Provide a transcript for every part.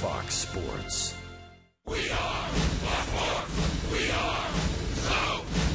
Fox Sports. We are Baltimore. We are South.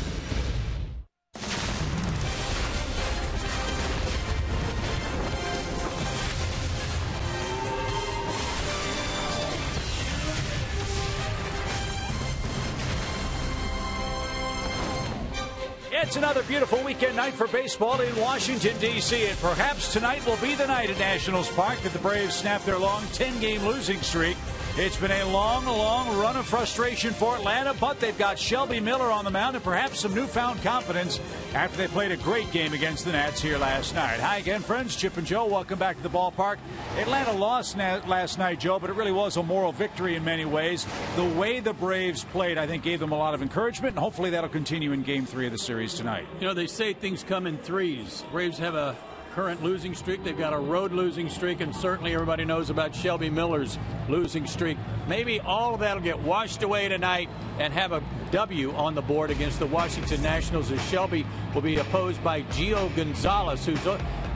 It's another beautiful weekend night for baseball in Washington, D.C., and perhaps tonight will be the night at Nationals Park that the Braves snap their long 10-game losing streak. It's been a long, long run of frustration for Atlanta, but they've got Shelby Miller on the mound and perhaps some newfound confidence after they played a great game against the Nats here last night. Hi again, friends. Chip and Joe, welcome back to the ballpark. Atlanta lost last night, Joe, but it really was a moral victory in many ways. The way the Braves played, I think, gave them a lot of encouragement, and hopefully that'll continue in Game 3 of the series tonight. You know, they say things come in threes. Braves have a current losing streak. They've got a road losing streak, and certainly everybody knows about Shelby Miller's losing streak. Maybe all of that will get washed away tonight and have a W on the board against the Washington Nationals, as Shelby will be opposed by Gio Gonzalez, who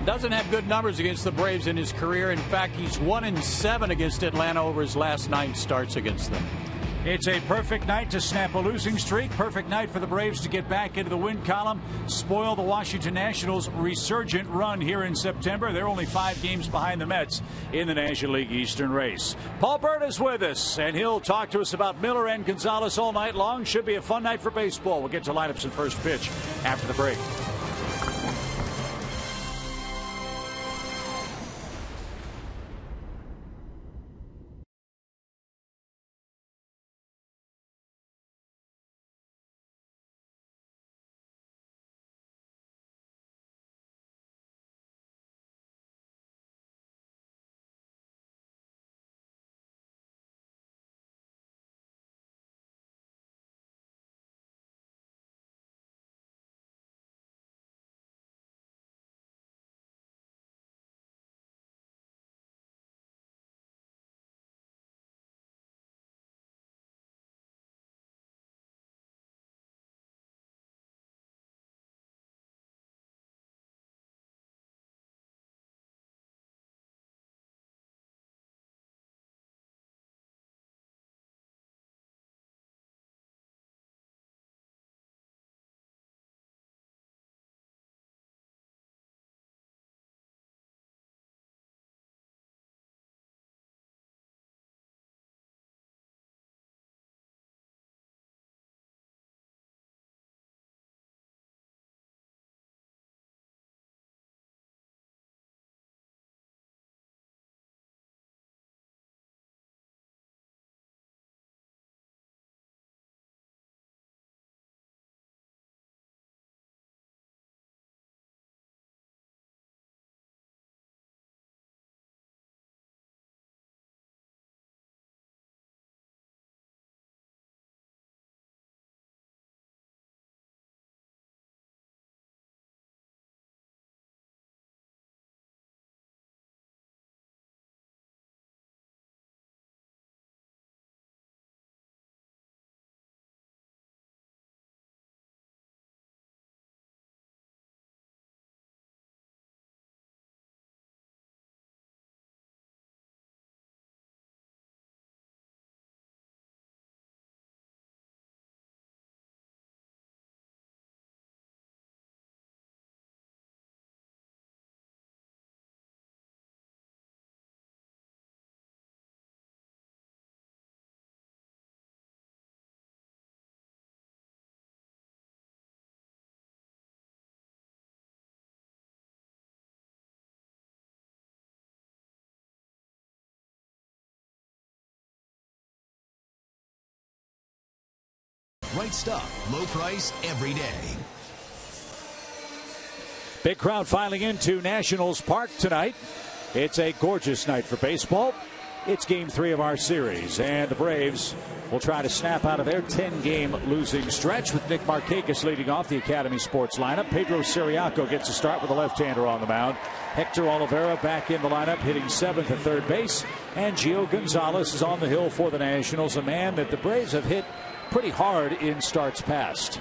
doesn't have good numbers against the Braves in his career. In fact, he's 1-7 against Atlanta over his last 9 starts against them. It's a perfect night to snap a losing streak. Perfect night for the Braves to get back into the win column, spoil the Washington Nationals' resurgent run here in September. They're only 5 games behind the Mets in the National League Eastern race. Paul Burt is with us, and he'll talk to us about Miller and Gonzalez all night long. Should be a fun night for baseball. We'll get to lineups and first pitch after the break. Right stuff, low price, every day. Big crowd filing into Nationals Park tonight. It's a gorgeous night for baseball. It's Game 3 of our series, and the Braves will try to snap out of their 10-game losing stretch with Nick Markakis leading off the Academy Sports lineup. Pedro Siriaco gets a start with a left-hander on the mound. Hector Olivera back in the lineup, hitting 7th at third base. And Gio Gonzalez is on the hill for the Nationals, a man that the Braves have hit pretty hard in starts past.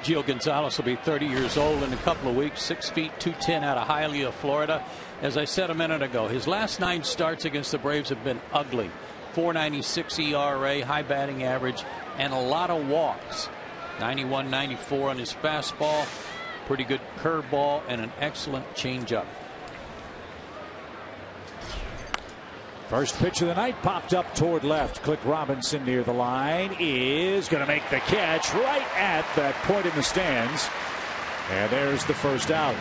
Gio Gonzalez will be 30 years old in a couple of weeks, 6 feet 210 out of Hialeah, Florida. As I said a minute ago, his last 9 starts against the Braves have been ugly. .496 ERA, high batting average, and a lot of walks. 91, 94 on his fastball, pretty good curveball, and an excellent changeup. First pitch of the night popped up toward left. Click Robinson near the line is going to make the catch right at that point in the stands. And there's the first out.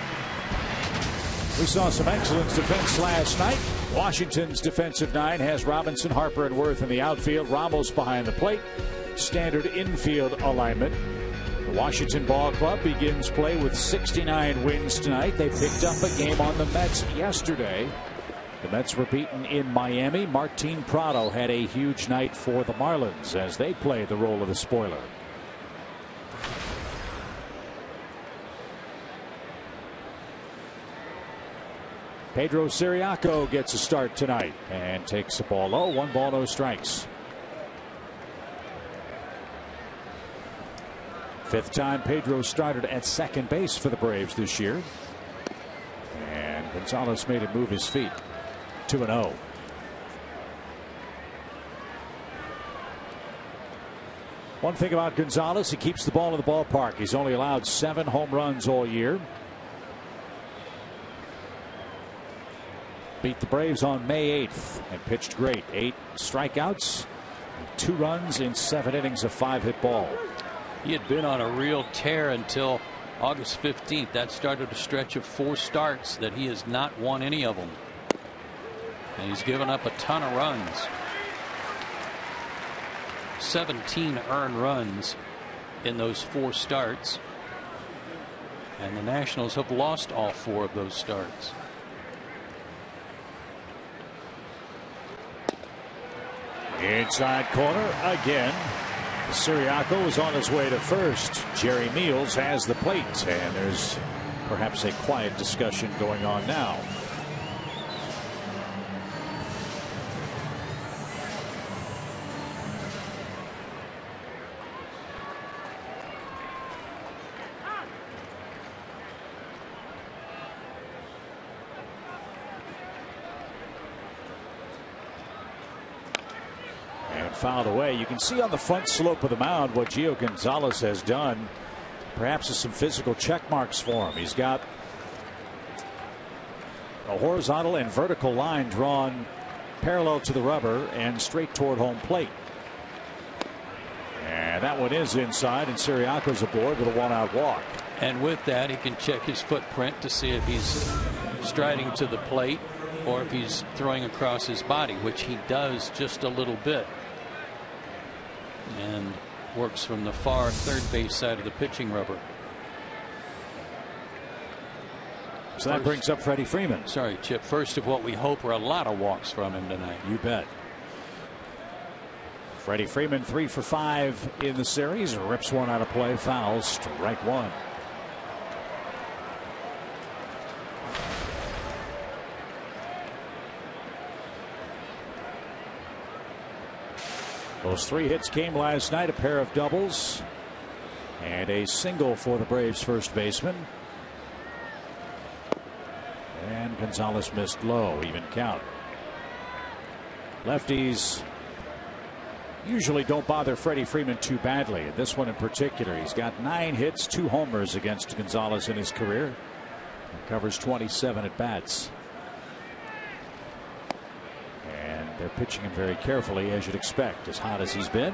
We saw some excellent defense last night. Washington's defensive nine has Robinson, Harper, and Worth in the outfield. Ramos behind the plate. Standard infield alignment. The Washington Ball Club begins play with 69 wins tonight. They picked up a game on the Mets yesterday. The Mets were beaten in Miami. Martin Prado had a huge night for the Marlins as they play the role of the spoiler. Pedro Ciriaco gets a start tonight and takes the ball low. 1 ball, no strikes. Fifth time Pedro started at second base for the Braves this year. And Gonzalez made him move his feet. 2-0. One thing about Gonzalez, he keeps the ball in the ballpark. He's only allowed 7 home runs all year. Beat the Braves on May 8th and pitched great. 8 strikeouts, 2 runs in 7 innings of 5-hit ball. He had been on a real tear until August 15th. That started a stretch of 4 starts that he has not won any of them. And he's given up a ton of runs. 17 earned runs in those 4 starts. And the Nationals have lost all 4 of those starts. Inside corner again. Ciriaco is on his way to first. Jerry Meals has the plate, and there's perhaps a quiet discussion going on now. Fouled away. You can see on the front slope of the mound what Gio Gonzalez has done. Perhaps with some physical check marks for him. He's got a horizontal and vertical line drawn parallel to the rubber and straight toward home plate. And that one is inside, and Ciriaco's aboard with a 1-out walk. And with that, he can check his footprint to see if he's striding to the plate or if he's throwing across his body, which he does just a little bit. And works from the far third base side of the pitching rubber. So that brings up Freddie Freeman. Sorry, Chip. First of what we hope are a lot of walks from him tonight. You bet. Freddie Freeman 3 for 5 in the series. Rips one out of play. Fouls. Strike 1. Those 3 hits came last night, a pair of doubles and a single for the Braves first baseman. And Gonzalez missed low, even count. Lefties usually don't bother Freddie Freeman too badly. This one in particular, he's got 9 hits, 2 homers against Gonzalez in his career. He covers 27 at bats. They're pitching him very carefully, as you'd expect, as hot as he's been.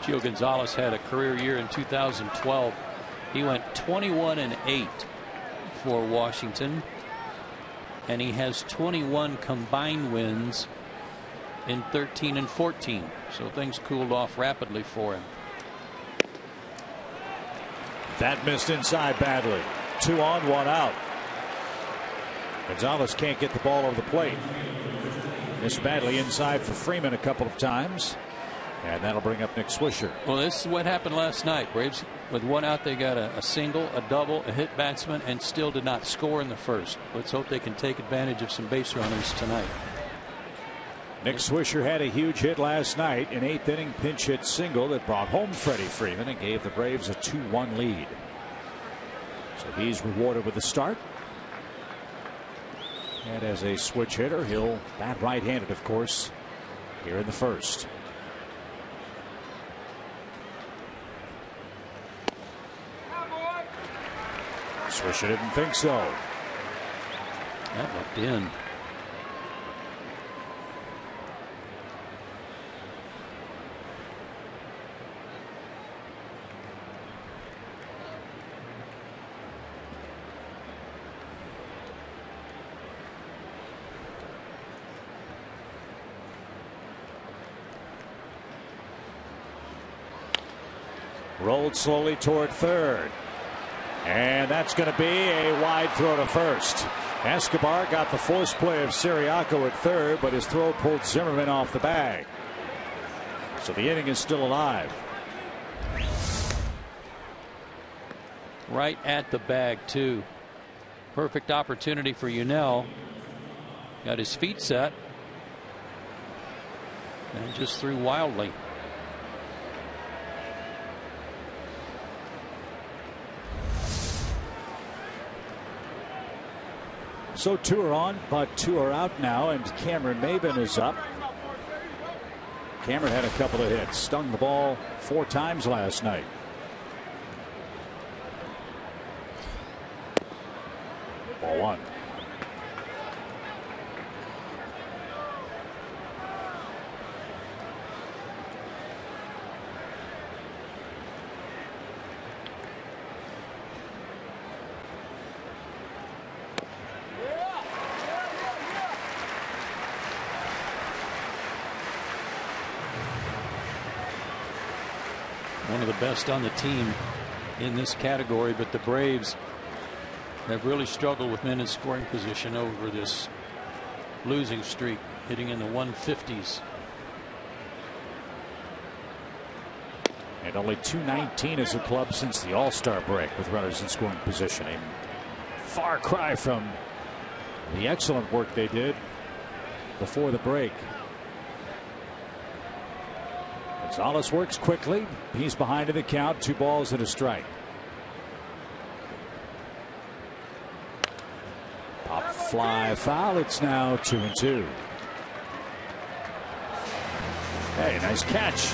Gio Gonzalez had a career year in 2012. He went 21-8 for Washington, and he has 21 combined wins in 13 and 14. So things cooled off rapidly for him. That missed inside badly. 2 on, 1 out. Gonzalez can't get the ball over the plate. Missed badly inside for Freeman a couple of times. And that'll bring up Nick Swisher. Well, this is what happened last night. Braves with 1 out, they got a single, a double, a hit batsman, and still did not score in the first. Let's hope they can take advantage of some base runners tonight. Nick Swisher had a huge hit last night, an 8th inning pinch hit single that brought home Freddie Freeman and gave the Braves a 2-1 lead. So he's rewarded with the start. And as a switch hitter, he'll bat right-handed, of course, here in the first. Swisher didn't think so. That looked in. Rolled slowly toward third. And that's going to be a wide throw to first. Escobar got the force play of Siriaco at third, but his throw pulled Zimmerman off the bag. So the inning is still alive. Right at the bag, too. Perfect opportunity for Yunel. Got his feet set. And just threw wildly. So 2 are on, but 2 are out now, and Cameron Maybin is up. Cameron had a couple of hits, stung the ball 4 times last night. Ball 1. One of the best on the team in this category, but the Braves have really struggled with men in scoring position over this losing streak, hitting in the 150s. And only .219 as a club since the All-Star break with runners in scoring position. A far cry from the excellent work they did before the break. Gonzalez works quickly. He's behind in the count. 2 balls and a strike. Pop fly foul. It's now 2-2. Hey, nice catch.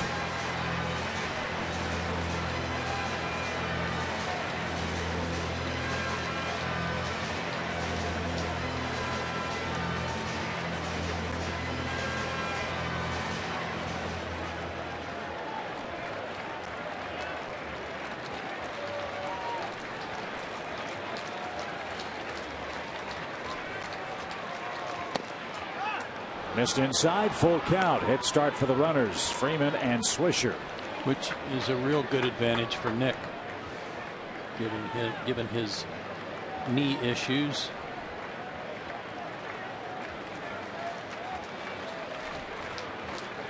Missed inside, full count. Hit start for the runners, Freeman and Swisher. Which is a real good advantage for Nick, given his knee issues.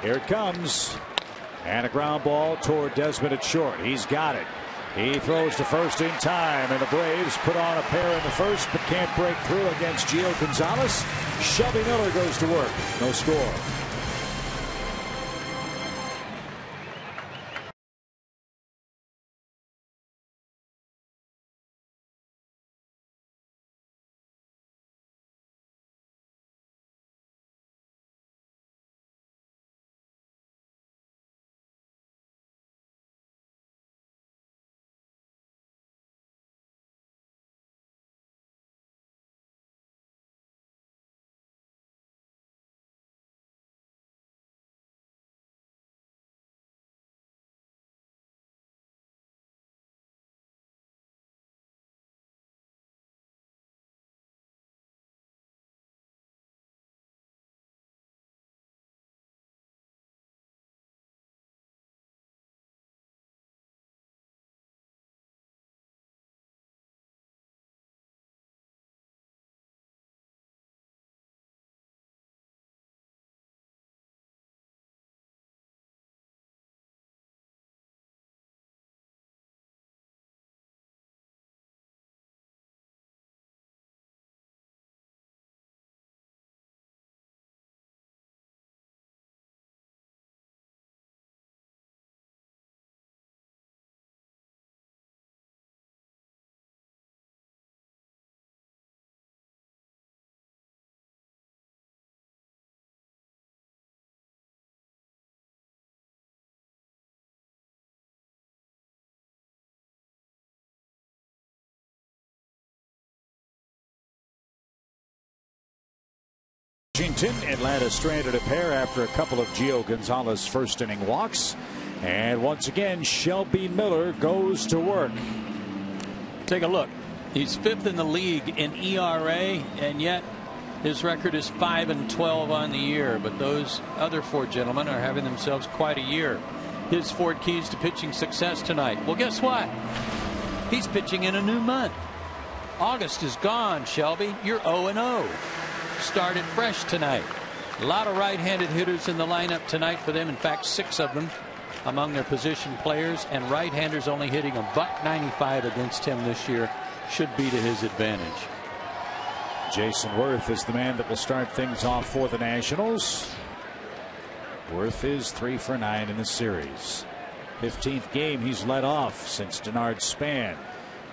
Here it comes. And a ground ball toward Desmond at short. He's got it. He throws to first in time, and the Braves put on a pair in the first, but can't break through against Gio Gonzalez. Shelby Miller goes to work. No score. Washington. Atlanta stranded a pair after a couple of Gio Gonzalez first inning walks. And once again, Shelby Miller goes to work. Take a look. He's 5th in the league in ERA, and yet his record is 5-12 on the year. But those other 4 gentlemen are having themselves quite a year. His 4 keys to pitching success tonight. Well, guess what? He's pitching in a new month. August is gone, Shelby. You're 0-0. Started fresh tonight. A lot of right-handed hitters in the lineup tonight for them. In fact, 6 of them among their position players, and right-handers only hitting a .95 against him this year should be to his advantage. Jason Worth is the man that will start things off for the Nationals. Worth is 3 for 9 in the series. 15th game he's led off since Denard's span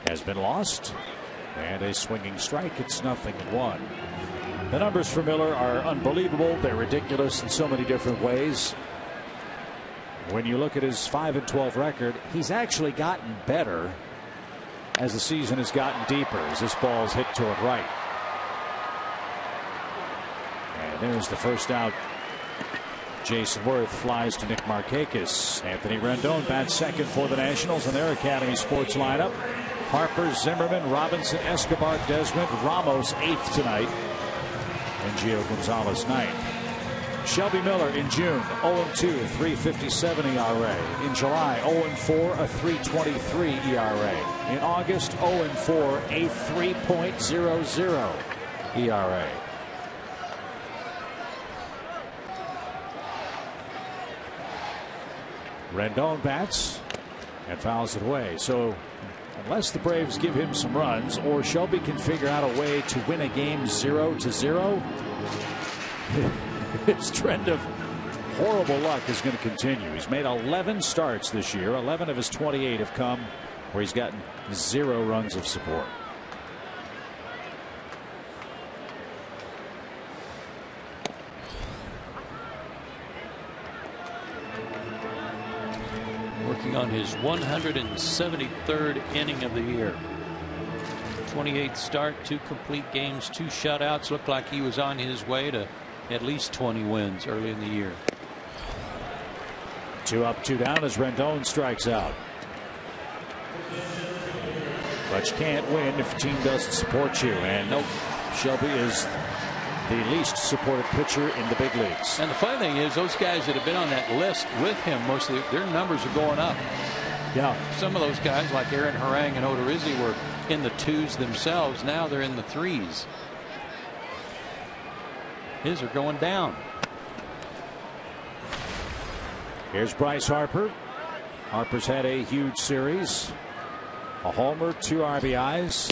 has been lost. And a swinging strike. It's 0-1. The numbers for Miller are unbelievable. They're ridiculous in so many different ways. When you look at his 5-12 record, he's actually gotten better as the season has gotten deeper, as this ball's hit toward right. And there's the first out. Jason Worth flies to Nick Markakis. Anthony Rendon bats second for the Nationals in their Academy Sports lineup. Harper, Zimmerman, Robinson, Escobar, Desmond, Ramos 8th tonight, and Gio Gonzalez 9th. Shelby Miller in June, 0-2, 3.57 ERA. In July, 0-4, a 3.23 ERA. In August, 0-4, a 3.00 ERA. Rendon bats and fouls it away. So unless the Braves give him some runs, or Shelby can figure out a way to win a game 0-0, his trend of horrible luck is going to continue. He's made 11 starts this year. 11 of his 28 have come where he's gotten 0 runs of support. Working on his 173rd inning of the year. 28th start, 2 complete games, 2 shutouts. Looked like he was on his way to at least 20 wins early in the year. 2 up, 2 down as Rendon strikes out. But you can't win if the team doesn't support you. And nope, Shelby is the least supported pitcher in the big leagues. And the funny thing is, those guys that have been on that list with him, mostly their numbers are going up. Yeah. Some of those guys like Aaron Harang and Odorizzi were in the 2s themselves. Now they're in the 3s. His are going down. Here's Bryce Harper. Harper's had a huge series. A homer, 2 RBIs.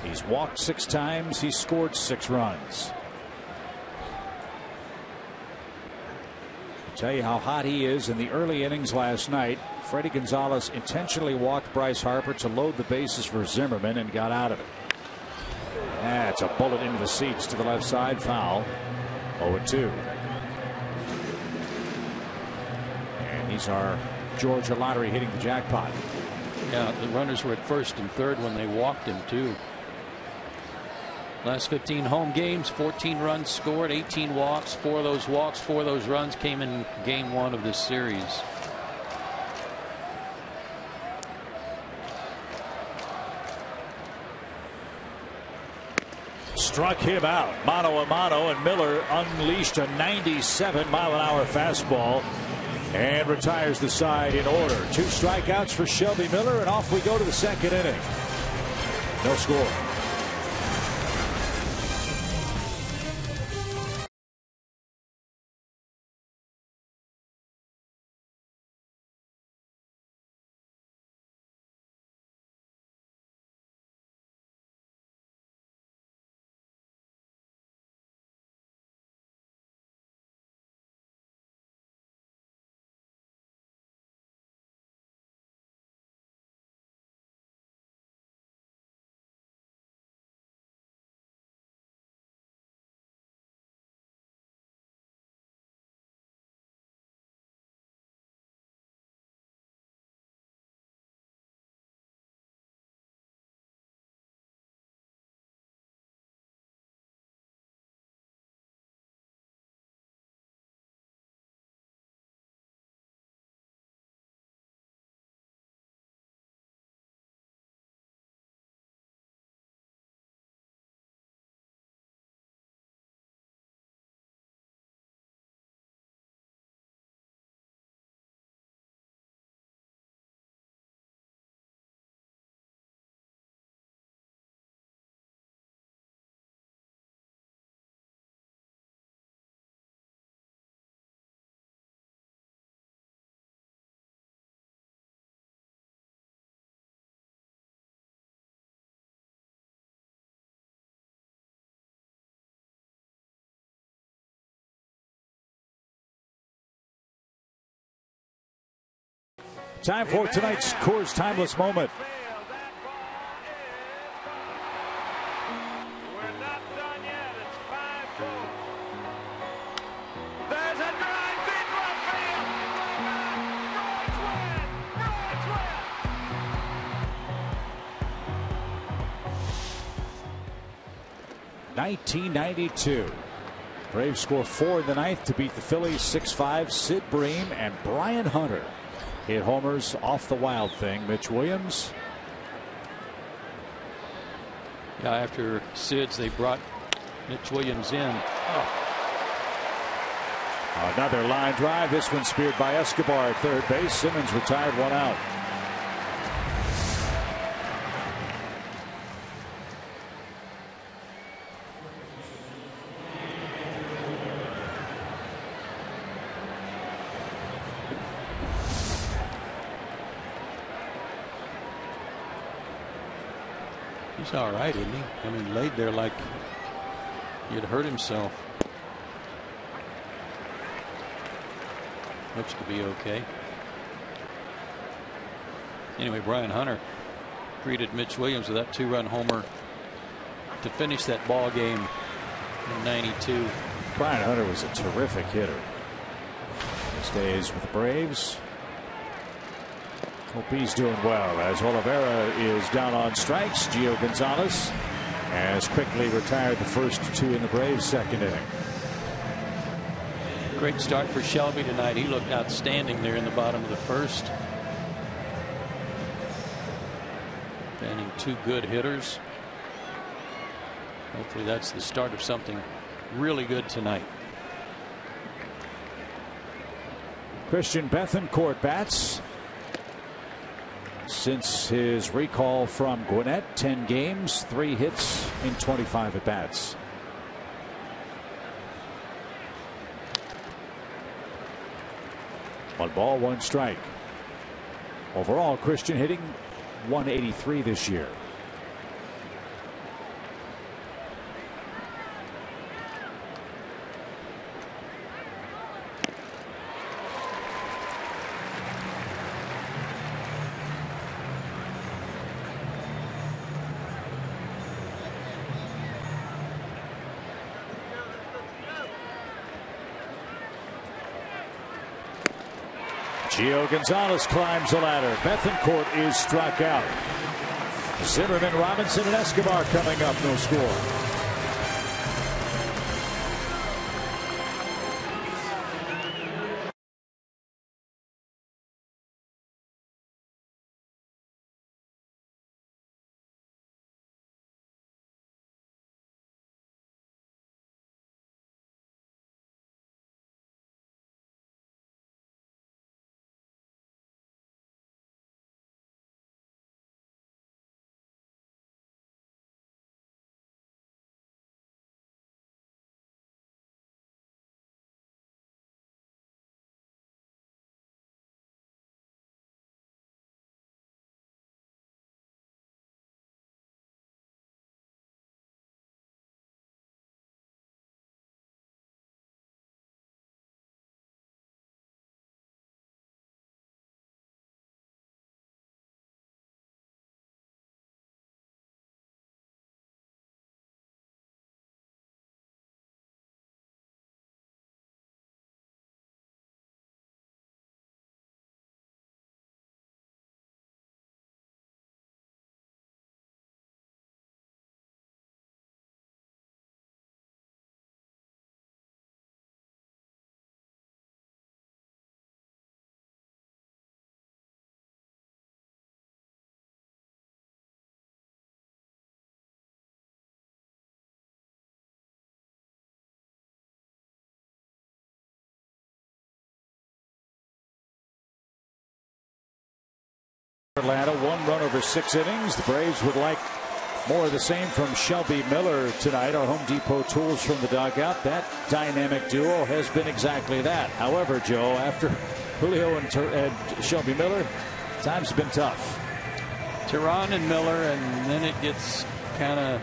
He's walked 6 times. He's scored 6 runs. I'll tell you how hot he is in the early innings last night. Freddie Gonzalez intentionally walked Bryce Harper to load the bases for Zimmerman and got out of it. That's a bullet into the seats to the left side. Foul. 0-2. And he's our Georgia lottery hitting the jackpot. Yeah, the runners were at first and third when they walked him too. Last 15 home games, 14 runs scored, 18 walks. 4 of those walks, 4 of those runs came in game 1 of this series. Struck him out, mano a mano, and Miller unleashed a 97-mile-an-hour fastball and retires the side in order. 2 strikeouts for Shelby Miller, and off we go to the 2nd inning. No score. Time for tonight's Coors Timeless Moment. We're not done yet. It's 5-4. There's a drive, deep left field. Braves win. 1992. Braves score 4 in the ninth to beat the Phillies 6-5. Sid Bream and Brian Hunter hit homers off the Wild Thing. Mitch Williams. Yeah, after Sid's, they brought Mitch Williams in. Another line drive. This one speared by Escobar at third base. Simmons retired, 1 out. He's all right, isn't he? I mean, laid there like he'd hurt himself. Looks to be okay. Anyway, Brian Hunter greeted Mitch Williams with that 2-run homer to finish that ball game in '92. Brian Hunter was a terrific hitter. He stays with the Braves. Hope he's doing well as Oliveira is down on strikes. Gio Gonzalez has quickly retired the first 2 in the Braves' second inning. Great start for Shelby tonight. He looked outstanding there in the bottom of the first. Banning 2 good hitters. Hopefully that's the start of something really good tonight. Christian Bethancourt bats. Since his recall from Gwinnett, 10 games, 3 hits in 25 at bats. One ball, 1 strike. Overall, Christian hitting .183 this year. Gio Gonzalez climbs the ladder. Bethancourt is struck out. Zimmerman, Robinson, and Escobar coming up. No score. Atlanta, 1 run over 6 innings. The Braves would like more of the same from Shelby Miller tonight. Our Home Depot tools from the dugout. That dynamic duo has been exactly that. However, Joe, after Julio and Shelby Miller, times have been tough. Tehran and Miller, and then it gets kind of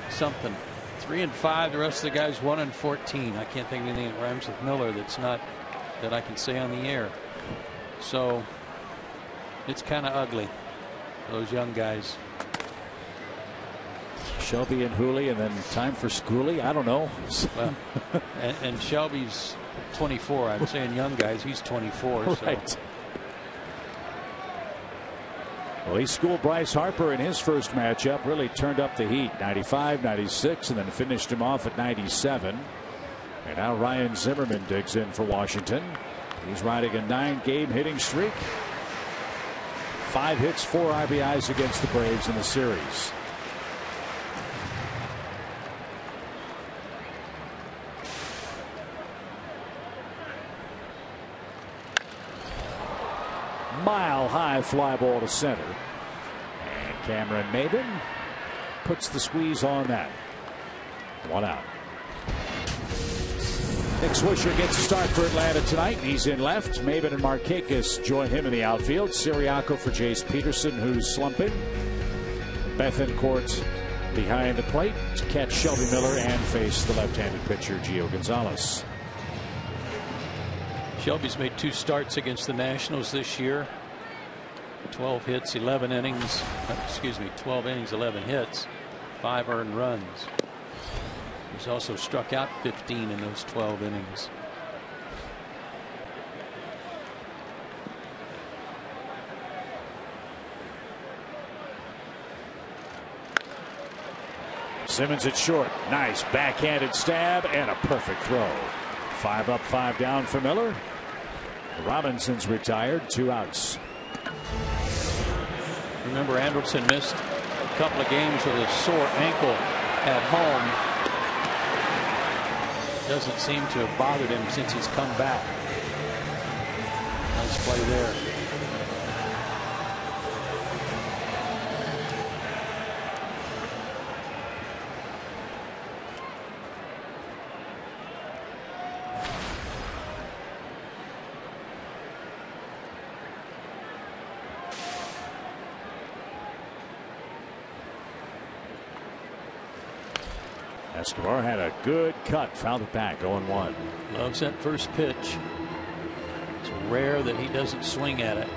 something. 3 and 5. The rest of the guys 1 and 14. I can't think of anything that rhymes with Miller that's not that I can say on the air. So It's kind of ugly, those young guys. Shelby and Hooley, and then time for Schooley. I don't know. Well, and Shelby's 24. I'm saying young guys. He's 24. Right. So. Well, he schooled Bryce Harper in his first matchup. Really turned up the heat. 95, 96, and then finished him off at 97. And now Ryan Zimmerman digs in for Washington. He's riding a 9-game hitting streak. 5 hits, 4 RBIs against the Braves in the series. Mile-high fly ball to center. And Cameron Maybin puts the squeeze on that. 1 out. Nick Swisher gets a start for Atlanta tonight. He's in left. Maybin and Markakis join him in the outfield. Siriaco for Jace Peterson, who's slumping. Bethancourt behind the plate to catch Shelby Miller and face the left-handed pitcher Gio Gonzalez. Shelby's made 2 starts against the Nationals this year. 12 hits, 11 innings. 12 innings, 11 hits, 5 earned runs. He's also struck out 15 in those 12 innings. Simmons at short. Nice backhanded stab and a perfect throw. 5 up, 5 down for Miller. Robinson's retired. 2 outs. Remember, Anderson missed a couple of games with a sore ankle at home. Doesn't seem to have bothered him since he's come back. Nice play there. Escobar had a good cut, found it back, 0-1. Loves that first pitch. It's rare that he doesn't swing at it.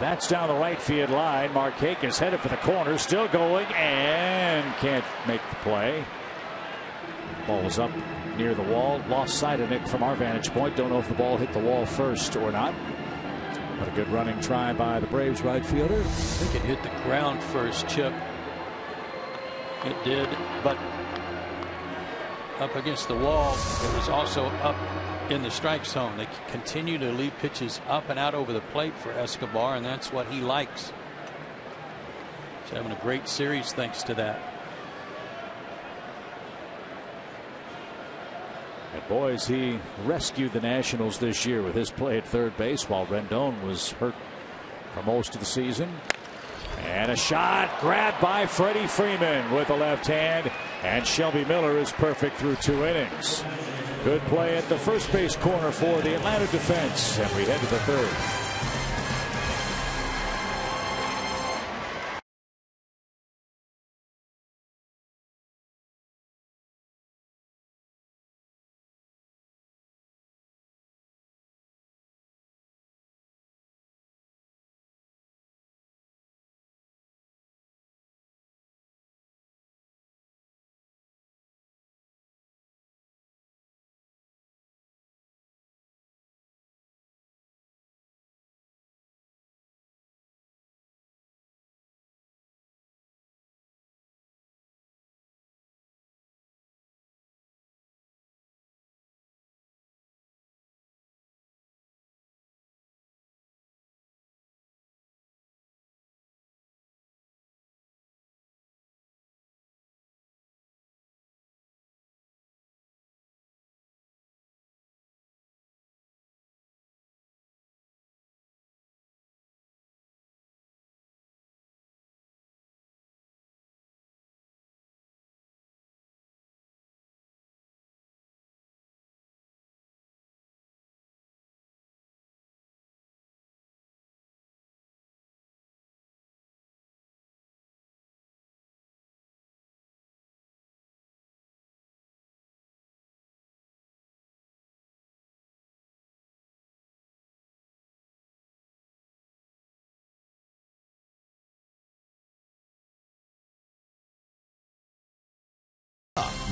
That's down the right field line. Markakis headed for the corner, still going, and can't make the play. Ball was up near the wall. Lost sight of it from our vantage point. Don't know if the ball hit the wall first or not. But a good running try by the Braves right fielder. I think it hit the ground first, Chip. It did, but up against the wall. It was also up in the strike zone. They continue to leave pitches up and out over the plate for Escobar, and that's what he likes. He's having a great series thanks to that. And boys, he rescued the Nationals this year with his play at third base while Rendon was hurt for most of the season. And a shot grabbed by Freddie Freeman with a left hand, and Shelby Miller is perfect through 2 innings. Good play at the first base corner for the Atlanta defense, and we head to the third.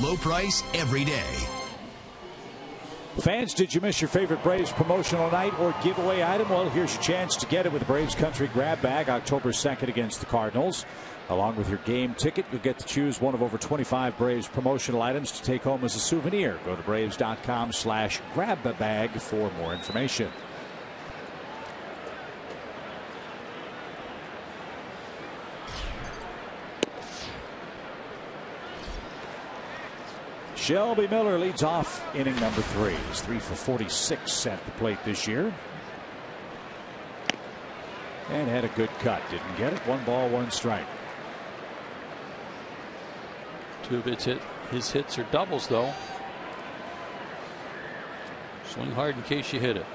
Low price every day. Fans, did you miss your favorite Braves promotional night or giveaway item? Well, here's your chance to get it with the Braves Country Grab Bag October 2nd against the Cardinals. Along with your game ticket, you'll get to choose one of over 25 Braves promotional items to take home as a souvenir. Go to Braves.com/grab-a-bag for more information. Shelby Miller leads off inning number 3. He's 3 for 46 at the plate this year. And had a good cut. Didn't get it. 1 ball, 1 strike. 2 of his hits are doubles, though. Swing hard in case you hit it.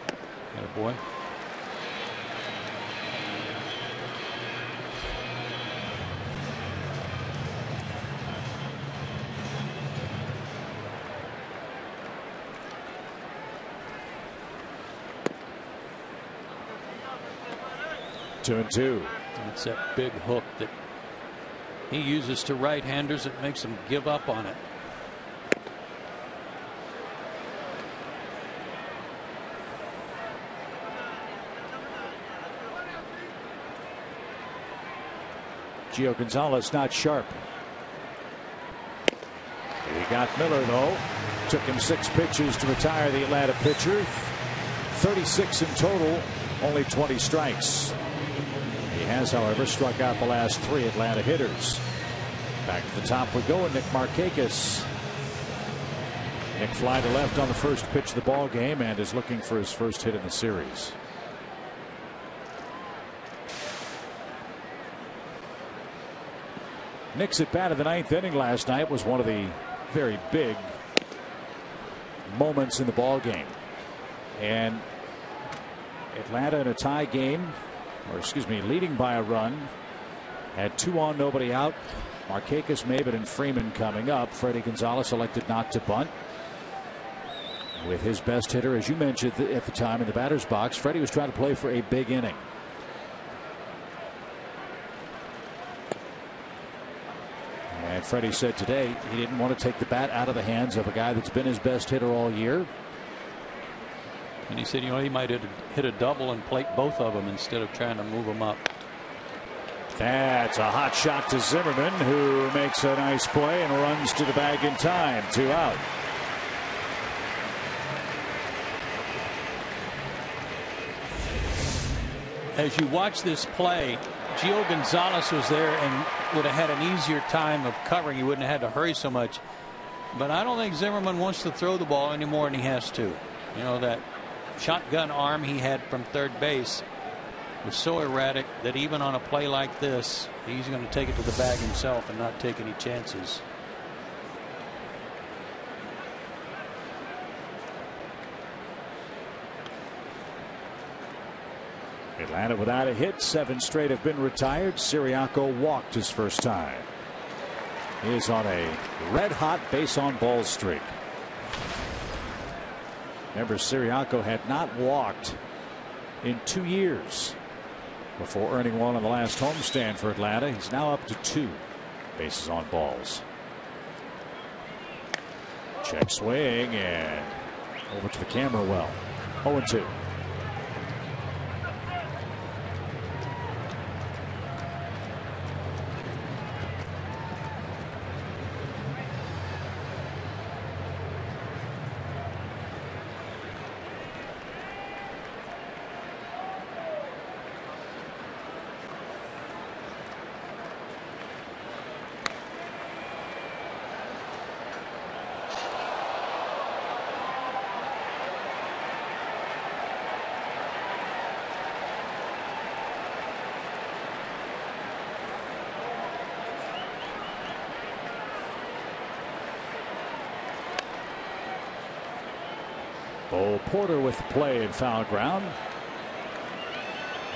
Atta boy. Two and two. It's that big hook that he uses to right-handers that makes them give up on it. Gio Gonzalez not sharp. He got Miller, though. Took him 6 pitches to retire the Atlanta pitcher. 36 in total, only 20 strikes. He has, however, struck out the last 3 Atlanta hitters. Back to the top we go, and Nick Markakis. Nick fly to left on the first pitch of the ball game and is looking for his first hit in the series. Nick's at bat of the 9th inning last night was one of the very big moments in the ball game. And Atlanta in a tie game, or excuse me, leading by a run, had 2 on, nobody out. Markakis, Maybin, and Freeman coming up. Freddie Gonzalez elected not to bunt. With his best hitter, as you mentioned at the time, in the batter's box, Freddie was trying to play for a big inning. And Freddie said today he didn't want to take the bat out of the hands of a guy that's been his best hitter all year. And he said, you know, he might hit a double and plate both of them instead of trying to move them up. That's a hot shot to Zimmerman, who makes a nice play and runs to the bag in time. 2 out. As you watch this play, Gio Gonzalez was there and would have had an easier time of covering. He wouldn't have had to hurry so much. But I don't think Zimmerman wants to throw the ball any more than he has to. You know, that shotgun arm he had from third base was so erratic that even on a play like this, he's going to take it to the bag himself and not take any chances. Atlanta without a hit. 7 straight have been retired. Siriaco walked his first time. He is on a red-hot base-on-ball streak. Remember, Siriaco had not walked in 2 years before earning 1 on the last homestand for Atlanta. He's now up to 2 bases on balls. Check swing and over to the camera well. 0-2. Porter with the play in foul ground.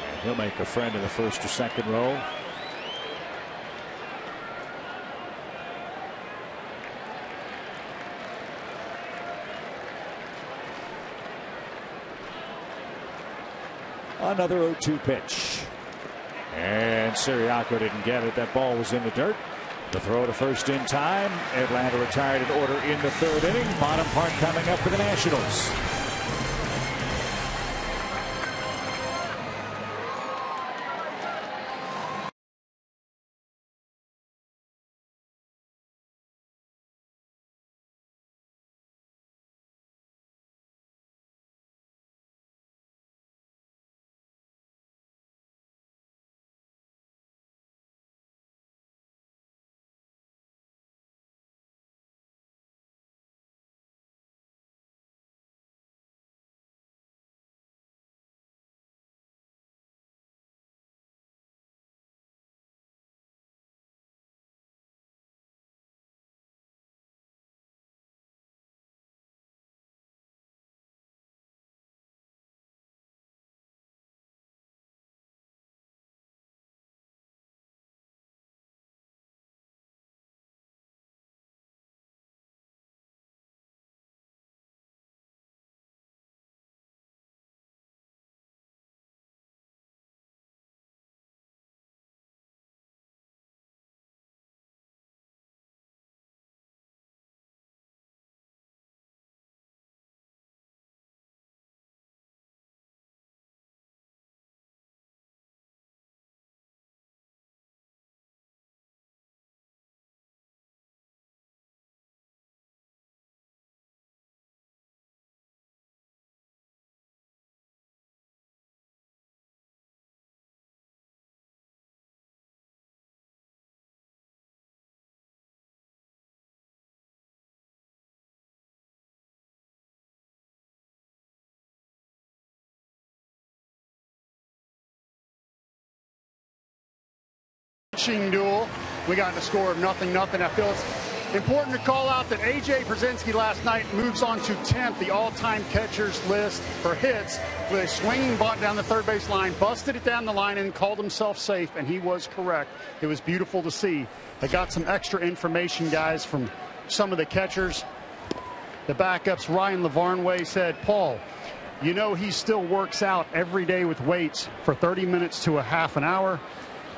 And he'll make a friend in the first or second row. Another 0-2 pitch. And Siriaco didn't get it. That ball was in the dirt. The throw to first in time. Atlanta retired in order in the third inning. Bottom part coming up for the Nationals. Duel. We got the score of 0-0. I feel it's important to call out that A.J. Brzezinski last night moves on to 10th, the all-time catchers list for hits, with a swinging bunt down the third base line, busted it down the line and called himself safe, and he was correct. It was beautiful to see. They got some extra information, guys, from some of the catchers. The backups, Ryan Lavarnway said, Paul, you know he still works out every day with weights for 30 minutes to a half an hour.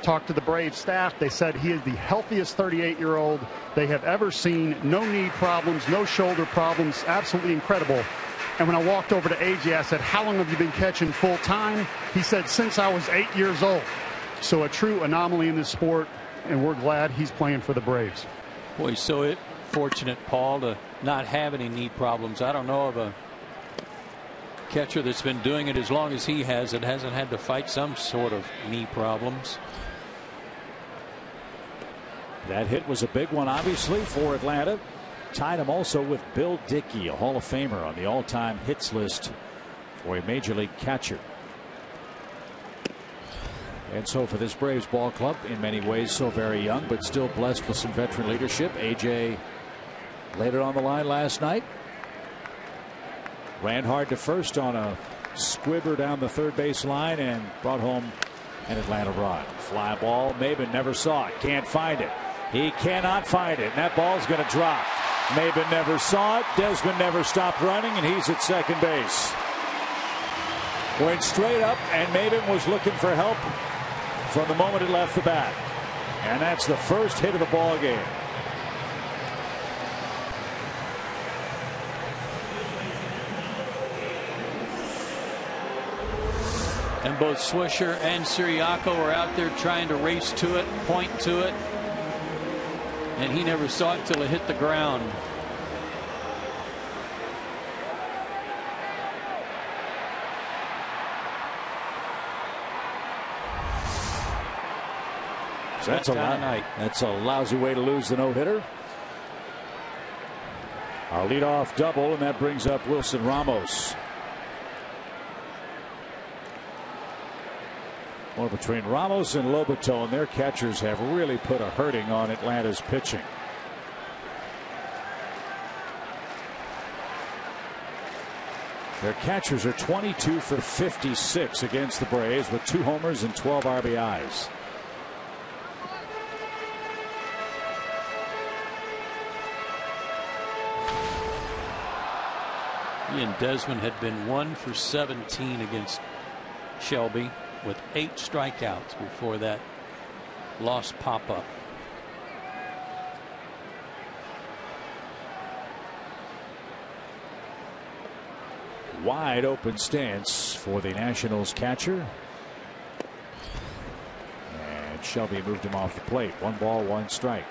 Talked to the Braves staff. They said he is the healthiest 38-year-old they have ever seen. No knee problems, no shoulder problems. Absolutely incredible. And when I walked over to AJ, I said, how long have you been catching full time? He said, since I was 8 years old. So a true anomaly in this sport, and we're glad he's playing for the Braves. Boy, he's so fortunate, Paul, to not have any knee problems. I don't know of a catcher that's been doing it as long as he has that hasn't had to fight some sort of knee problems. That hit was a big one, obviously, for Atlanta. Tied him also with Bill Dickey, a Hall of Famer, on the all-time hits list for a major league catcher. And so for this Braves ball club, in many ways so very young, but still blessed with some veteran leadership. AJ laid it on the line last night. Ran hard to first on a squibber down the third base line and brought home an Atlanta run. Fly ball. Maben never saw it. Can't find it. He cannot find it. And that ball's going to drop. Maben never saw it. Desmond never stopped running, and he's at second base. Went straight up, and Maben was looking for help from the moment it left the bat. And that's the first hit of the ball game. And both Swisher and Siriaco were out there trying to race to it, point to it. And he never saw it till it hit the ground. So that's a lousy way to lose the no-hitter. A leadoff double, and that brings up Wilson Ramos. Well, between Ramos and Lobaton, their catchers have really put a hurting on Atlanta's pitching. Their catchers are 22 for 56 against the Braves with 2 homers and 12 RBIs. He and Desmond had been 1 for 17 against Shelby, with 8 strikeouts before that lost pop-up. Wide open stance for the Nationals catcher. And Shelby moved him off the plate. 1 ball, 1 strike.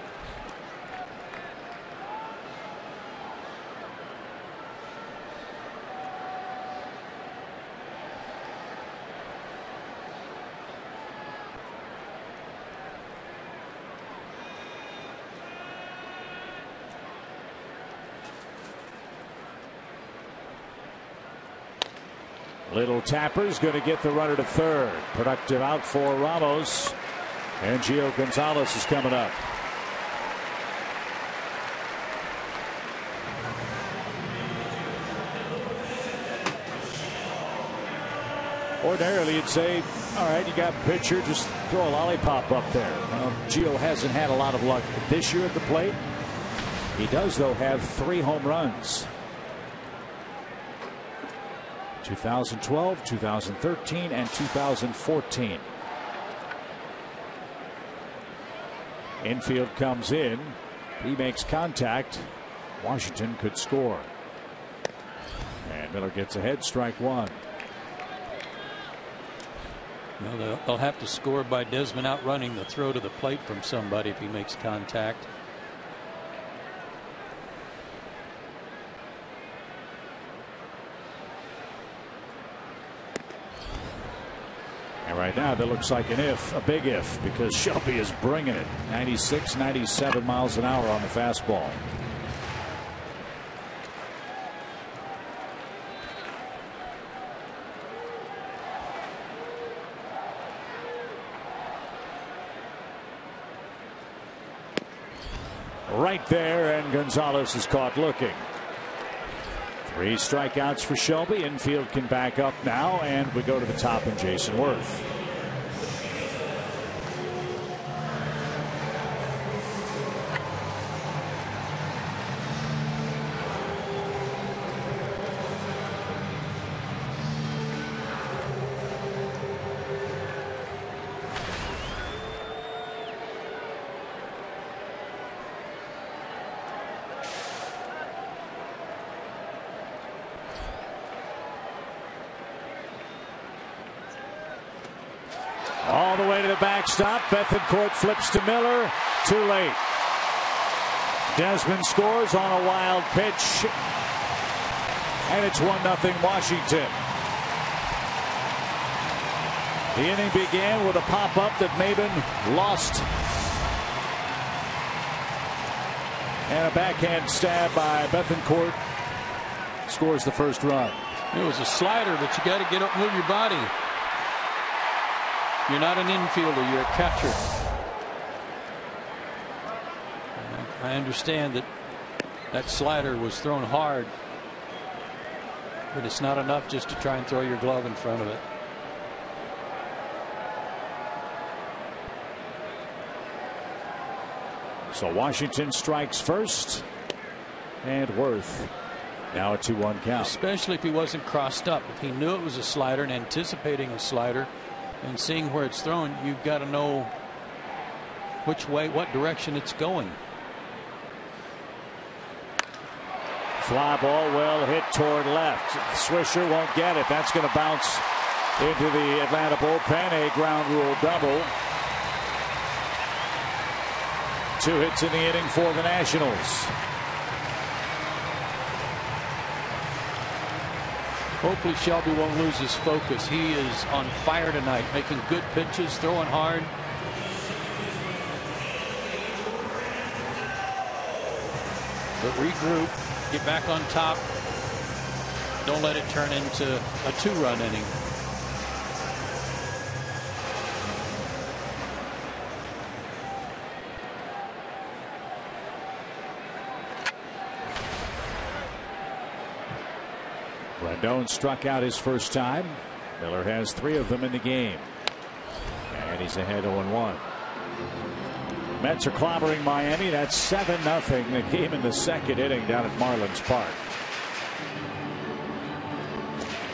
Little tapper's going to get the runner to third. Productive out for Ramos. And Gio Gonzalez is coming up. Ordinarily, you'd say, all right, you got a pitcher, just throw a lollipop up there. Well, Gio hasn't had a lot of luck this year at the plate. He does, though, have 3 home runs. 2012, 2013, and 2014. Infield comes in. He makes contact. Washington could score. And Miller gets ahead, strike 1. Well, they'll have to score by Desmond outrunning the throw to the plate from somebody if he makes contact. And right now that looks like an if, a big if, because Shelby is bringing it. 96, 97 miles an hour on the fastball. Right there, and Gonzalez is caught looking. 3 strikeouts for Shelby. Infield can back up now, and we go to the top and Jason Worth. All the way to the backstop. Bethancourt flips to Miller. Too late. Desmond scores on a wild pitch. And it's 1-0 Washington. The inning began with a pop-up that Maben lost. And a backhand stab by Bethancourt scores the first run. It was a slider, but you got to get up and move your body. You're not an infielder, you're a catcher. I understand that that slider was thrown hard, but it's not enough just to try and throw your glove in front of it. So Washington strikes first, and Worth now a 2-1 count. Especially if he wasn't crossed up. If he knew it was a slider and anticipating a slider and seeing where it's thrown, you've got to know which way, what direction it's going. Fly ball well hit toward left. Swisher won't get it. That's going to bounce into the Atlanta bullpen. A ground rule double. 2 hits in the inning for the Nationals. Hopefully Shelby won't lose his focus. He is on fire tonight, making good pitches, throwing hard. But regroup, get back on top. Don't let it turn into a 2-run inning. Rendon struck out his first time. Miller has 3 of them in the game. And he's ahead 0-1. Mets are clobbering Miami. That's 7-0. The game in the second inning down at Marlins Park.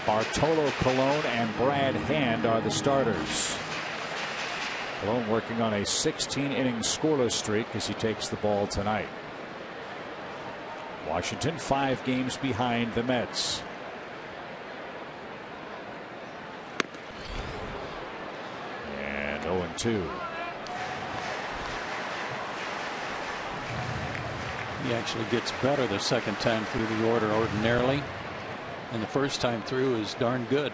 Bartolo Colon and Brad Hand are the starters. Colon working on a 16-inning scoreless streak as he takes the ball tonight. Washington 5 games behind the Mets. 0-2. He actually gets better the second time through the order ordinarily, and the first time through is darn good.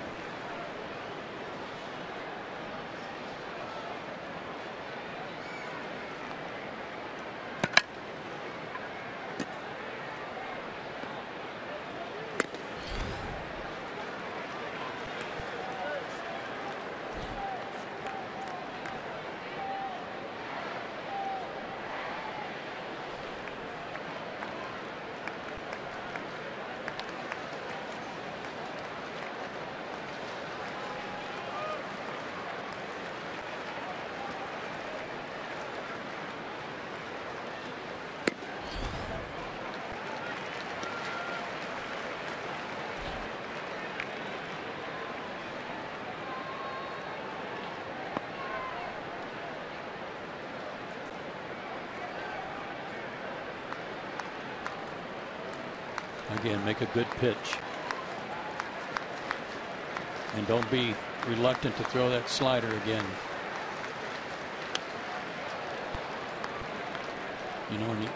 Again, make a good pitch. And don't be reluctant to throw that slider again. You know, when you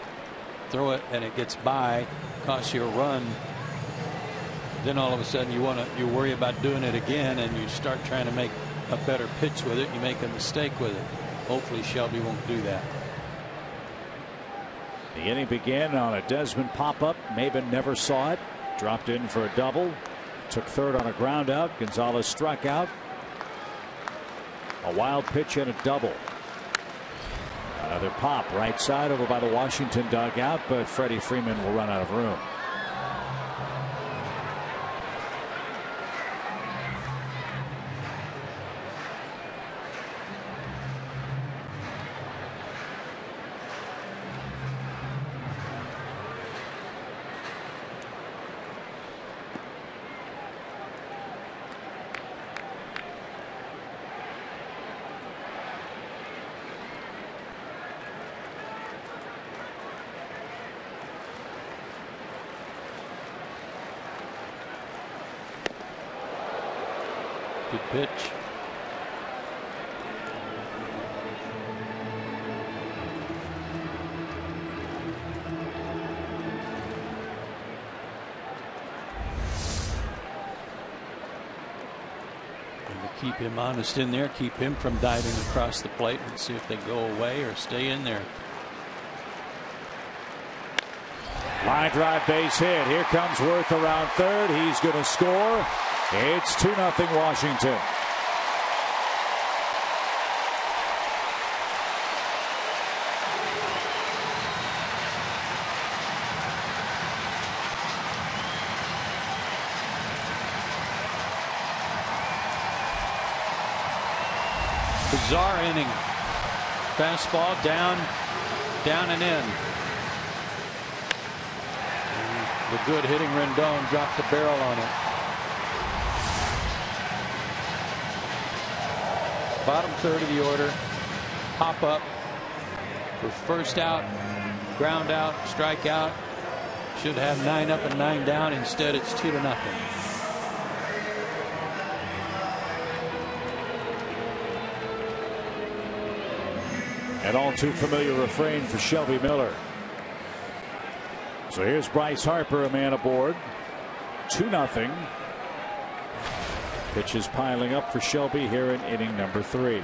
throw it and it gets by, costs you a run, then all of a sudden you worry about doing it again, and you start trying to make a better pitch with it. You make a mistake with it. Hopefully Shelby won't do that. The inning began on a Desmond pop-up. Maben never saw it. Dropped in for a double. Took third on a ground out. Gonzalez struck out. A wild pitch and a double. Another pop right side over by the Washington dugout, but Freddie Freeman will run out of room. Good pitch. And to keep him honest in there, keep him from diving across the plate, and see if they go away or stay in there. Line drive base hit. Here comes Worth around third. He's going to score. It's 2-0 Washington. Bizarre inning. Fastball down and in. The good hitting Rendon dropped the barrel on it. Bottom third of the order. Pop up for first out. Ground out. Strike out. Should have 9 up and 9 down. Instead, it's 2-0. An all too familiar refrain for Shelby Miller. So here's Bryce Harper, a man aboard. 2-0. Pitches piling up for Shelby here in inning number 3.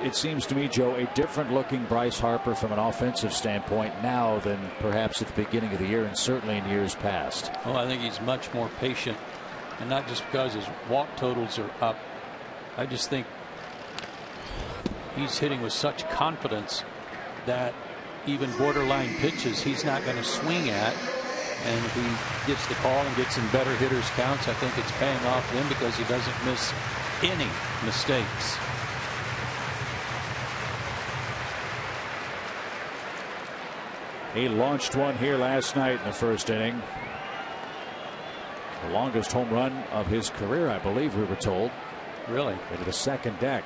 It seems to me, Joe, a different looking Bryce Harper from an offensive standpoint now than perhaps at the beginning of the year, and certainly in years past. Well, I think he's much more patient, and not just because his walk totals are up. I just think he's hitting with such confidence that even borderline pitches he's not going to swing at. And if he gets the call and gets in better hitters counts, I think it's paying off him because he doesn't miss any mistakes. He launched one here last night in the first inning. The longest home run of his career, I believe we were told. Really? Into the second deck.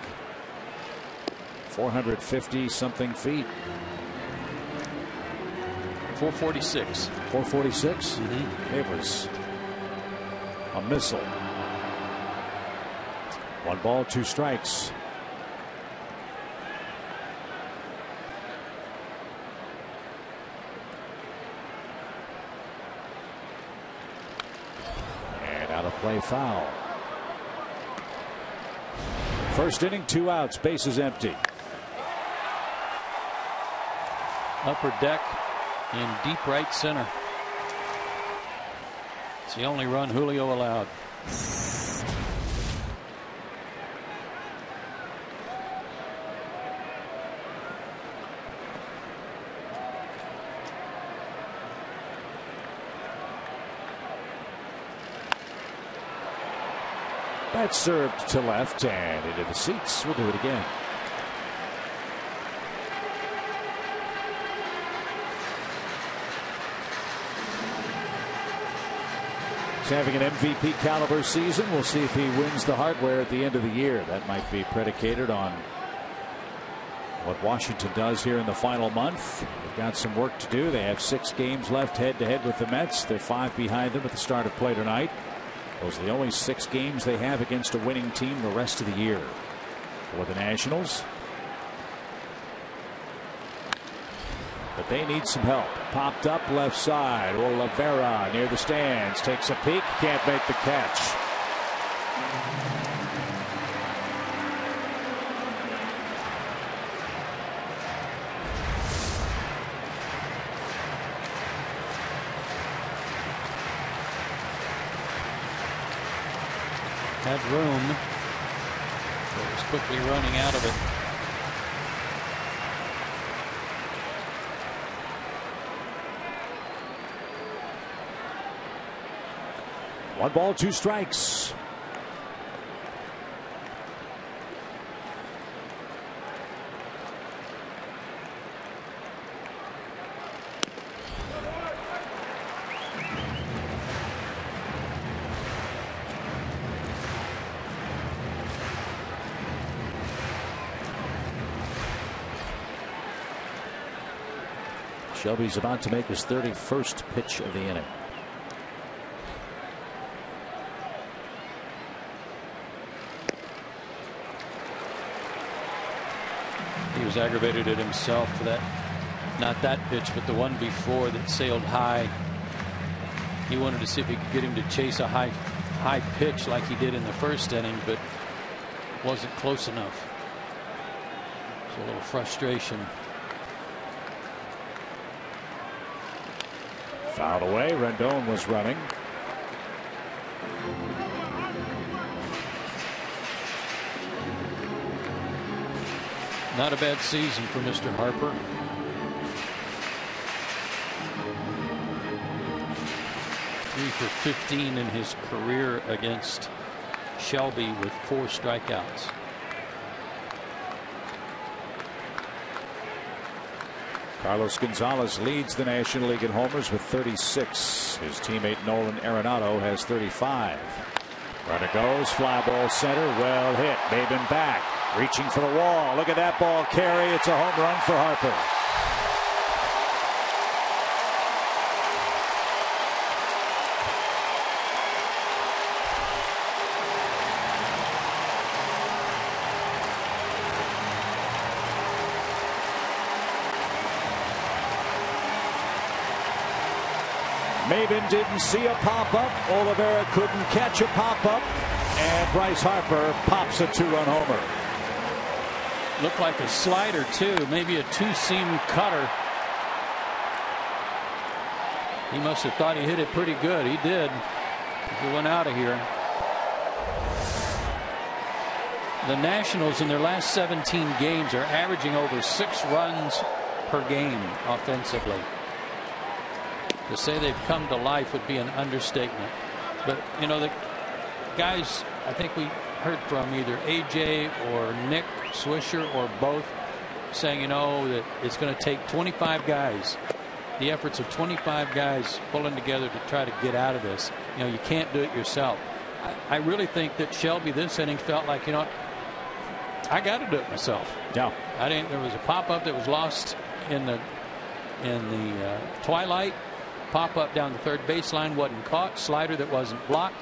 450 something feet. 446. 446. It was a missile. 1 ball, 2 strikes. And out of play, foul. First inning, 2 outs, bases empty. Upper deck in deep right center. It's the only run Julio allowed. That served to left and into the seats. We'll do it again. He's having an MVP caliber season. We'll see if he wins the hardware at the end of the year. That might be predicated on what Washington does here in the final month. They've got some work to do. They have 6 games left head to head with the Mets. They're 5 behind them at the start of play tonight. Those are the only 6 games they have against a winning team the rest of the year. For the Nationals. But they need some help. Popped up left side. Oliveira near the stands. Takes a peek. Can't make the catch. Had room, but was quickly running out of it. One ball, 2 strikes. Shelby's about to make his 31st pitch of the inning. He was aggravated at himself for that, not that pitch, but the one before that sailed high. He wanted to see if he could get him to chase a high pitch like he did in the first inning, but wasn't close enough. So a little frustration. Fouled away. Rendon was running. Not a bad season for Mr. Harper. Three for 15 in his career against Shelby with 4 strikeouts. Carlos Gonzalez leads the National League in homers with 36. His teammate Nolan Arenado has 35. Runner goes, fly ball center, well hit. Maben back, reaching for the wall. Look at that ball carry. It's a home run for Harper. Maben didn't see a pop-up. Oliveira couldn't catch a pop-up. And Bryce Harper pops a 2-run homer. Looked like a slider, too. Maybe a 2-seam cutter. He must have thought he hit it pretty good. He did. He went out of here. The Nationals in their last 17 games are averaging over 6 runs per game offensively. To say they've come to life would be an understatement. But, you know, the guys I think we heard from either AJ or Nick Swisher or both saying, you know, that it's going to take 25 guys, the efforts of 25 guys pulling together to try to get out of this. You know, you can't do it yourself. I really think that Shelby this inning felt like, you know, I got to do it myself. Yeah. There was a pop up that was lost in the twilight. Pop up down the third baseline wasn't caught. Slider that wasn't blocked.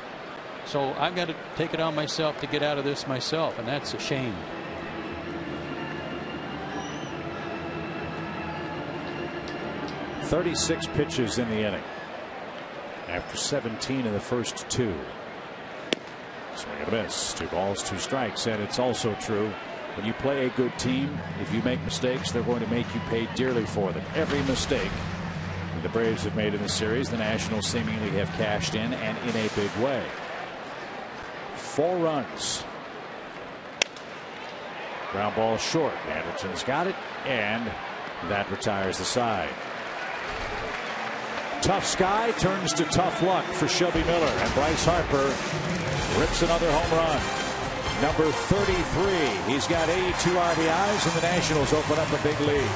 So I've got to take it on myself to get out of this myself, and that's a shame. "36 pitches in the inning after 17 in the first 2. Swing and a miss. 2 balls, 2 strikes. And it's also true, when you play a good team, if you make mistakes, they're going to make you pay dearly for them. Every mistake that the Braves have made in the series, the Nationals seemingly have cashed in, and in a big way. 4 runs. Ground ball short. Anderson's got it, and that retires the side. Tough sky turns to tough luck for Shelby Miller, and Bryce Harper rips another home run. Number 33. He's got 82 RBIs, and the Nationals open up a big lead.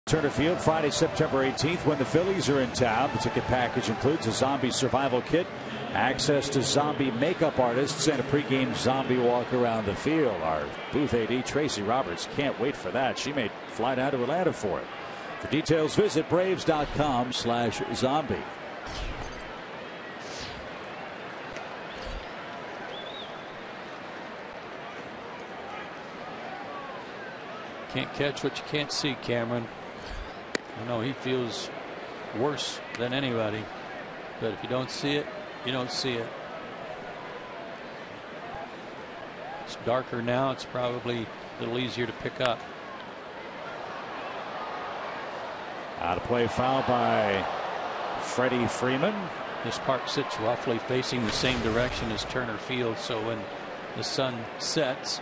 Turner Field, Friday, September 18th, when the Phillies are in town. The ticket package includes a zombie survival kit, access to zombie makeup artists, and a pregame zombie walk around the field. Our booth AD, Tracy Roberts, can't wait for that. She may fly down to Atlanta for it. For details, visit Braves.com/zombie. Can't catch what you can't see, Cameron. I know he feels worse than anybody, but if you don't see it, you don't see it. It's darker now. It's probably a little easier to pick up. Out of play, foul by Freddie Freeman. This park sits roughly facing the same direction as Turner Field, so when the sun sets,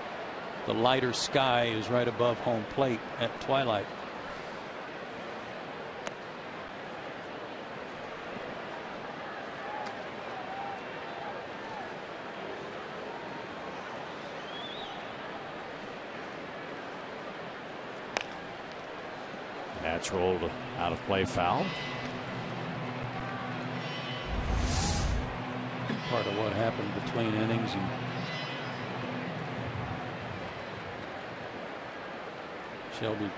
the lighter sky is right above home plate at twilight. That's rolled out of play, foul. Part of what happened between innings, and Shelby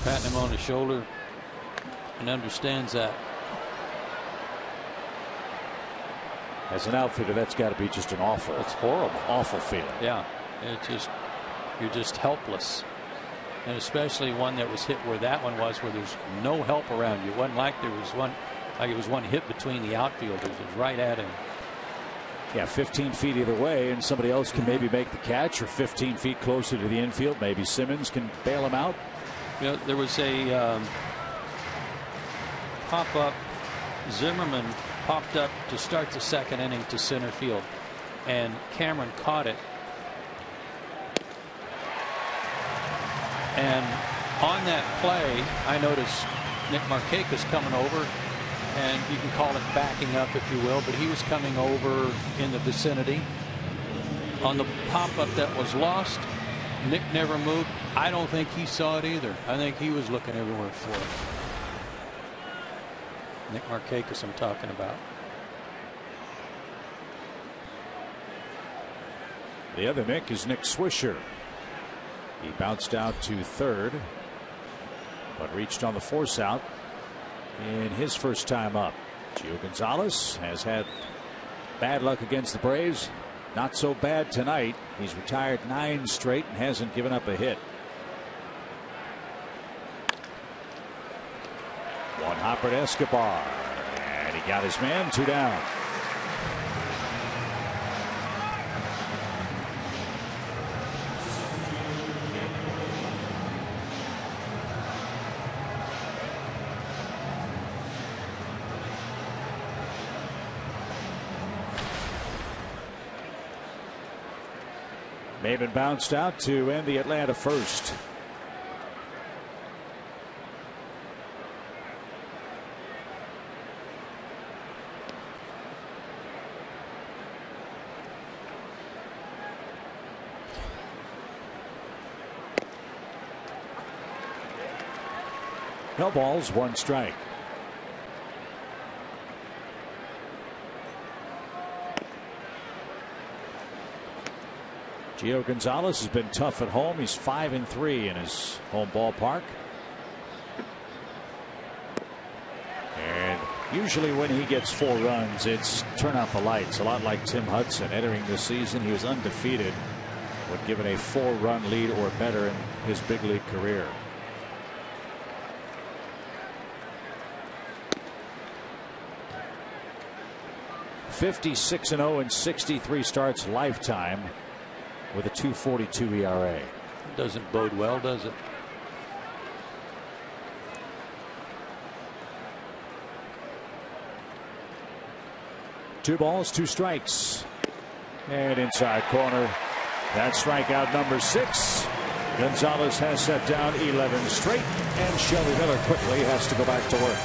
patting him on the shoulder and understands that. As an outfielder, that's got to be just an awful, it's horrible, awful feeling. Yeah, you're just helpless, and especially one that was hit where that one was, where there's no help around you. It wasn't like there was one, like it was one hit between the outfielders. It was right at him. Yeah, 15 feet either way, and somebody else can maybe make the catch, or 15 feet closer to the infield. Maybe Simmons can bail him out. You know, there was a pop-up. Zimmerman popped up to start the second inning to center field, and Cameron caught it. And on that play, I noticed Nick Markakis coming over, and you can call it backing up if you will, but he was coming over in the vicinity. On the pop-up that was lost, Nick never moved. I don't think he saw it either. I think he was looking everywhere for it. Nick Markakis I'm talking about. The other Nick is Nick Swisher. He bounced out to third, but reached on the force out in his first time up. Gio Gonzalez has had bad luck against the Braves. Not so bad tonight. He's retired 9 straight and hasn't given up a hit. One hopper to Escobar, and he got his man. 2 down. Maben bounced out to end the Atlanta first. No balls, 1 strike. Gio Gonzalez has been tough at home. He's 5-3 in his home ballpark. And usually when he gets 4 runs, it's turn out the lights. A lot like Tim Hudson. Entering this season, he was undefeated when given a 4-run lead or better in his big league career. .56-0 in 63 starts lifetime, with a 2.42 ERA. Doesn't bode well, does it? Two balls, 2 strikes. And inside corner. That's strikeout number 6. Gonzalez has set down 11 straight, and Shelby Miller quickly has to go back to work.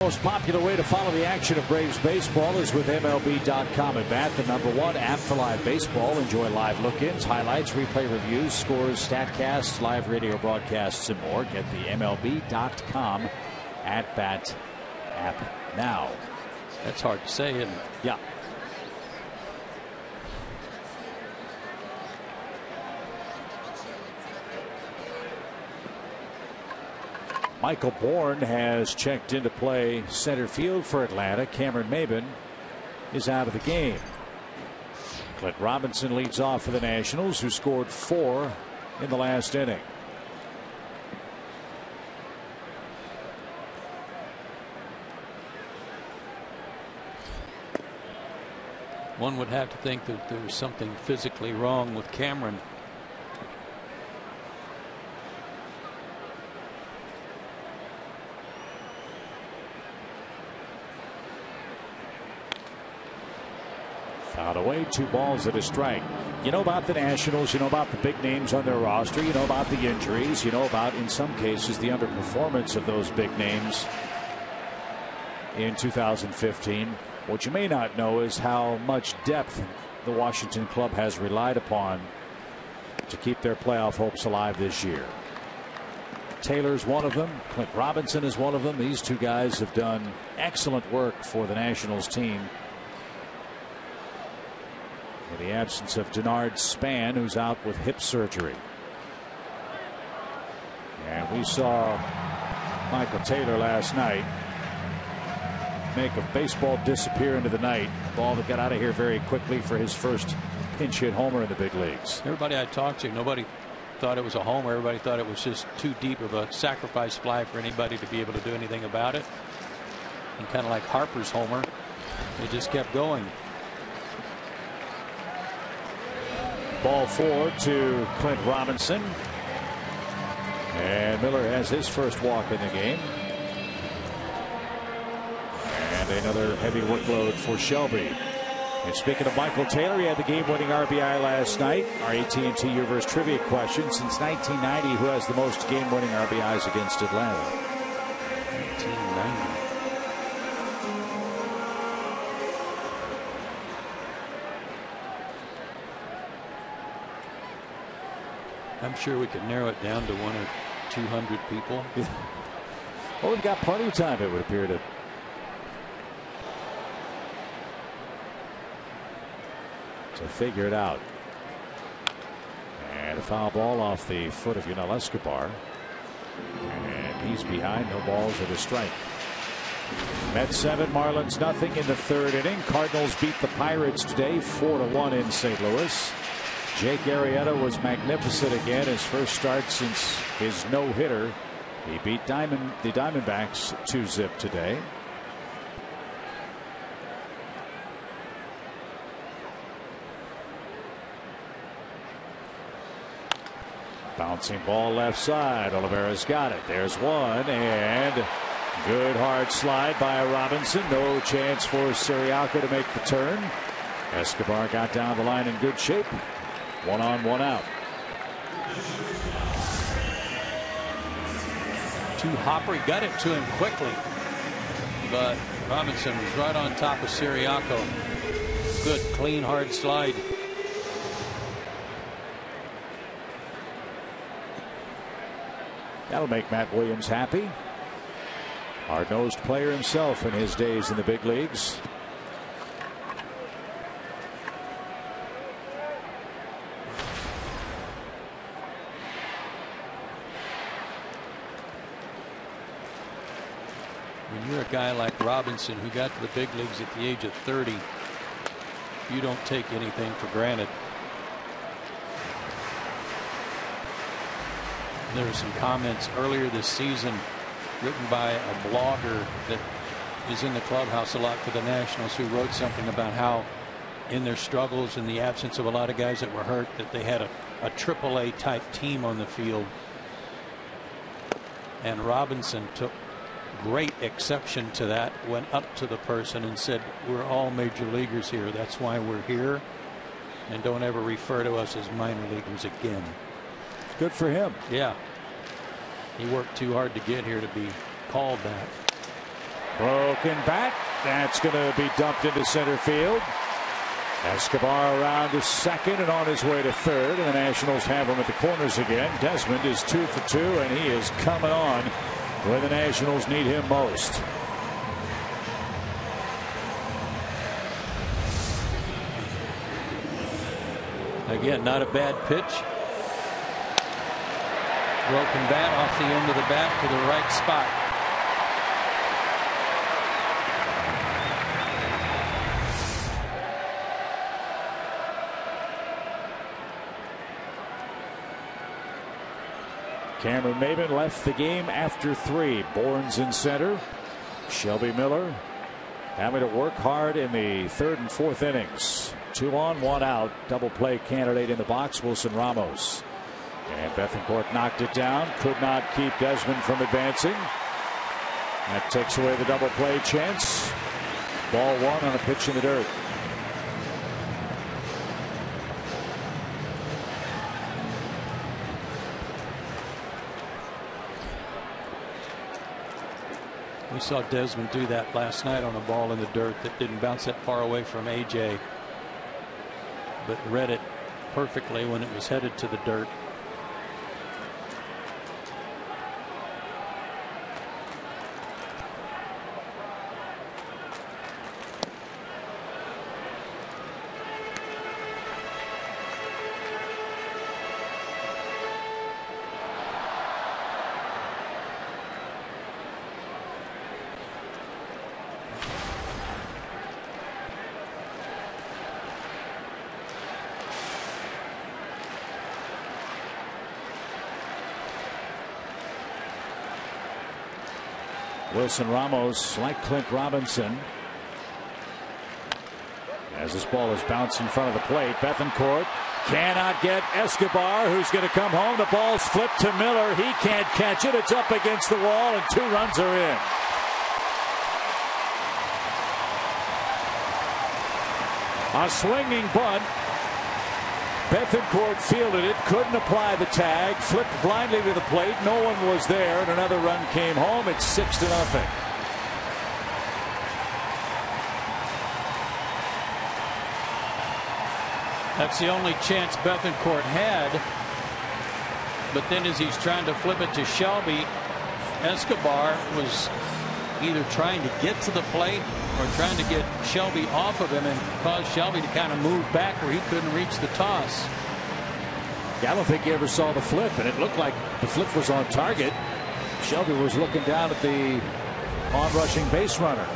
Most popular way to follow the action of Braves baseball is with MLB.com at bat, the #1 app for live baseball. Enjoy live look-ins, highlights, replay reviews, scores, statcasts, live radio broadcasts, and more. Get the MLB.com at bat app now. That's hard to say, isn't it? Yeah. Michael Bourne has checked into play center field for Atlanta. Cameron Maben is out of the game. Clint Robinson leads off for the Nationals, who scored 4 in the last inning. One would have to think that there was something physically wrong with Cameron. Fouled away, 2 balls and a strike. You know about the Nationals, you know about the big names on their roster, you know about the injuries, you know about, in some cases, the underperformance of those big names in 2015. What you may not know is how much depth the Washington club has relied upon to keep their playoff hopes alive this year. Taylor's one of them. Clint Robinson is one of them. These 2 guys have done excellent work for the Nationals team. In the absence of Denard Span, who's out with hip surgery. And we saw Michael Taylor last night make a baseball disappear into the night. Ball that got out of here very quickly for his first pinch hit homer in the big leagues. Everybody I talked to, nobody thought it was a homer. Everybody thought it was just too deep of a sacrifice fly for anybody to be able to do anything about it. And kind of like Harper's homer, it just kept going. Ball 4 to Clint Robinson. And Miller has his first walk in the game. And another heavy workload for Shelby. And speaking of Michael Taylor, he had the game-winning RBI last night. Our AT&T Universe trivia question: since 1990, who has the most game-winning RBIs against Atlanta? 1990. I'm sure we could narrow it down to 100 or 200 people. Well, we've got plenty of time, it would appear, to figure it out. And a foul ball off the foot of Yunel Escobar. And he's behind. No balls and a strike. Mets 7, Marlins nothing in the 3rd inning. Cardinals beat the Pirates today 4-1 in St. Louis. Jake Arrieta was magnificent again, his first start since his no-hitter. He beat the Diamondbacks 2-0 today. Bouncing ball left side. Oliveira's got it. There's one, and good hard slide by Robinson. No chance for Siriaco to make the turn. Escobar got down the line in good shape. 1 on, 1 out. Too hopper. He got it to him quickly, but Robinson was right on top of Siriaco. Good, clean, hard slide. That'll make Matt Williams happy. Hard-nosed player himself in his days in the big leagues. When you're a guy like Robinson who got to the big leagues at the age of 30, you don't take anything for granted. There were some comments earlier this season written by a blogger that is in the clubhouse a lot for the Nationals, who wrote something about how in their struggles, in the absence of a lot of guys that were hurt, that they had a AAA type team on the field. And Robinson took great exception to that, went up to the person and said, "We're all major leaguers here. That's why we're here. And don't ever refer to us as minor leaguers again." Good for him. Yeah. He worked too hard to get here to be called that. Broken bat. That's going to be dumped into center field. Escobar around to second and on his way to third, and the Nationals have him at the corners again. Desmond is 2 for 2, and he is coming on when the Nationals need him most. Again, not a bad pitch. Broken bat off the end of the bat to the right spot. Cameron Maybin left the game after 3. Bourne's in center. Shelby Miller having to work hard in the third and fourth innings. 2 on, 1 out. Double play candidate in the box, Wilson Ramos. And Bethancourt knocked it down. Could not keep Desmond from advancing. That takes away the double play chance. Ball 1 on a pitch in the dirt. We saw Desmond do that last night on a ball in the dirt that didn't bounce that far away from AJ, but read it perfectly when it was headed to the dirt. Wilson Ramos, like Clint Robinson, as this ball is bounced in front of the plate. Bethancourt cannot get Escobar, who's going to come home. The ball's flipped to Miller. He can't catch it. It's up against the wall, and 2 runs are in. A swinging bunt. Bethancourt fielded it, couldn't apply the tag, flipped blindly to the plate. No one was there, and another run came home. It's 6-0. That's the only chance Bethancourt had. But then as he's trying to flip it to Shelby, Escobar was either trying to get to the plate or trying to get Shelby off of him and cause Shelby to kind of move back where he couldn't reach the toss. Yeah, I don't think he ever saw the flip, and it looked like the flip was on target. Shelby was looking down at the on-rushing base runner.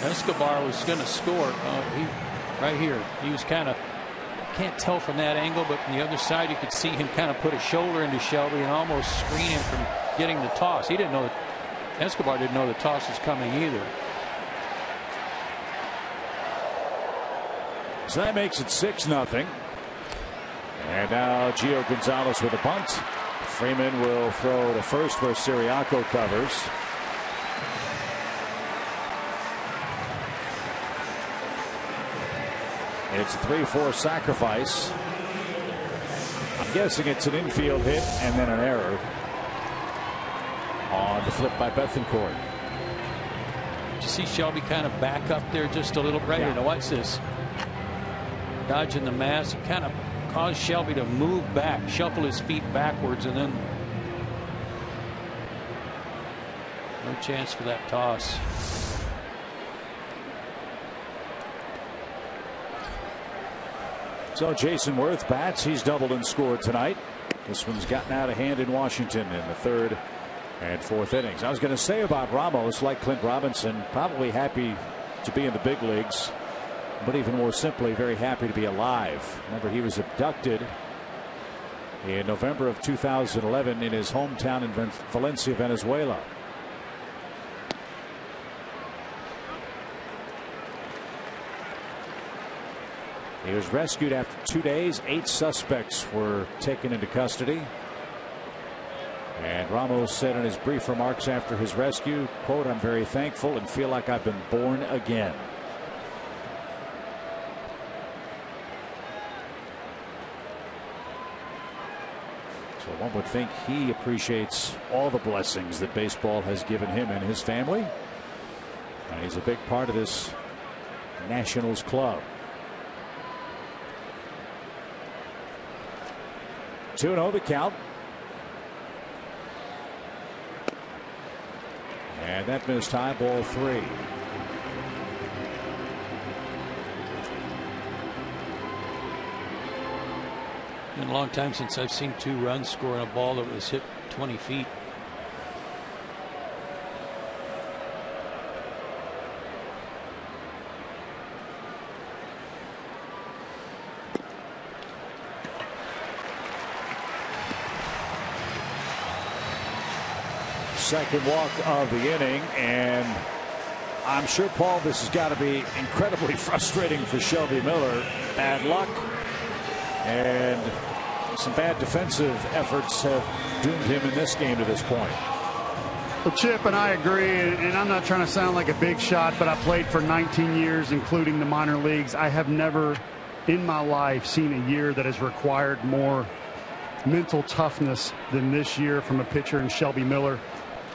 Escobar was going to score. Right here. He was kind of, can't tell from that angle, but from the other side you could see him kind of put a shoulder into Shelby and almost screen him from getting the toss. He didn't know that. Escobar didn't know the toss was coming either. So that makes it 6-0. And now Gio Gonzalez with a bunt. Freeman will throw to first where Siriaco covers. It's a 3-4 sacrifice. I'm guessing it's an infield hit and then an error on the flip by Bethancourt. Did you see Shelby kind of back up there just a little? Right here. Now watch this. Dodging the mass. He kind of caused Shelby to move back, shuffle his feet backwards, and then no chance for that toss. So Jason Worth bats. He's doubled and scored tonight. This one's gotten out of hand in Washington in the third and fourth innings. I was going to say about Ramos, like Clint Robinson, probably happy to be in the big leagues, but even more simply, very happy to be alive. Remember, he was abducted in November of 2011 in his hometown in Valencia, Venezuela. He was rescued after 2 days. 8 suspects were taken into custody. And Ramos said in his brief remarks after his rescue, quote, "I'm very thankful and feel like I've been born again." So one would think he appreciates all the blessings that baseball has given him and his family. And he's a big part of this Nationals club. 2-0 the count. And that missed high, ball 3. Been a long time since I've seen 2 runs score on a ball that was hit 20 feet. second walk of the inning, and I'm sure, Paul, this has got to be incredibly frustrating for Shelby Miller. Bad luck and some bad defensive efforts have doomed him in this game to this point. Well, Chip, and I agree, and I'm not trying to sound like a big shot, but I played for 19 years, including the minor leagues. I have never in my life seen a year that has required more mental toughness than this year from a pitcher in Shelby Miller.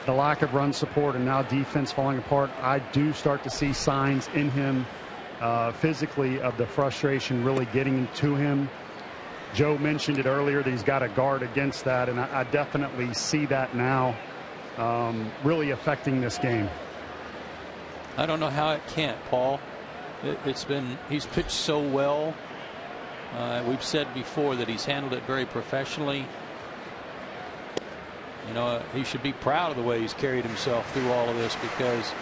The lack of run support and now defense falling apart. I do start to see signs in him physically of the frustration really getting to him. Joe mentioned it earlier that he's got to guard against that, and I definitely see that now really affecting this game. I don't know how it can't, Paul. He's pitched so well. We've said before that he's handled it very professionally. You know, he should be proud of the way he's carried himself through all of this, because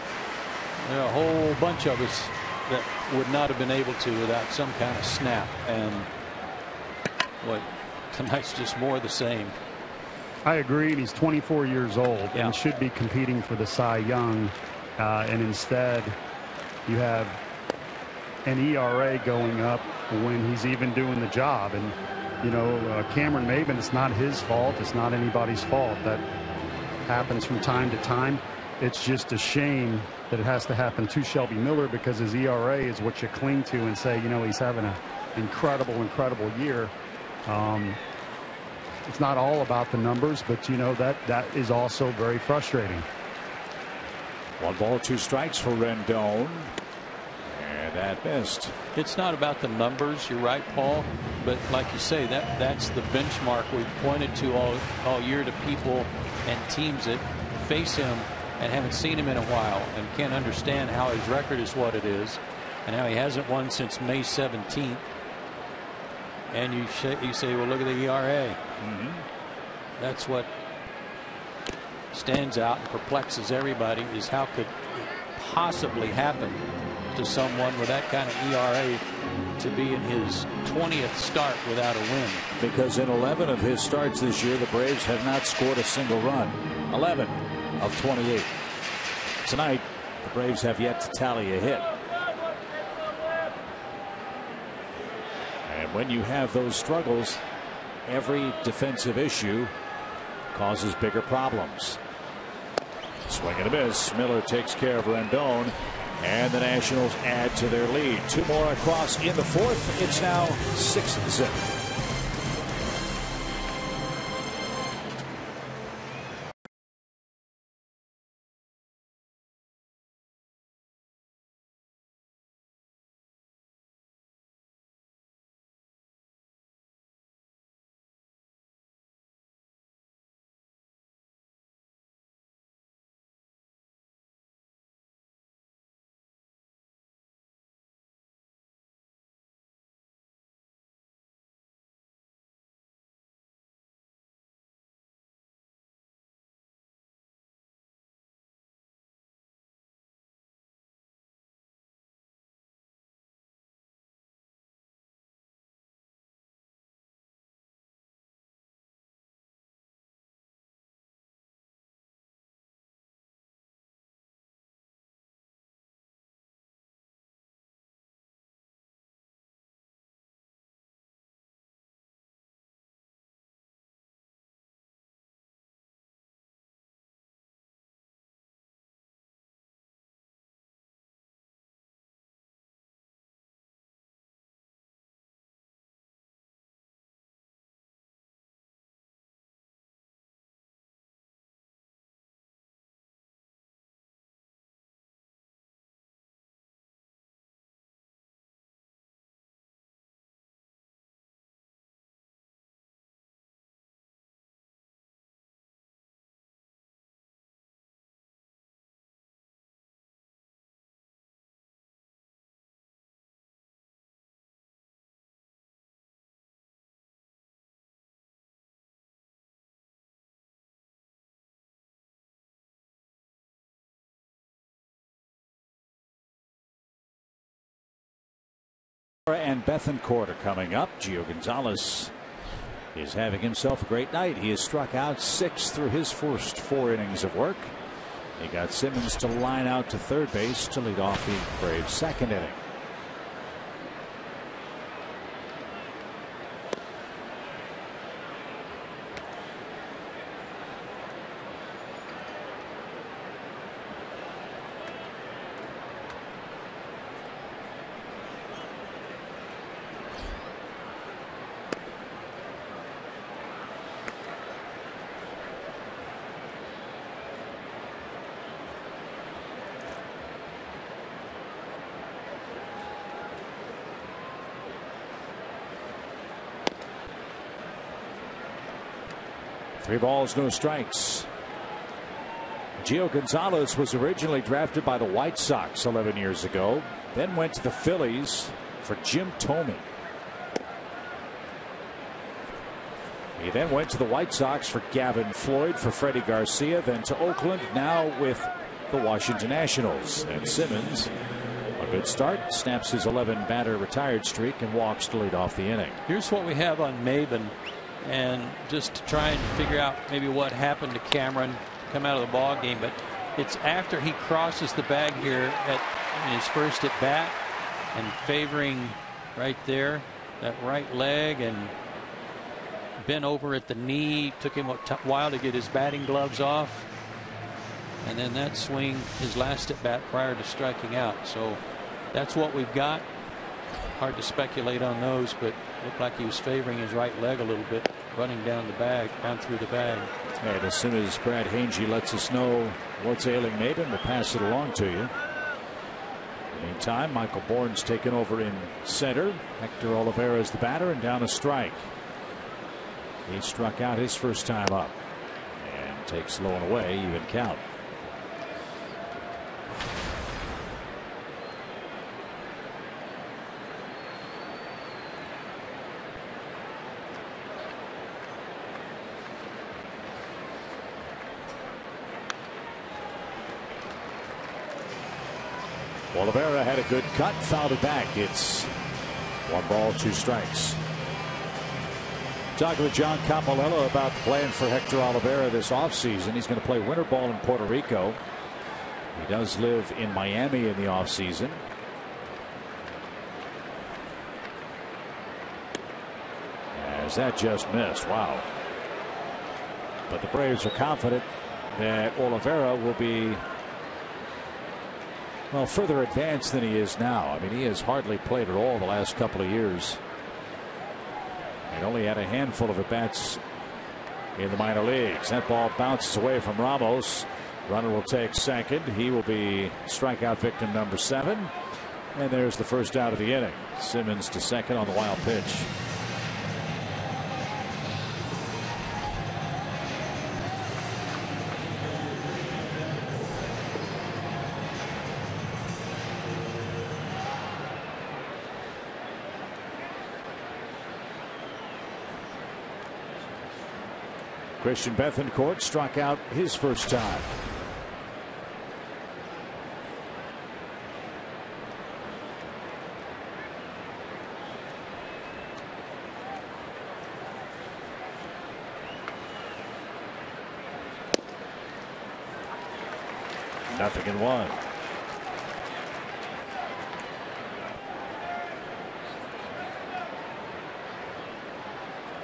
there are a whole bunch of us that would not have been able to without some kind of snap. And what tonight's just more of the same. I agree. He's 24 years old and should be competing for the Cy Young, and instead you have an ERA going up when he's even doing the job. And you know, Cameron Maben, it's not his fault. It's not anybody's fault. That happens from time to time. It's just a shame that it has to happen to Shelby Miller, because his ERA is what you cling to and say, you know, he's having an incredible year. It's not all about the numbers, but you know that is also very frustrating. 1 ball, 2 strikes for Rendon. And that missed. It's not about the numbers, you're right, Paul, but like you say, that's the benchmark we've pointed to all year to people and teams that face him and haven't seen him in a while and can't understand how his record is what it is and how he hasn't won since May 17th. And you say, well, look at the ERA. That's what stands out and perplexes everybody, is how could it possibly happen to someone with that kind of ERA to be in his 20th start without a win. Because in 11 of his starts this year, the Braves have not scored a single run. 11 of 28. Tonight, the Braves have yet to tally a hit. And when you have those struggles, every defensive issue causes bigger problems. Swing and a miss. Miller takes care of Rendon, and the Nationals add to their lead. 2 more across in the 4th. It's now 6-zip. And Bethancourt are coming up. Gio Gonzalez is having himself a great night. He has struck out 6 through his first 4 innings of work. He got Simmons to line out to third base to lead off the Braves' second inning. Three balls, no strikes. Gio Gonzalez was originally drafted by the White Sox 11 years ago, then went to the Phillies for Jim Thome. He then went to the White Sox for Gavin Floyd, for Freddie Garcia, then to Oakland, now with the Washington Nationals. And Simmons, a good start, snaps his 11-batter retired streak and walks to lead off the inning. Here's what we have on Maben, and just to try and figure out maybe what happened to Cameron come out of the ball game, but it's after he crosses the bag here in his first at bat and favoring right there that right leg and bent over at the knee. Took him a while to get his batting gloves off, and then that swing, his last at bat prior to striking out. So that's what we've got. Hard to speculate on those, but looked like he was favoring his right leg a little bit, running down the bag, down through the bag. And as soon as Brad Hange lets us know what's ailing Maben, we'll pass it along to you. In the meantime, Michael Bourne's taken over in center. Hector Oliveira is the batter, and down a strike. He struck out his first time up and takes low and away, even count. Oliveira had a good cut, fouled it back. It's 1 ball, 2 strikes. Talking with John Capolello about the plan for Hector Oliveira this offseason. He's going to play winter ball in Puerto Rico. He does live in Miami in the offseason. As that just missed. Wow. But the Braves are confident that Oliveira will be, well, further advanced than he is now. I mean, he has hardly played at all the last couple of years. He only had a handful of at-bats in the minor leagues. That ball bounces away from Ramos. Runner will take second. He will be strikeout victim number 7. And there's the first out of the inning. Simmons to second on the wild pitch. Christian Bethancourt struck out his first time. Nothing in 1.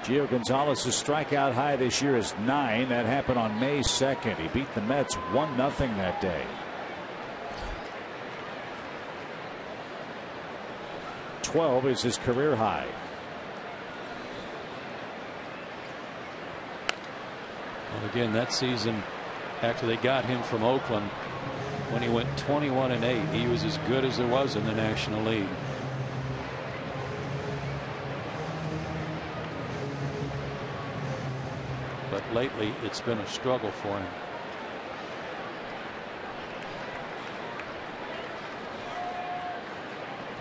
Gio Gonzalez's strikeout high this year is 9. That happened on May 2nd. He beat the Mets 1-0 that day. .12 is his career high. Well, again, that season after they got him from Oakland, when he went 21-8, he was as good as there was in the National League. But lately it's been a struggle for him.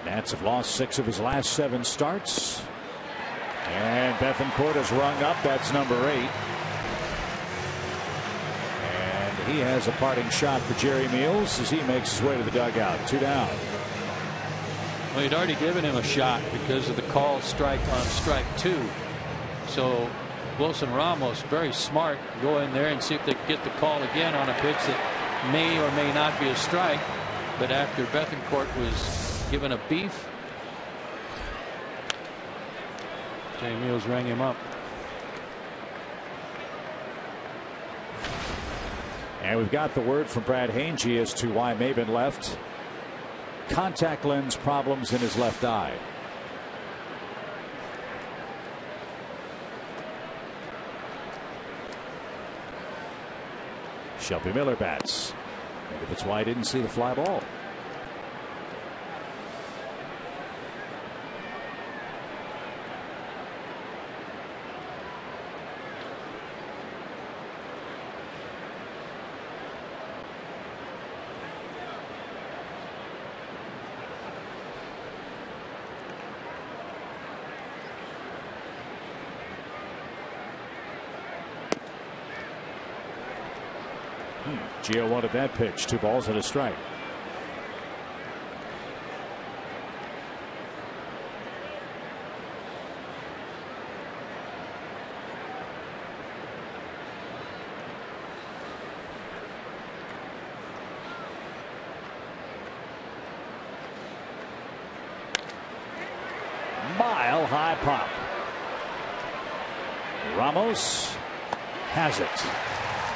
Nats have lost 6 of his last 7 starts. And Bethancourt has rung up. That's number 8. And he has a parting shot for Jerry Meals as he makes his way to the dugout. 2 down. Well, he'd already given him a shot because of the call strike on strike 2. So Wilson Ramos, very smart, go in there and see if they can get the call again on a pitch that may or may not be a strike. But after Bethancourt was given a beef, Jay Mills rang him up. And we've got the word from Brad Hange as to why Maben left. Contact lens problems in his left eye. Shelby Miller bats. Maybe that's why I didn't see the fly ball. Gio wanted that pitch. 2 balls and a strike. Mile high pop. Ramos has it.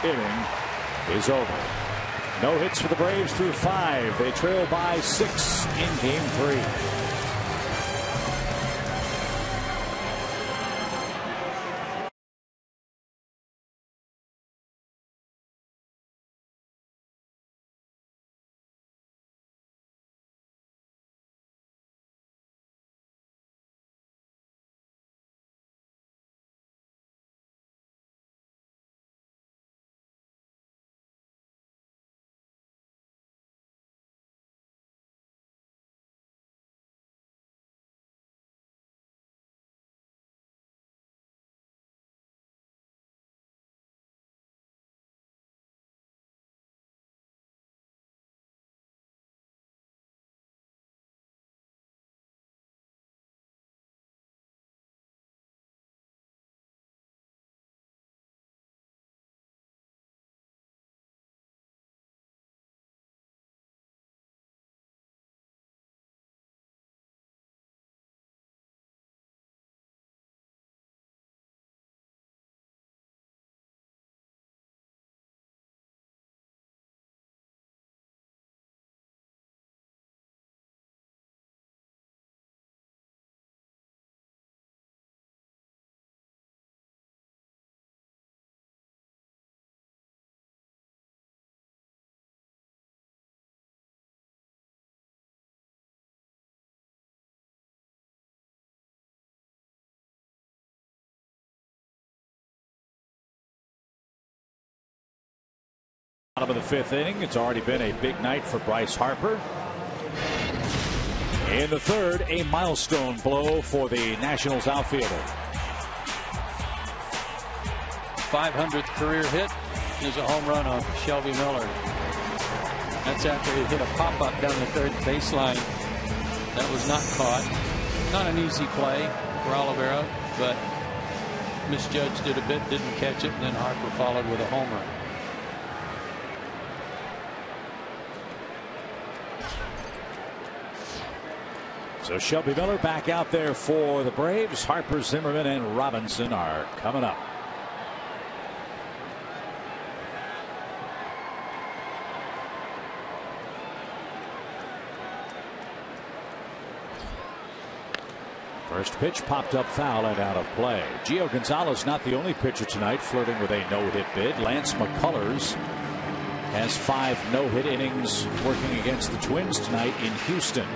Inning is over. No hits for the Braves through 5. They trail by 6 in game 3. Bottom of the 5th inning. It's already been a big night for Bryce Harper. In the 3rd, a milestone blow for the Nationals outfielder. 500th career hit is a home run on Shelby Miller. That's after he hit a pop-up down the 3rd baseline. That was not caught. Not an easy play for Oliveira, but misjudged it a bit, didn't catch it, and then Harper followed with a homer. So Shelby Miller back out there for the Braves. Harper, Zimmerman, and Robinson are coming up. First pitch popped up foul and out of play. Gio Gonzalez not the only pitcher tonight flirting with a no-hit bid. Lance McCullers has 5 no-hit innings working against the Twins tonight in Houston.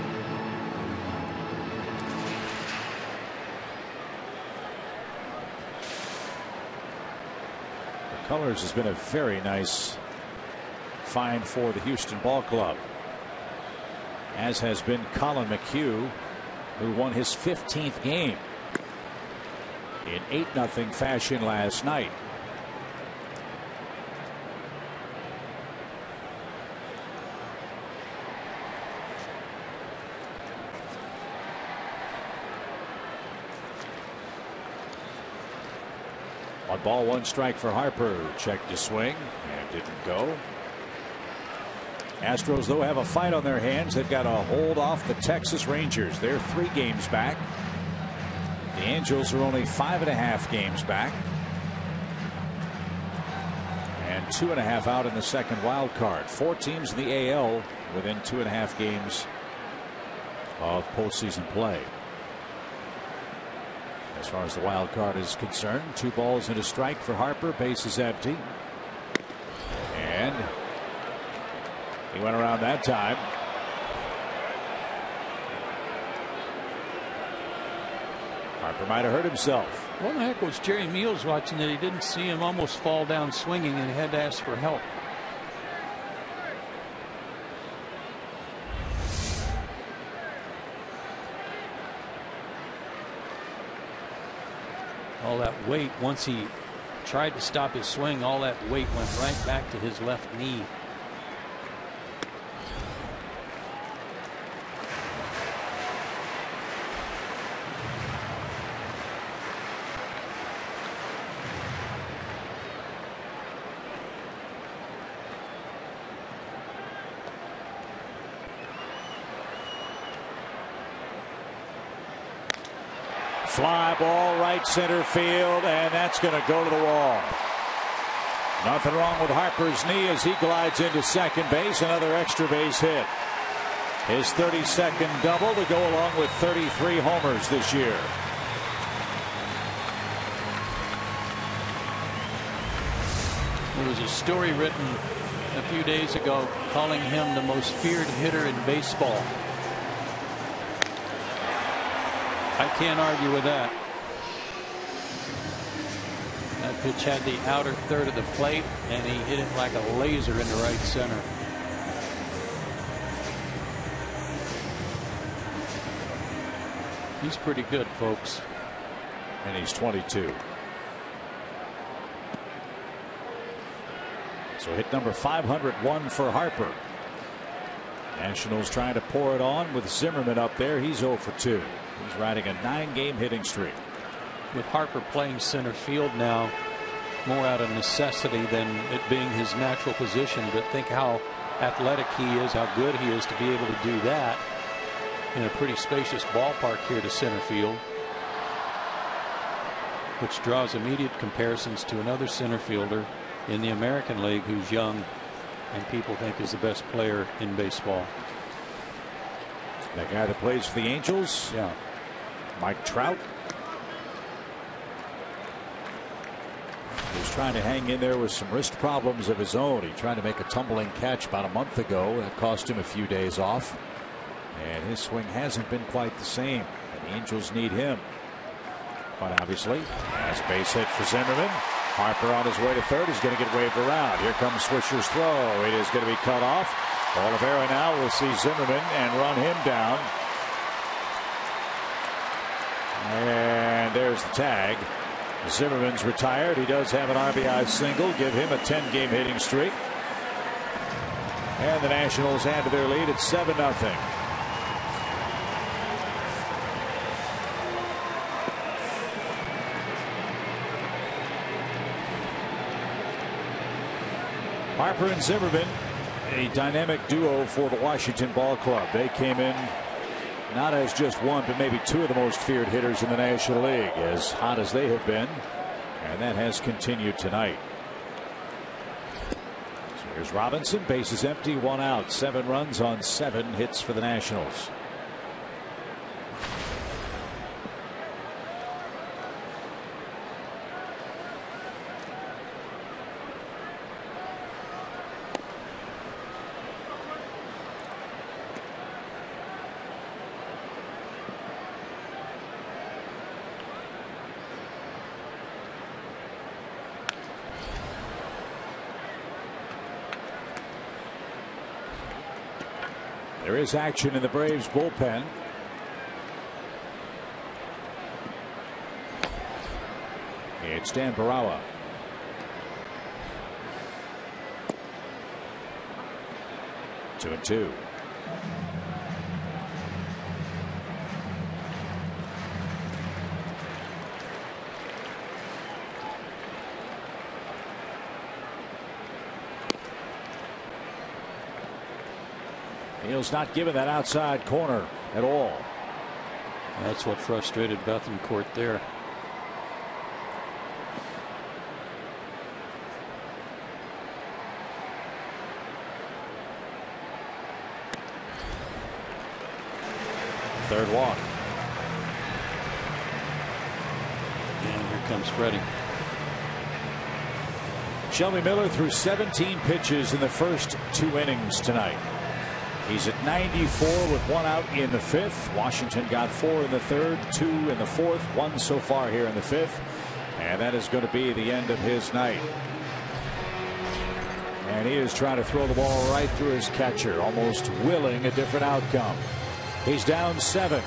McCullers has been a very nice find for the Houston Ball Club, as has been Colin McHugh, who won his 15th game in 8-0 fashion last night. 1 ball, 1 strike for Harper. Checked to swing and didn't go. Astros, though, have a fight on their hands. They've got to hold off the Texas Rangers. They're 3 games back. The Angels are only 5.5 games back. And 2.5 out in the second wild card. 4 teams in the AL within 2.5 games of postseason play. As far as the wild card is concerned, 2 balls and a strike for Harper. Base is empty. And he went around that time. Harper might have hurt himself. What the heck was Jerry Meals watching that he didn't see him almost fall down swinging and he had to ask for help? All that weight, once he tried to stop his swing, all that weight went right back to his left knee. Fly ball right center field, and that's going to go to the wall. Nothing wrong with Harper's knee as he glides into second base. Another extra base hit. His 32nd double to go along with 33 homers this year. There was a story written a few days ago calling him the most feared hitter in baseball. I can't argue with that. That pitch had the outer third of the plate, and he hit it like a laser into right center. He's pretty good, folks. And he's 22. So hit number 501 for Harper. Nationals trying to pour it on with Zimmerman up there. He's 0 for 2. He's riding a 9-game hitting streak. With Harper playing center field now, more out of necessity than it being his natural position. But think how athletic he is, how good he is to be able to do that in a pretty spacious ballpark here to center field, which draws immediate comparisons to another center fielder in the American League who's young and people think is the best player in baseball. That guy that plays for the Angels? Yeah. Mike Trout. He's trying to hang in there with some wrist problems of his own. He tried to make a tumbling catch about a month ago. That cost him a few days off. And his swing hasn't been quite the same. And the Angels need him. But obviously, as base hit for Zimmerman. Harper on his way to third is going to get waved around. Here comes Swisher's throw. It is going to be cut off. Oliveira now will see Zimmerman and run him down. And there's the tag. Zimmerman's retired. He does have an RBI single. Give him a 10-game hitting streak. And the Nationals add to their lead at 7-0. Harper and Zimmerman, a dynamic duo for the Washington Ball Club. They came in not as just one, but maybe 2 of the most feared hitters in the National League, as hot as they have been. And that has continued tonight. So here's Robinson. Bases empty, 1 out. 7 runs on 7 hits for the Nationals. There is action in the Braves bullpen. It's Dan Barawa. Two and two. Neal's not given that outside corner at all. That's what frustrated Bethancourt there. Third walk. And here comes Freddie. Shelby Miller threw 17 pitches in the first 2 innings tonight. He's at 94 with 1 out in the 5th. Washington got 4 in the 3rd, 2 in the 4th, 1 so far here in the 5th. And that is going to be the end of his night. And he is trying to throw the ball right through his catcher, almost willing a different outcome. He's down 7.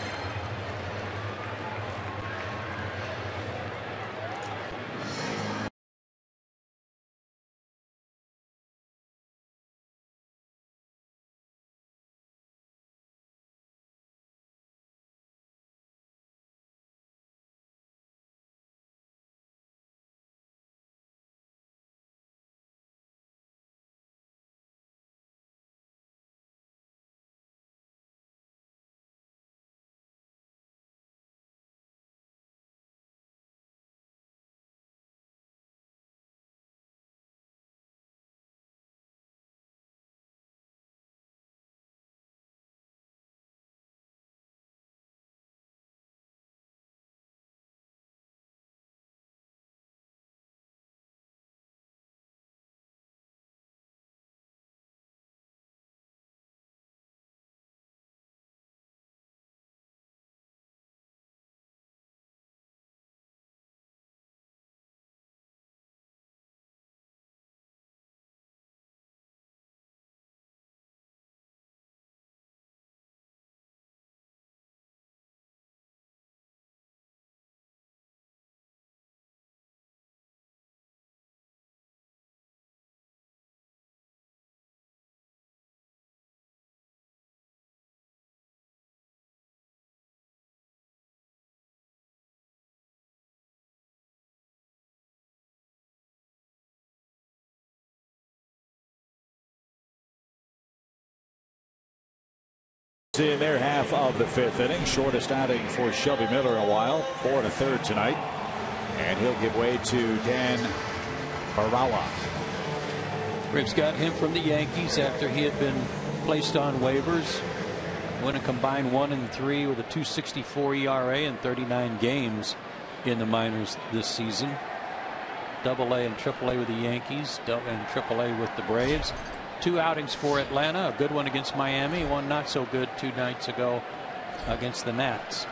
In their half of the 5th inning, shortest outing for Shelby Miller in a while, 4 1/3 tonight, and he'll give way to Dan Barawa. Braves got him from the Yankees after he had been placed on waivers. Won a combined 1-3 with a 2.64 ERA in 39 games in the minors this season. AA and AAA with the Yankees, and AAA with the Braves. 2 outings for Atlanta, a good one against Miami, one not so good 2 nights ago against the Nats.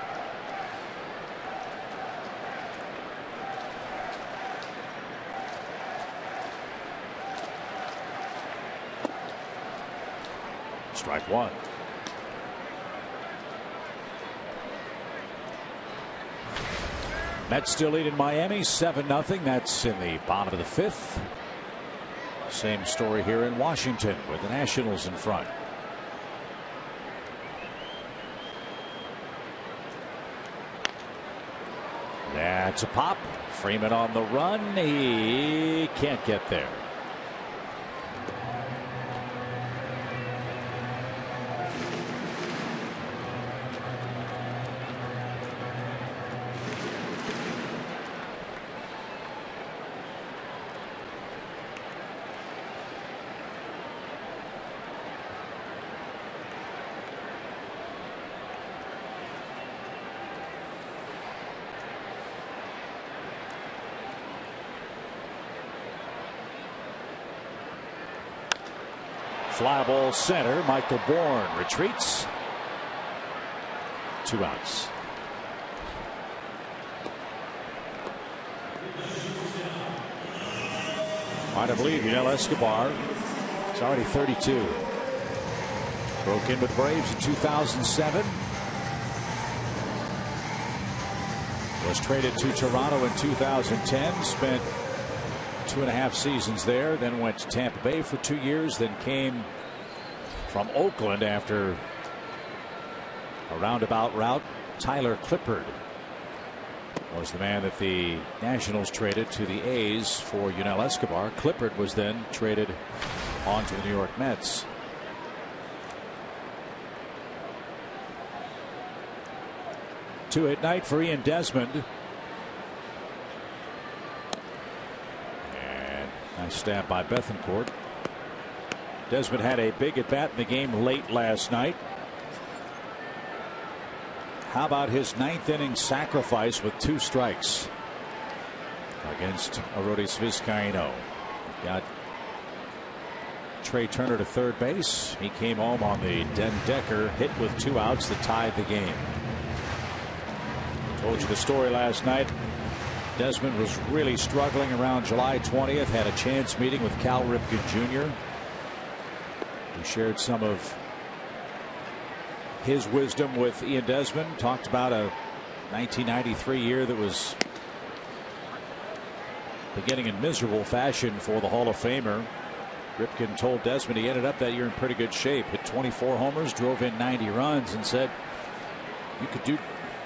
Strike 1. Mets still lead in Miami 7-0. That's in the bottom of the 5th. Same story here in Washington with the Nationals in front. That's a pop. Freeman on the run. He can't get there. Fly ball center. Michael Bourne retreats. 2 outs. Hard to believe Yunel Escobar is already 32. Broke in with Braves in 2007. Was traded to Toronto in 2010. Spent 2.5 seasons there, then went to Tampa Bay for 2 years, then came from Oakland after a roundabout route. Tyler Clippard was the man that the Nationals traded to the A's for Yunel Escobar. Clippard was then traded on to the New York Mets. 2-hit night for Ian Desmond. And nice stab by Bethancourt. Desmond had a big at bat in the game late last night. How about his 9th inning sacrifice with 2 strikes against Arodys Vizcaíno? Got Trey Turner to third base. He came home on the Den Decker hit with 2 outs that tied the game. Told you the story last night. Desmond was really struggling around July 20th. Had a chance meeting with Cal Ripken Jr. He shared some of his wisdom with Ian Desmond. Talked about a 1993 year that was beginning in miserable fashion for the Hall of Famer. Ripken told Desmond he ended up that year in pretty good shape. Hit 24 homers, drove in 90 runs, and said you could do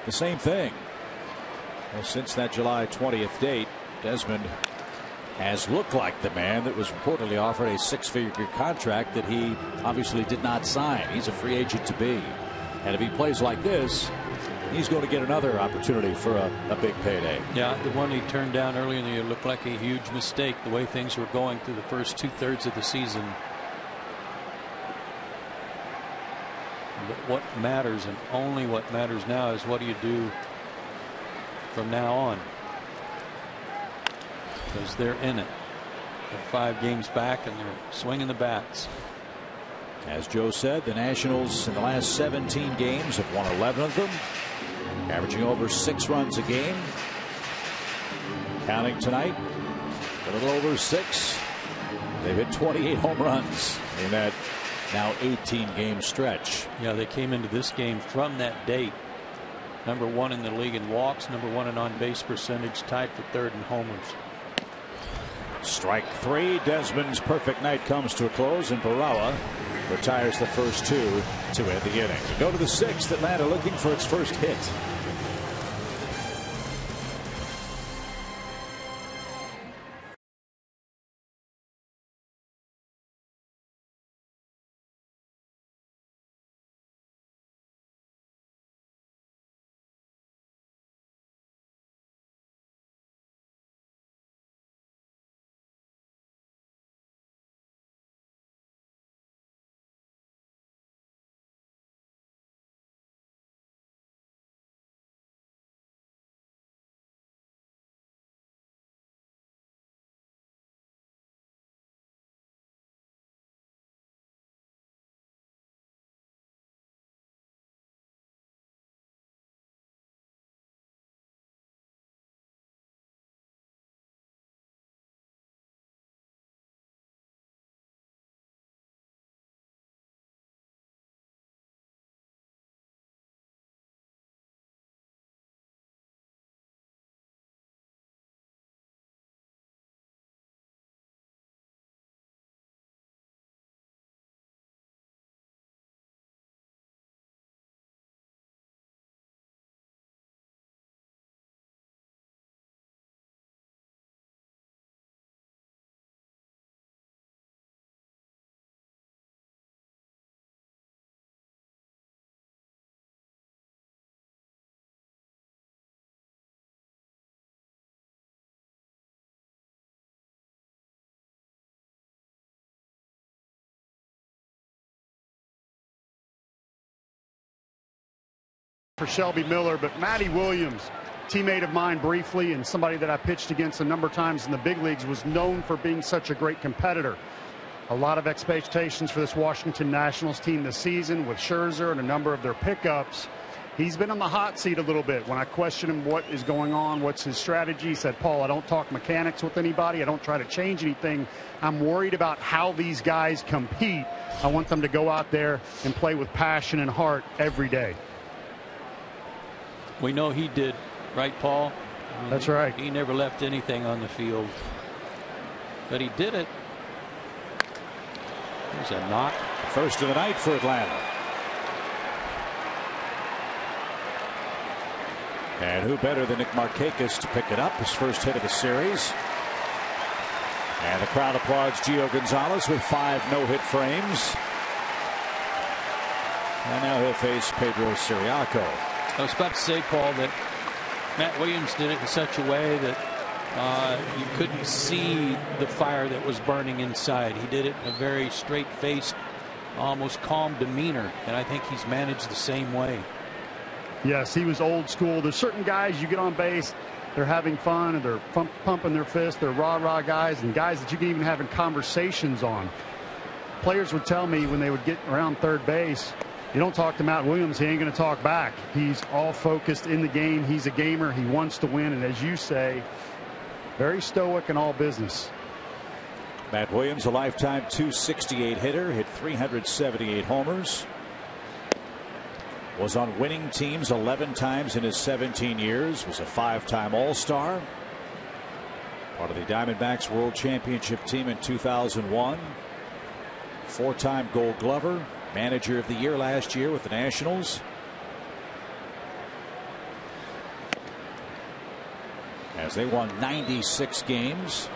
the same thing. Well, since that July 20th date, Desmond has looked like the man that was reportedly offered a 6-figure contract that he obviously did not sign. He's a free agent to be. And if he plays like this, he's going to get another opportunity for a big payday. Yeah, the one he turned down earlier in the year looked like a huge mistake, the way things were going through the first 2/3 of the season. But what matters, and only what matters now, is what do you do from now on? Because they're in it. They're 5 games back and they're swinging the bats. As Joe said, the Nationals in the last 17 games have won 11 of them, averaging over 6 runs a game. Counting tonight, a little over 6. They've hit 28 home runs in that now 18-game stretch. Yeah, they came into this game from that date number 1 in the league in walks, number 1 in on-base percentage, tied for 3rd in homers. Strike 3. Desmond's perfect night comes to a close, and Barawa retires the first 2 to end the inning. We go to the 6th. Atlanta looking for its first hit. For Shelby Miller, but Matty Williams, teammate of mine briefly and somebody that I pitched against a number of times in the big leagues, was known for being such a great competitor. A lot of expectations for this Washington Nationals team this season with Scherzer and a number of their pickups. He's been on the hot seat a little bit. When I questioned him what is going on, what's his strategy, he said, Paul, I don't talk mechanics with anybody. I don't try to change anything. I'm worried about how these guys compete. I want them to go out there and play with passion and heart every day. We know he did, right, Paul? I mean, that's right. He never left anything on the field, but he did it. There's a knock. First of the night for Atlanta. And who better than Nick Markakis to pick it up, his first hit of the series. And the crowd applauds Gio Gonzalez with 5 no-hit frames. And now he'll face Pedro Ciriaco. I was about to say, Paul, that Matt Williams did it in such a way that you couldn't see the fire that was burning inside. He did it in a very straight-faced, almost calm demeanor, and I think he's managed the same way. Yes, he was old school. There's certain guys you get on base, they're having fun and they're pumping their fist. They're rah-rah guys and guys that you can even have conversations on. Players would tell me when they would get around third base, you don't talk to Matt Williams, he ain't going to talk back. He's all focused in the game. He's a gamer. He wants to win. And as you say, very stoic in all business. Matt Williams, a lifetime .268 hitter, hit 378 homers. Was on winning teams 11 times in his 17 years. Was a 5-time All-Star. Part of the Diamondbacks World Championship team in 2001. 4-time Gold Glover. Manager of the Year last year with the Nationals. As they won 96 games.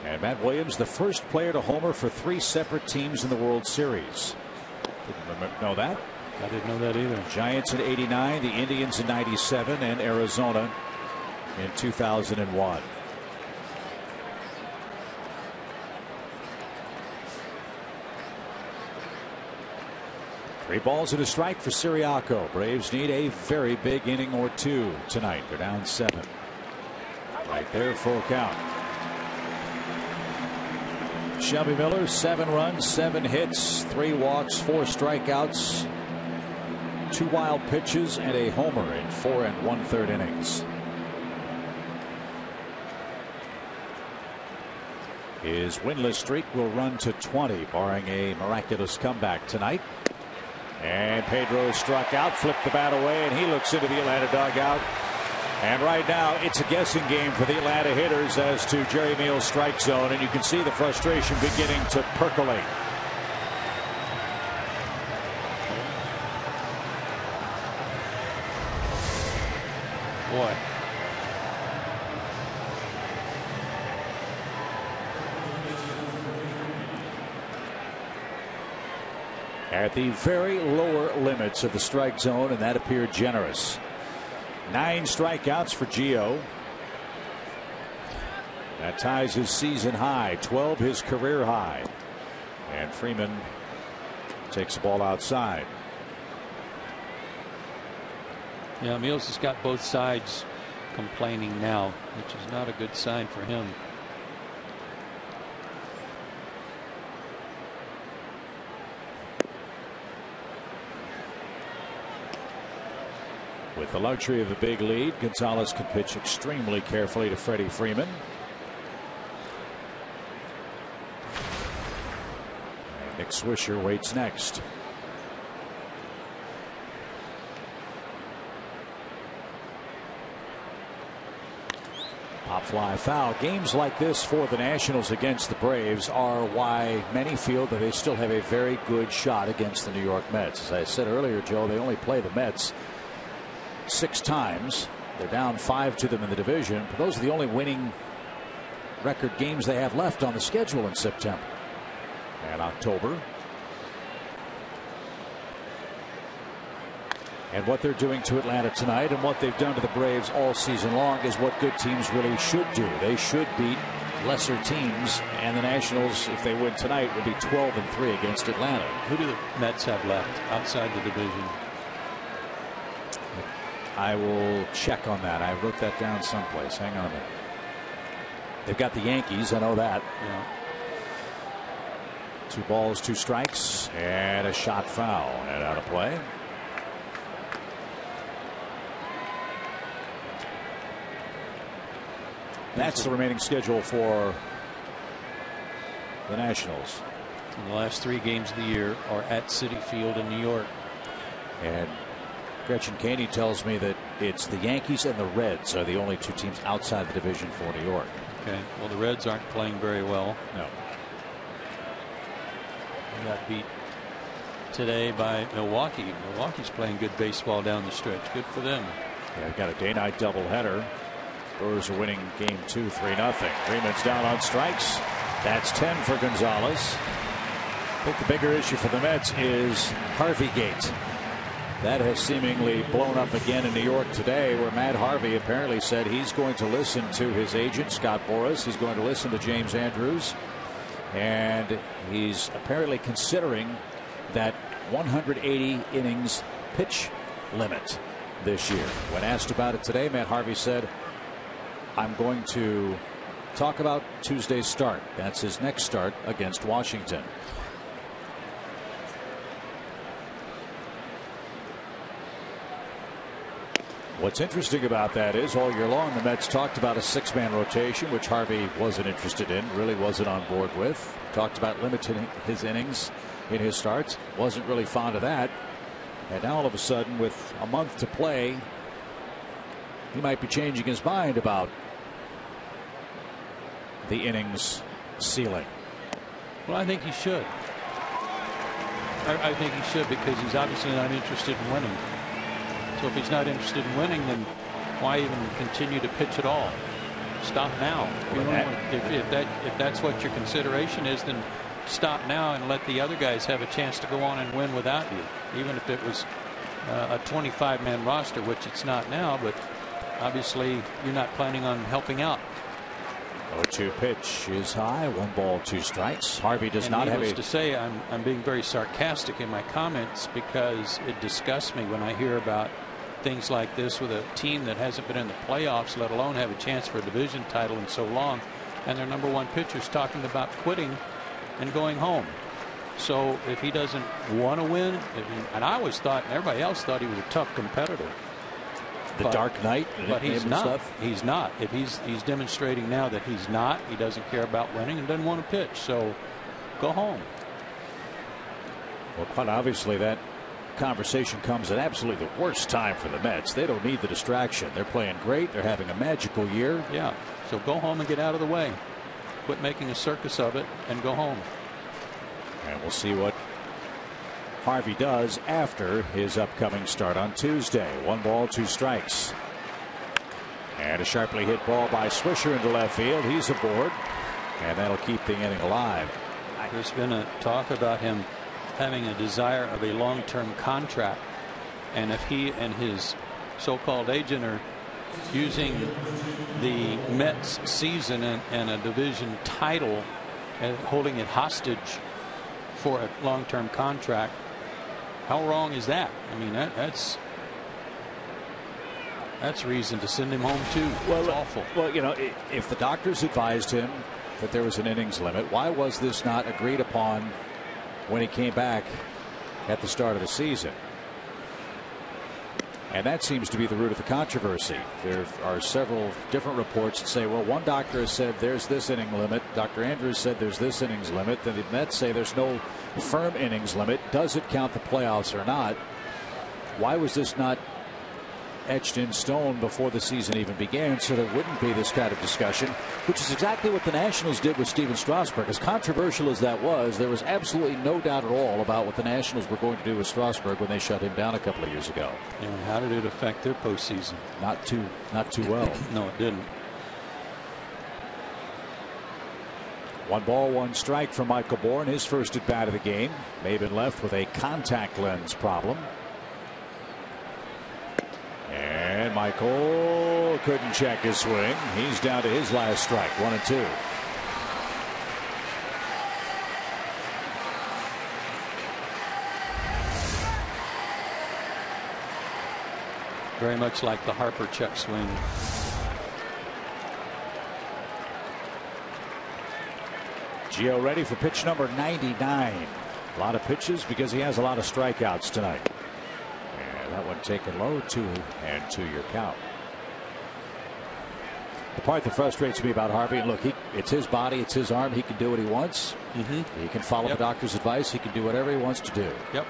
And Matt Williams, the first player to homer for 3 separate teams in the World Series. Didn't know that. I didn't know that either. Giants in '89, the Indians in '97, and Arizona in 2001. Three balls and a strike for Siriaco. Braves need a very big inning or two tonight. They're down 7. Right there, full count. Shelby Miller, 7 runs, 7 hits, 3 walks, 4 strikeouts, 2 wild pitches, and a homer in 4 1/3 innings. His winless streak will run to 20, barring a miraculous comeback tonight. And Pedro struck out, flipped the bat away, and he looks into the Atlanta dugout. And right now, it's a guessing game for the Atlanta hitters as to Jerry Meal's strike zone, and you can see the frustration beginning to percolate. Boy. At the very lower limits of the strike zone, and that appeared generous. 9 strikeouts for Gio. That ties his season high, 12 his career high. And Freeman takes the ball outside. Yeah, Meals has got both sides complaining now, which is not a good sign for him. With the luxury of a big lead, Gonzalez can pitch extremely carefully to Freddie Freeman. And Nick Swisher waits next. Pop fly foul. Games like this for the Nationals against the Braves are why many feel that they still have a very good shot against the New York Mets. As I said earlier, Joe, they only play the Mets 6 times. They're down 5 to them in the division, but those are the only winning record games they have left on the schedule in September and October. And what they're doing to Atlanta tonight and what they've done to the Braves all season long is what good teams really should do. They should beat lesser teams, and the Nationals, if they win tonight, will be 12-3 against Atlanta. Who do the Mets have left outside the division? I will check on that. I wrote that down someplace. Hang on a minute. They've got the Yankees. I know that. Yeah. 2 balls, 2 strikes, and a shot foul and out of play. That's the remaining schedule for the Nationals. And the last 3 games of the year are at Citi Field in New York. And Gretchen Caney tells me that it's the Yankees and the Reds are the only 2 teams outside the division for New York. Okay. Well, the Reds aren't playing very well. No. They got beat today by Milwaukee. Milwaukee's playing good baseball down the stretch. Good for them. Yeah, they've got a day-night doubleheader. Brewers are winning game 2, 3-0. Freeman's down on strikes. That's 10 for Gonzalez. I think the bigger issue for the Mets is Harvey Gate. That has seemingly blown up again in New York today, where Matt Harvey apparently said he's going to listen to his agent, Scott Boras. He's going to listen to James Andrews. And he's apparently considering that 180 innings pitch limit this year. When asked about it today, Matt Harvey said, I'm going to talk about Tuesday's start. That's his next start against Washington. What's interesting about that is all year long the Mets talked about a 6-man rotation, which Harvey wasn't interested in, really wasn't on board with. Talked about limiting his innings in his starts, wasn't really fond of that. And now all of a sudden, with a month to play, he might be changing his mind about the innings ceiling. Well, I think he should. I think he should, because he's obviously not interested in winning. So if he's not interested in winning, then why even continue to pitch at all? Stop now. If that's what your consideration is, then stop now and let the other guys have a chance to go on and win without you. Even if it was a 25-man roster, which it's not now, but obviously you're not planning on helping out. 0-2 pitch is high. 1 ball, 2 strikes. Harvey does not have to say, I'm being very sarcastic in my comments, because it disgusts me when I hear about things like this with a team that hasn't been in the playoffs, let alone have a chance for a division title in so long, and their #1 pitcher's talking about quitting and going home. So if he doesn't want to win, and I always thought, and everybody else thought, he was a tough competitor. Dark Knight, but he's not. He's not. If he's demonstrating now that he's not, he doesn't care about winning and doesn't want to pitch. So go home. Well, quite obviously that conversation comes at absolutely the worst time for the Mets. They don't need the distraction. They're playing great. They're having a magical year. Yeah. So go home and get out of the way. Quit making a circus of it and go home. And we'll see what Harvey does after his upcoming start on Tuesday. 1 ball, 2 strikes. And a sharply hit ball by Swisher into left field. He's aboard, and that'll keep the inning alive. There's been a talk about him having a desire of a long-term contract, and if he and his so-called agent are using the Mets season and a division title and holding it hostage for a long-term contract, how wrong is that? I mean, that's reason to send him home too. Well, it's awful. Well, you know, if the doctors advised him that there was an innings limit, why was this not agreed upon when he came back at the start of the season? And that seems to be the root of the controversy. There are several different reports that say, well, one doctor has said there's this inning limit. Dr. Andrews said there's this innings limit. Then the Mets say there's no firm innings limit. Does it count the playoffs or not? Why was this not etched in stone before the season even began, so there wouldn't be this kind of discussion, which is exactly what the Nationals did with Steven Strasburg. As controversial as that was, there was absolutely no doubt at all about what the Nationals were going to do with Strasburg when they shut him down a couple of years ago. And how did it affect their postseason? Not too well. No, it didn't. 1 ball, 1 strike for Michael Bourne, his first at bat of the game. May have been left with a contact lens problem. And Michael couldn't check his swing. He's down to his last strike, 1 and 2. Very much like the Harper check swing. Gio ready for pitch number 99. A lot of pitches because he has a lot of strikeouts tonight. That one taken low, 2-2 your count. The part that frustrates me about Harvey, and look, it's his body, it's his arm. He can do what he wants. He can follow the doctor's advice. He can do whatever he wants to do. Yep.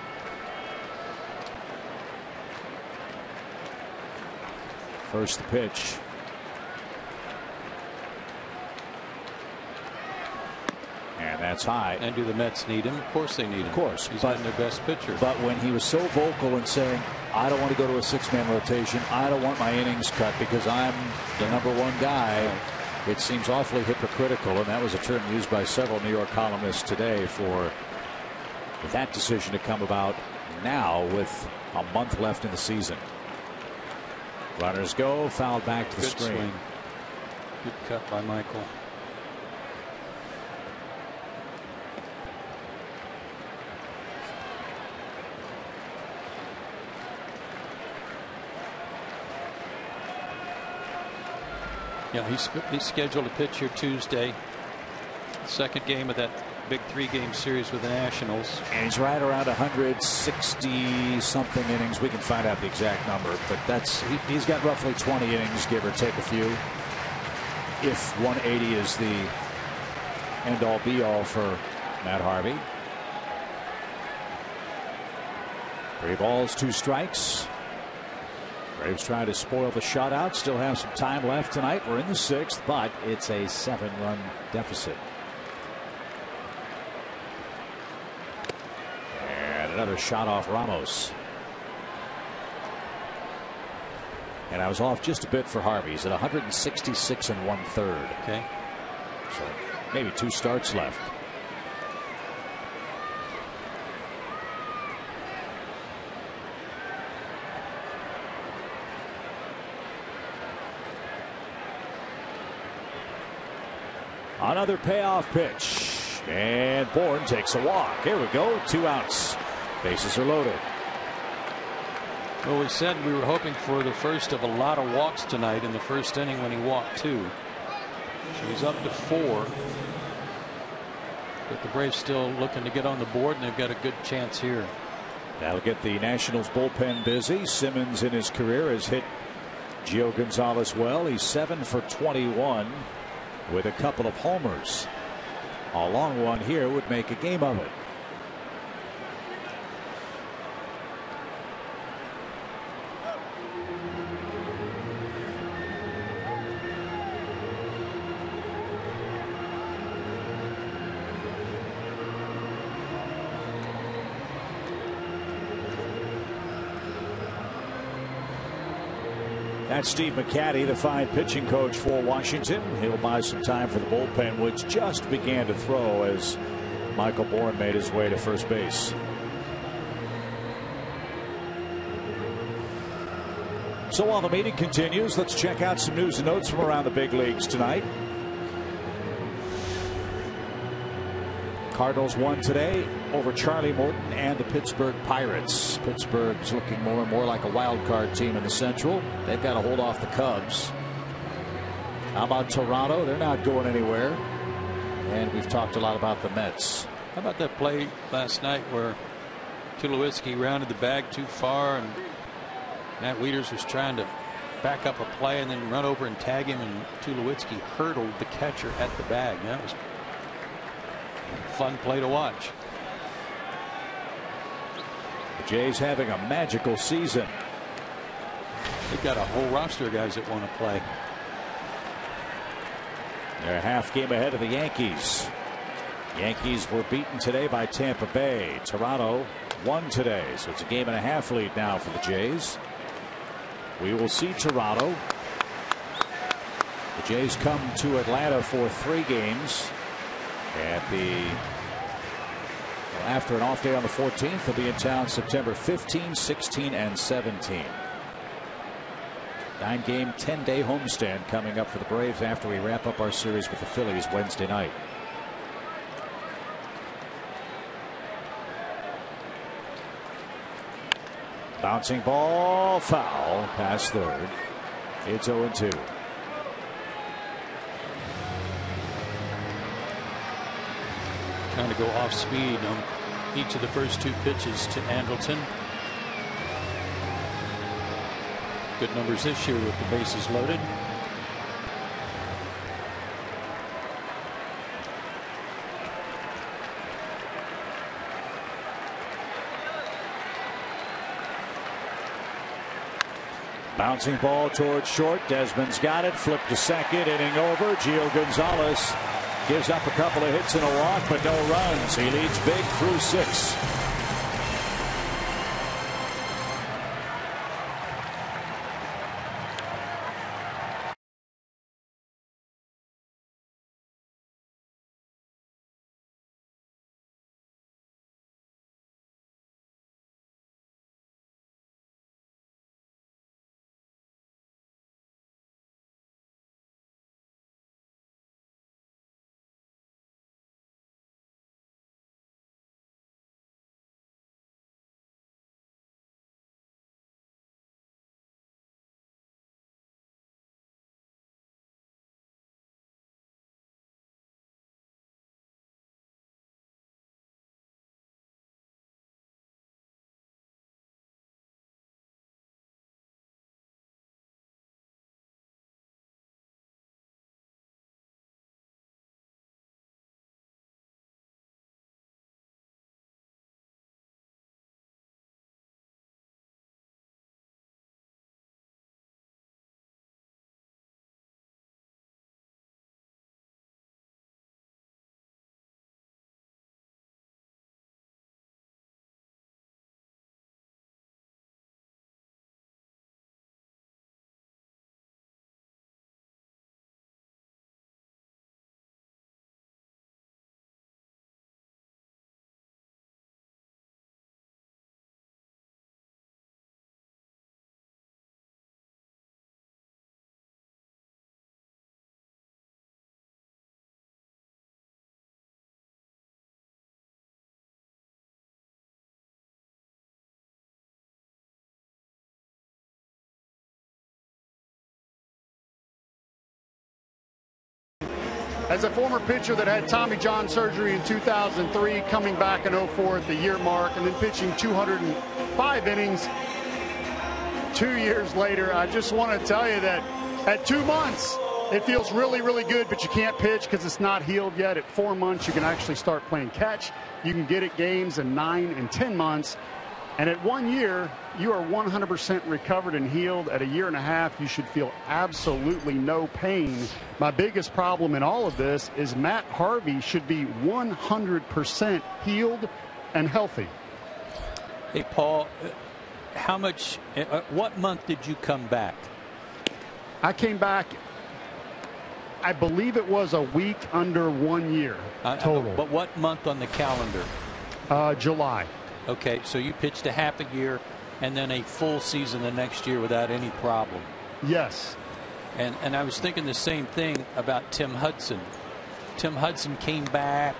First the pitch. And that's high. And do the Mets need him? Of course they need him. Of course. He's been their best pitcher. But when he was so vocal and saying, I don't want to go to a 6-man rotation. I don't want my innings cut because I'm the #1 guy. It seems awfully hypocritical, and that was a term used by several New York columnists today for that decision to come about now with a month left in the season. Runners go, fouled back to the screen. Swing. Good cut by Michael. Yeah, he's scheduled to pitch here Tuesday. Second game of that big 3-game series with the Nationals. And he's right around 160 something innings. We can find out the exact number, but he's got roughly 20 innings, give or take a few. If 180 is the end all be all for Matt Harvey. 3 balls, 2 strikes. Braves trying to spoil the shutout. Still have some time left tonight. We're in the 6th, but it's a 7-run deficit. And another shot off Ramos. And I was off just a bit for Harvey. He's at 166 1/3. Okay. So maybe 2 starts left. Another payoff pitch, and Bourne takes a walk. Here we go, 2 outs. Bases are loaded. Well, we said we were hoping for the first of a lot of walks tonight in the first inning when he walked 2. So he's up to 4. But the Braves still looking to get on the board, and they've got a good chance here. That'll get the Nationals bullpen busy. Simmons in his career has hit Gio Gonzalez well. He's 7 for 21. With a couple of homers. A long one here would make a game of it. That's Steve McCatty, the fine pitching coach for Washington. He'll buy some time for the bullpen, which just began to throw as Michael Bourne made his way to first base. So while the meeting continues, let's check out some news and notes from around the big leagues tonight. Cardinals won today over Charlie Morton and the Pittsburgh Pirates. Pittsburgh's looking more and more like a wild card team in the Central. They've got to hold off the Cubs. How about Toronto? They're not going anywhere. And we've talked a lot about the Mets. How about that play last night where Tulowitzki rounded the bag too far and Matt Wieters was trying to back up a play and then run over and tag him, and Tulowitzki hurdled the catcher at the bag. That was a fun play to watch. The Jays having a magical season. They've got a whole roster of guys that want to play. They're a half game ahead of the Yankees. Yankees were beaten today by Tampa Bay. Toronto won today, so it's a game and a half lead now for the Jays. We will see Toronto. The Jays come to Atlanta for 3 games. After an off day on the 14th, they'll be in town September 15, 16, and 17. 9-game, 10-day homestand coming up for the Braves after we wrap up our series with the Phillies Wednesday night. Bouncing ball, foul, past third. It's 0-2. Trying to go off speed on each of the first 2 pitches to Andrelton. Good numbers this year with the bases loaded. Bouncing ball towards short. Desmond's got it. Flip to second. Inning over. Gio Gonzalez gives up a couple of hits and a walk, but no runs. He leads big through 6. As a former pitcher that had Tommy John surgery in 2003, coming back in 04 at the year mark, and then pitching 205 innings 2 years later, I just want to tell you that at 2 months, it feels really, really good, but you can't pitch because it's not healed yet. At 4 months, you can actually start playing catch. You can get at games in 9 and 10 months. And at 1 year, you are 100% recovered and healed. At a year and a half, you should feel absolutely no pain. My biggest problem in all of this is Matt Harvey should be 100% healed and healthy. Hey, Paul, what month did you come back? I came back, I believe it was a week under 1 year total. But what month on the calendar? July. Okay, so you pitched a half a year and then a full season the next year without any problem. Yes. And I was thinking the same thing about Tim Hudson. Tim Hudson came back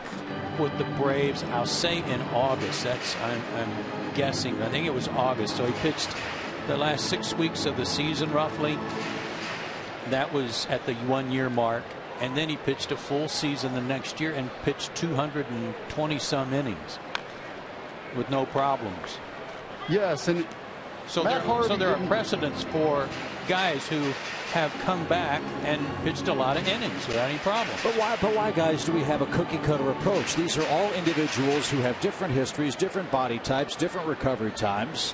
with the Braves, I'll say in August. I'm guessing. I think it was August. So he pitched the last 6 weeks of the season roughly. That was at the 1 year mark. And then he pitched a full season the next year and pitched 220 some innings with no problems. Yes, and so there are precedents for guys who have come back and pitched a lot of innings without any problem. But why, guys, do we have a cookie-cutter approach? These are all individuals who have different histories, different body types, different recovery times.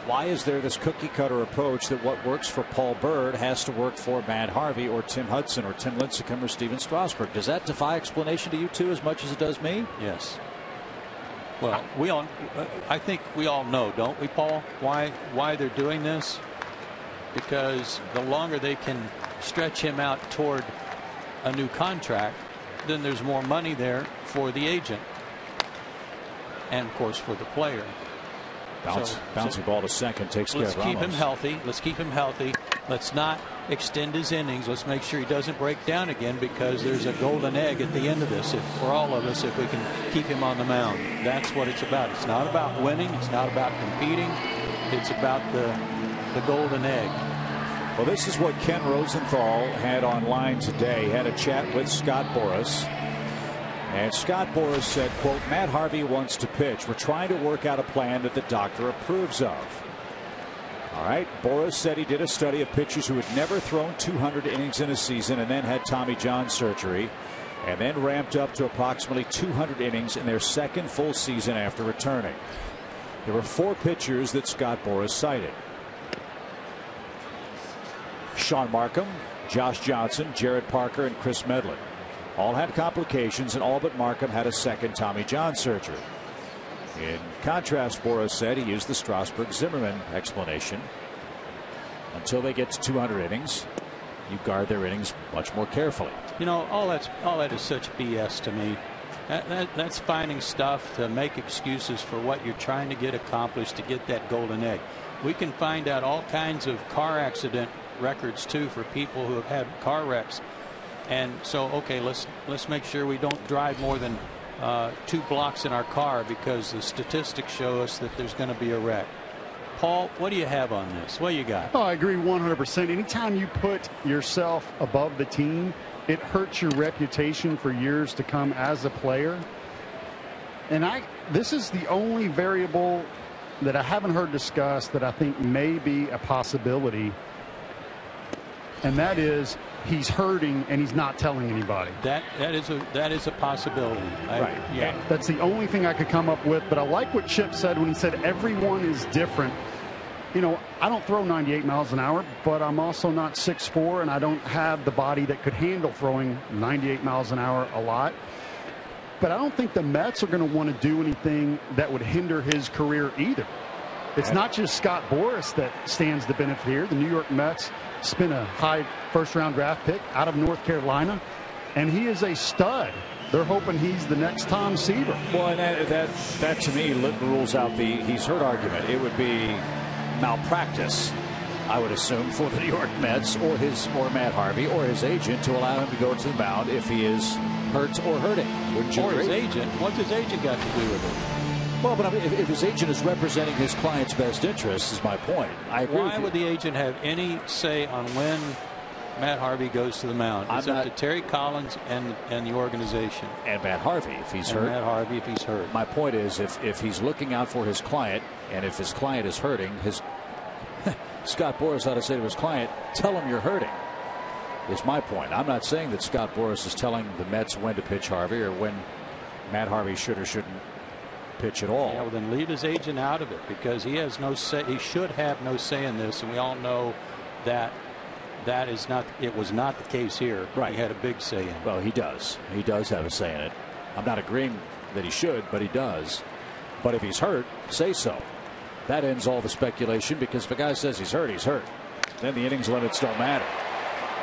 Why is there this cookie-cutter approach that what works for Paul Byrd has to work for Matt Harvey or Tim Hudson or Tim Lincecum or Steven Strasburg? Does that defy explanation to you two as much as it does me? Yes. Well, I think we all know, don't we, Paul, why they're doing this? Because the longer they can stretch him out toward a new contract, then there's more money there for the agent and, of course, for the player. Bouncing ball to second takes care of Ramos. Let's keep him healthy. Let's keep him healthy. Let's not extend his innings. Let's make sure he doesn't break down again, because there's a golden egg at the end of this for all of us if we can keep him on the mound. That's what it's about. It's not about winning. It's not about competing. It's about the golden egg. Well, this is what Ken Rosenthal had online today. He had a chat with Scott Boras. And Scott Boras said, quote, Matt Harvey wants to pitch. We're trying to work out a plan that the doctor approves of. All right. Boras said he did a study of pitchers who had never thrown 200 innings in a season and then had Tommy John surgery and then ramped up to approximately 200 innings in their second full season after returning. There were 4 pitchers that Scott Boras cited: Sean Markham, Josh Johnson, Jared Parker, and Chris Medlin. All had complications, and all but Markham had a second Tommy John surgery. In contrast, Boras said he used the Strasburg-Zimmerman explanation. Until they get to 200 innings, you guard their innings much more carefully. You know, all that is such BS to me. That's finding stuff to make excuses for what you're trying to get accomplished to get that golden egg. We can find out all kinds of car accident records too for people who have had car wrecks. And so, okay, let's make sure we don't drive more than 2 blocks in our car, because the statistics show us that there's going to be a wreck. Paul, what do you have on this? What you got? Oh, I agree 100%. Anytime you put yourself above the team, it hurts your reputation for years to come as a player. And this is the only variable that I haven't heard discussed that I think may be a possibility. And that is, he's hurting and he's not telling anybody. That is a possibility. Right. Yeah. That's the only thing I could come up with. But I like what Chip said when he said everyone is different. You know, I don't throw 98 miles an hour, but I'm also not 6'4", and I don't have the body that could handle throwing 98 miles an hour a lot. But I don't think the Mets are going to want to do anything that would hinder his career either. It's not just Scott Boras that stands to benefit here. The New York Mets spent a high first-round draft pick out of North Carolina, and he is a stud. They're hoping he's the next Tom Seaver. Well, and that to me rules out the he's hurt argument. It would be malpractice, I would assume, for the New York Mets or Matt Harvey or his agent to allow him to go to the mound if he is hurt or hurting. Wouldn't you agree? His agent. What's his agent got to do with it? Well, but I mean, if his agent is representing his client's best interests, is my point. I agree. Why would the agent have any say on when Matt Harvey goes to the mound. It's up to Terry Collins and the organization. And Matt Harvey, if he's hurt. Matt Harvey, if he's hurt. My point is, if he's looking out for his client, and if his client is hurting, Scott Boras ought to say to his client, tell him you're hurting, is my point. I'm not saying that Scott Boras is telling the Mets when to pitch Harvey or when Matt Harvey should or shouldn't pitch at all. Yeah, well, then leave his agent out of it, because he has no say. He should have no say in this, and we all know that is not. It was not the case here. Right. He had a big say in it. Well, he does. He does have a say in it. I'm not agreeing that he should, but he does. But if he's hurt, say so. That ends all the speculation, because if a guy says he's hurt, he's hurt. Then the innings limits don't matter.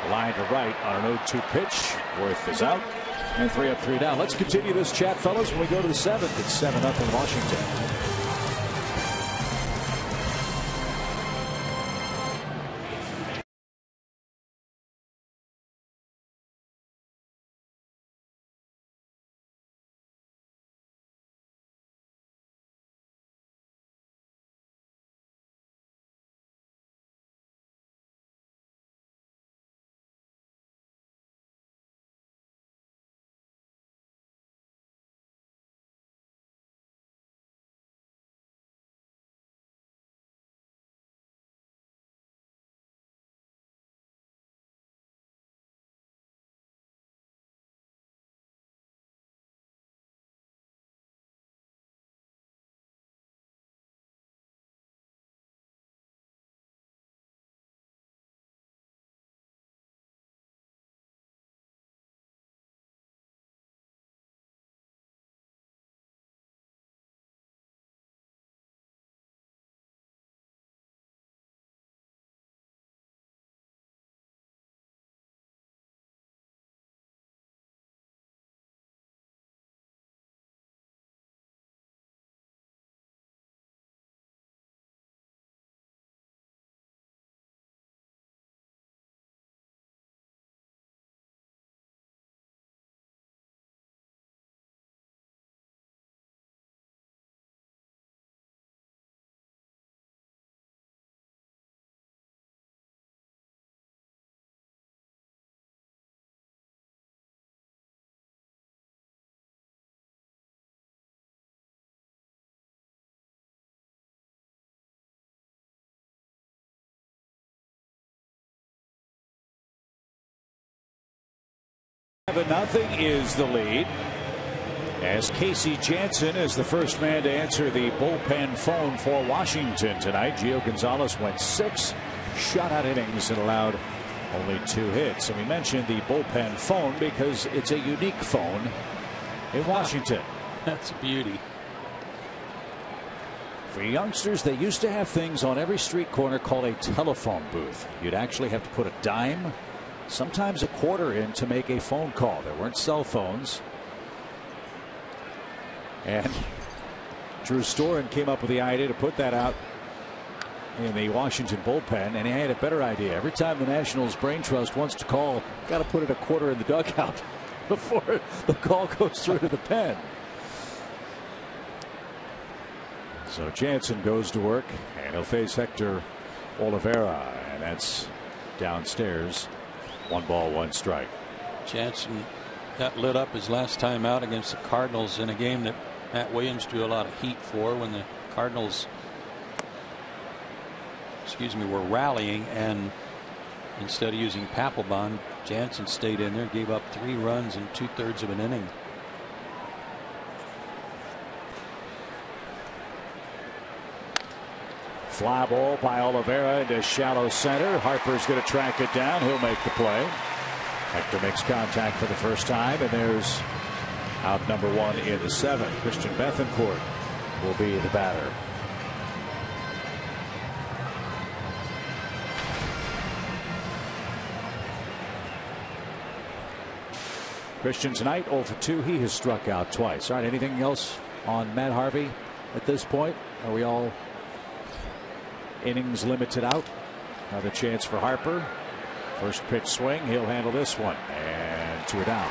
Line to right on an 0-2 pitch. Worth is out. And 3 up, 3 down. Let's continue this chat, fellas, when we go to the 7th. It's 7-0 Washington. Nothing is the lead, as Casey Jansen is the first man to answer the bullpen phone for Washington tonight. Gio Gonzalez went 6 shutout innings and allowed only 2 hits. And we mentioned the bullpen phone because it's a unique phone in Washington. That's a beauty. For youngsters, they used to have things on every street corner called a telephone booth. You'd actually have to put a dime, sometimes a quarter in, to make a phone call. There weren't cell phones. And Drew Storen came up with the idea to put that out in the Washington bullpen, and he had a better idea. Every time the Nationals Brain Trust wants to call, got to put it a quarter in the dugout before the call goes through to the pen. So Jansen goes to work, and he'll face Hector Olivera, and that's downstairs. 1 ball, 1 strike. Jansen got lit up his last time out against the Cardinals in a game that Matt Williams drew a lot of heat for, when the Cardinals, were rallying, and instead of using Papelbon, Jansen stayed in there, gave up 3 runs in 2/3 of an inning. Fly ball by Olivera into shallow center. Harper's going to track it down. He'll make the play. Hector makes contact for the first time, and there's out number 1 in the 7th. Christian Bethancourt will be the batter. Christian tonight 0 for 2. He has struck out twice. All right, anything else on Matt Harvey at this point? Are we all innings limited out? Another chance for Harper. First pitch swing. He'll handle this one. And 2 down.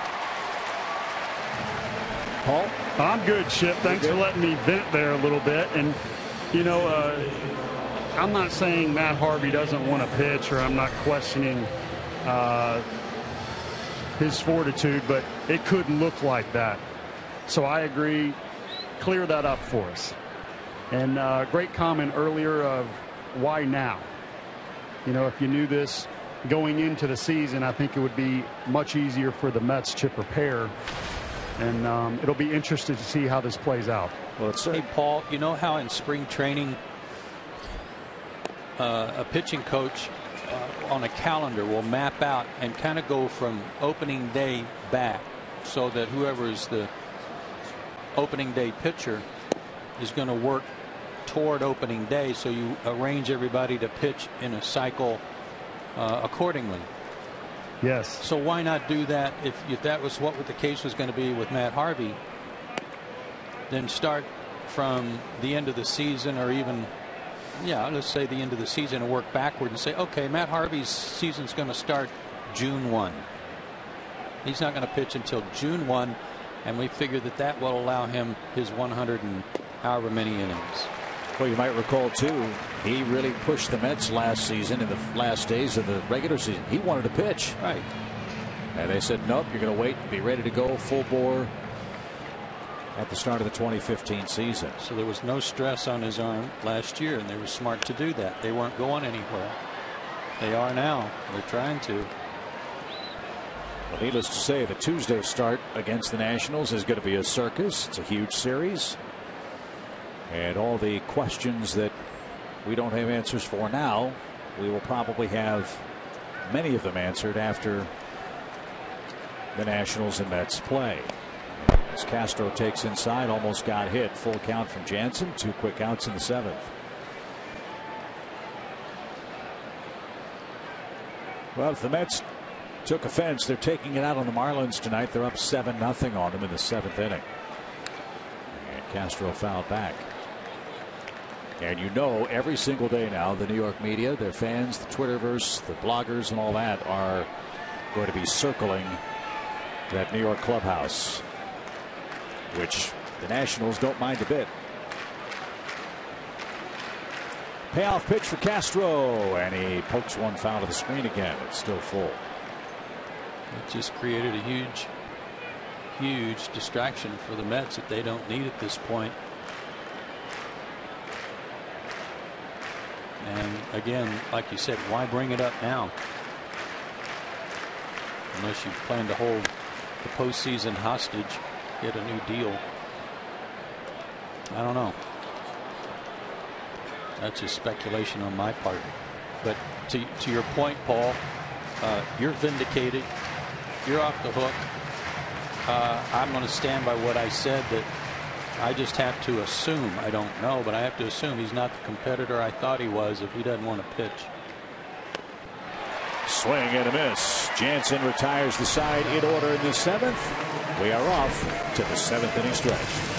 Paul? I'm good, Chip. Thanks for letting me vent there a little bit. And, you know, I'm not saying Matt Harvey doesn't want to pitch, or I'm not questioning his fortitude, but it couldn't look like that. So I agree. Clear that up for us. And great comment earlier of why now? You know, if you knew this going into the season, I think it would be much easier for the Mets to prepare. And it'll be interesting to see how this plays out. Well, hey, Paul, you know how in spring training a pitching coach on a calendar will map out and kind of go from opening day back, so that whoever is the opening day pitcher is going to work toward opening day, so you arrange everybody to pitch in a cycle accordingly. Yes. So why not do that if that was what the case was going to be with Matt Harvey? Then start from the end of the season, or even, let's say the end of the season, and work backward and say, okay, Matt Harvey's season's going to start June 1. He's not going to pitch until June 1, and we figure that will allow him his 100 and however many innings. Well, you might recall, too, he really pushed the Mets last season in the last days of the regular season. He wanted to pitch. Right. And they said, nope, you're going to wait and be ready to go full bore at the start of the 2015 season. So there was no stress on his arm last year, and they were smart to do that. They weren't going anywhere. They are now. They're trying to. Well, needless to say, the Tuesday start against the Nationals is going to be a circus. It's a huge series. And all the questions that we don't have answers for now, we will probably have many of them answered after the Nationals and Mets play. As Castro takes inside, almost got hit. Full count from Jansen. 2 quick outs in the 7th. Well, if the Mets took offense, they're taking it out on the Marlins tonight. They're up 7-0 on them in the 7th inning. And Castro fouled back. And you know, every single day now, the New York media, their fans, the Twitterverse, the bloggers, and all that are going to be circling that New York clubhouse, which the Nationals don't mind a bit. Payoff pitch for Castro, and he pokes one foul to the screen again. It's still full. It just created a huge distraction for the Mets that they don't need at this point. And again, like you said, why bring it up now? Unless you plan to hold the postseason hostage, get a new deal. I don't know. That's just speculation on my part. But to your point, Paul, you're vindicated. You're off the hook. I'm going to stand by what I said, that I just have to assume, I don't know, but I have to assume he's not the competitor I thought he was if he doesn't want to pitch. Swing and a miss. Jansen retires the side in order in the 7th. We are off to the 7th inning stretch.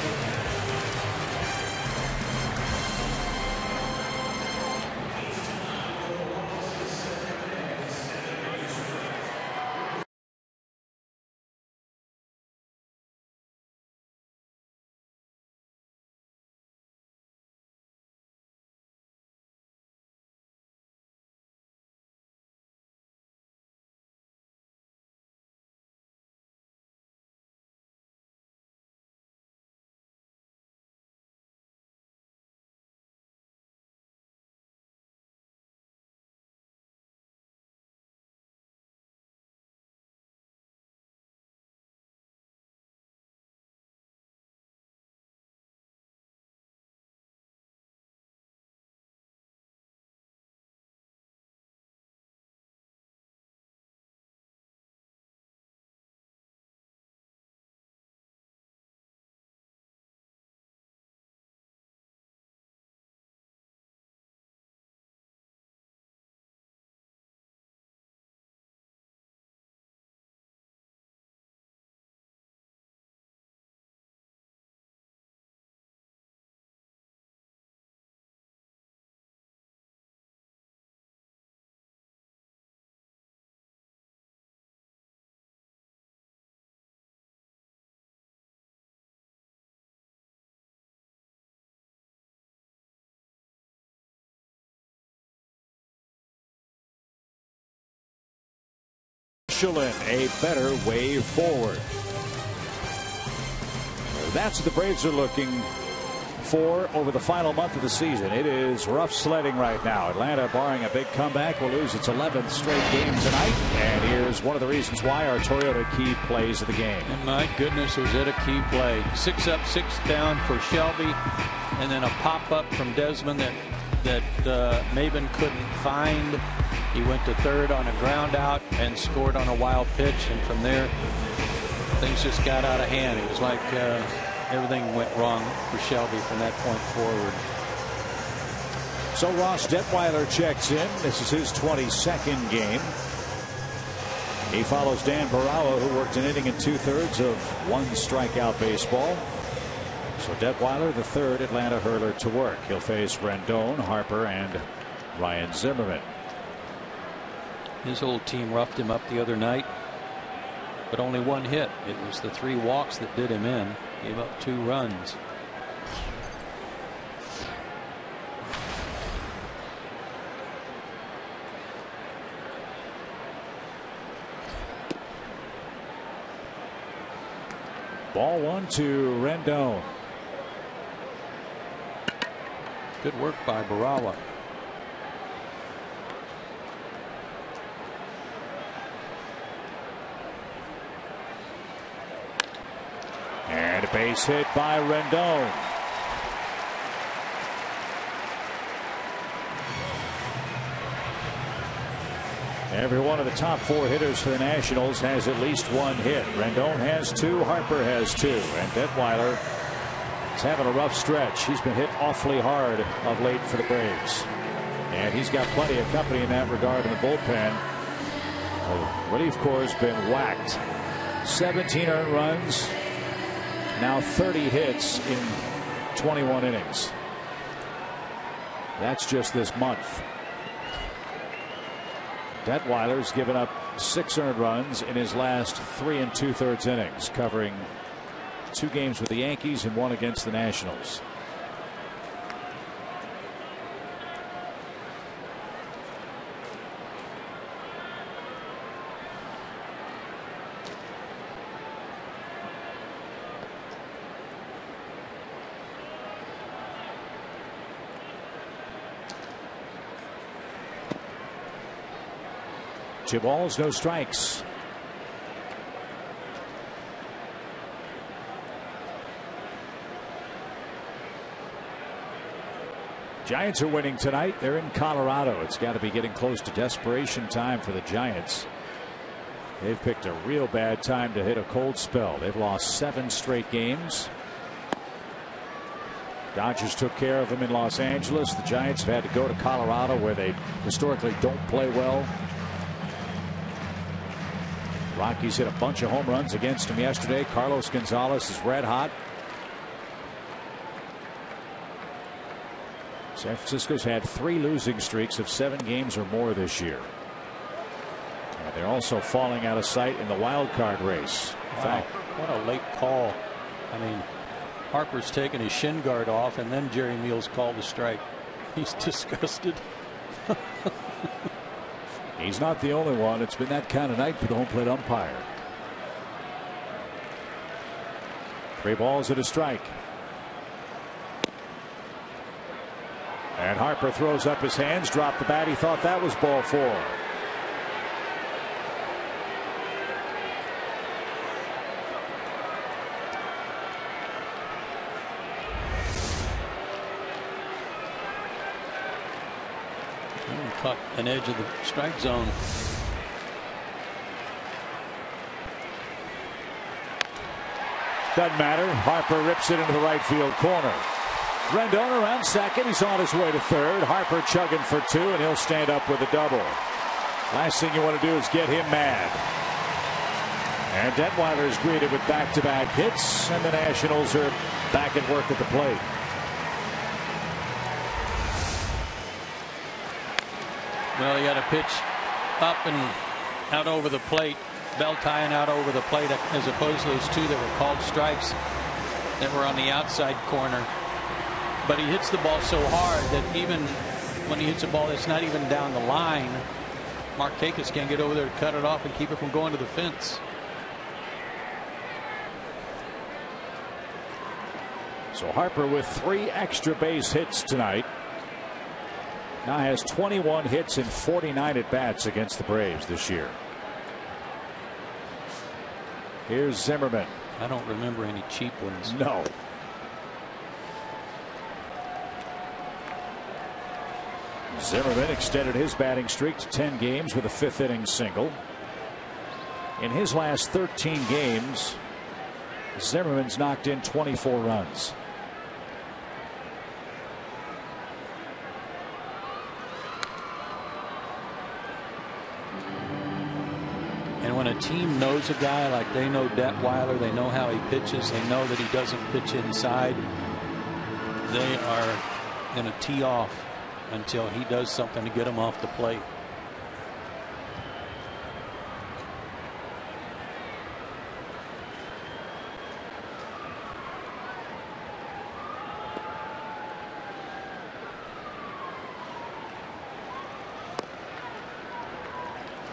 Michelin, a better way forward. That's what the Braves are looking for over the final month of the season. It is rough sledding right now. Atlanta, barring a big comeback, will lose its 11th straight game tonight. And here's one of the reasons why: our Toyota key plays of the game. And my goodness, was it a key play. 6 up, 6 down for Shelby, and then a pop-up from Desmond that Maben couldn't find. He went to third on a ground out and scored on a wild pitch, and from there things just got out of hand. It was like everything went wrong for Shelby from that point forward. So Ross Detweiler checks in. This is his 22nd game. He follows Dan Barala, who worked an inning and 2/3 of 1 strikeout baseball. So Detweiler, the third Atlanta hurler to work. He'll face Rendon, Harper, and Ryan Zimmerman. His old team roughed him up the other night, but only 1 hit. It was the 3 walks that did him in. Gave up 2 runs. Ball 1 to Rendon. Good work by Barala. And a base hit by Rendon. Every one of the top 4 hitters for the Nationals has at least 1 hit. Rendon has 2, Harper has 2, and Detweiler is having a rough stretch. He's been hit awfully hard of late for the Braves, and he's got plenty of company in that regard in the bullpen. The relief corps has been whacked. 17 earned runs, now 30 hits in 21 innings. That's just this month. Detweiler's given up 6 earned runs in his last 3 2/3 innings, covering 2 games with the Yankees and 1 against the Nationals. Two balls, no strikes. Giants are winning tonight. They're in Colorado. It's got to be getting close to desperation time for the Giants. They've picked a real bad time to hit a cold spell. They've lost 7 straight games. Dodgers took care of them in Los Angeles. The Giants have had to go to Colorado, where they historically don't play well. Rockies hit a bunch of home runs against them yesterday. Carlos Gonzalez is red hot. San Francisco's had 3 losing streaks of 7 games or more this year. And they're also falling out of sight in the wild card race. In fact, what a late call. I mean, Harper's taken his shin guard off, and then Jerry Meals called a strike. He's disgusted. He's not the only one. It's been that kind of night for the home plate umpire. 3 balls and a strike. And Harper throws up his hands, dropped the bat. He thought that was ball 4. Caught an edge of the strike zone. Doesn't matter. Harper rips it into the right field corner. Rendon around second. He's on his way to third. Harper chugging for 2, and he'll stand up with a double. Last thing you want to do is get him mad. And Detweiler is greeted with back-to-back hits, and the Nationals are back at work at the plate. Well, he got a pitch up and out over the plate, bell tying out over the plate, as opposed to those 2 that were called strikes that were on the outside corner. But he hits the ball so hard that even when he hits a ball that's not even down the line, Markakis can't get over there to cut it off and keep it from going to the fence. So Harper with 3 extra base hits tonight. Now has 21 hits in 49 at bats against the Braves this year. Here's Zimmerman. I don't remember any cheap ones. No. Zimmerman extended his batting streak to 10 games with a 5th inning single. In his last 13 games, Zimmerman's knocked in 24 runs. And when a team knows a guy, like they know Detweiler, they know how he pitches, they know that he doesn't pitch inside, they are going to tee off until he does something to get him off the plate.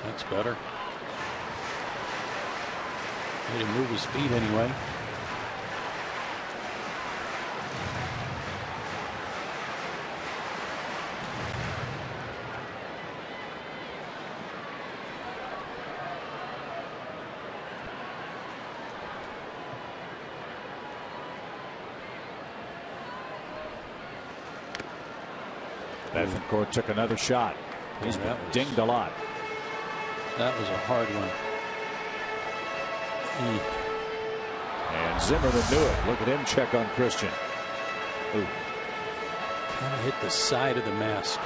That's better. Made him move his feet anyway. Bethencourt took another shot. He's been dinged a lot. That was a hard one. And Zimmerman knew it. Look at him check on Christian. Ooh. Kind of hit the side of the mask.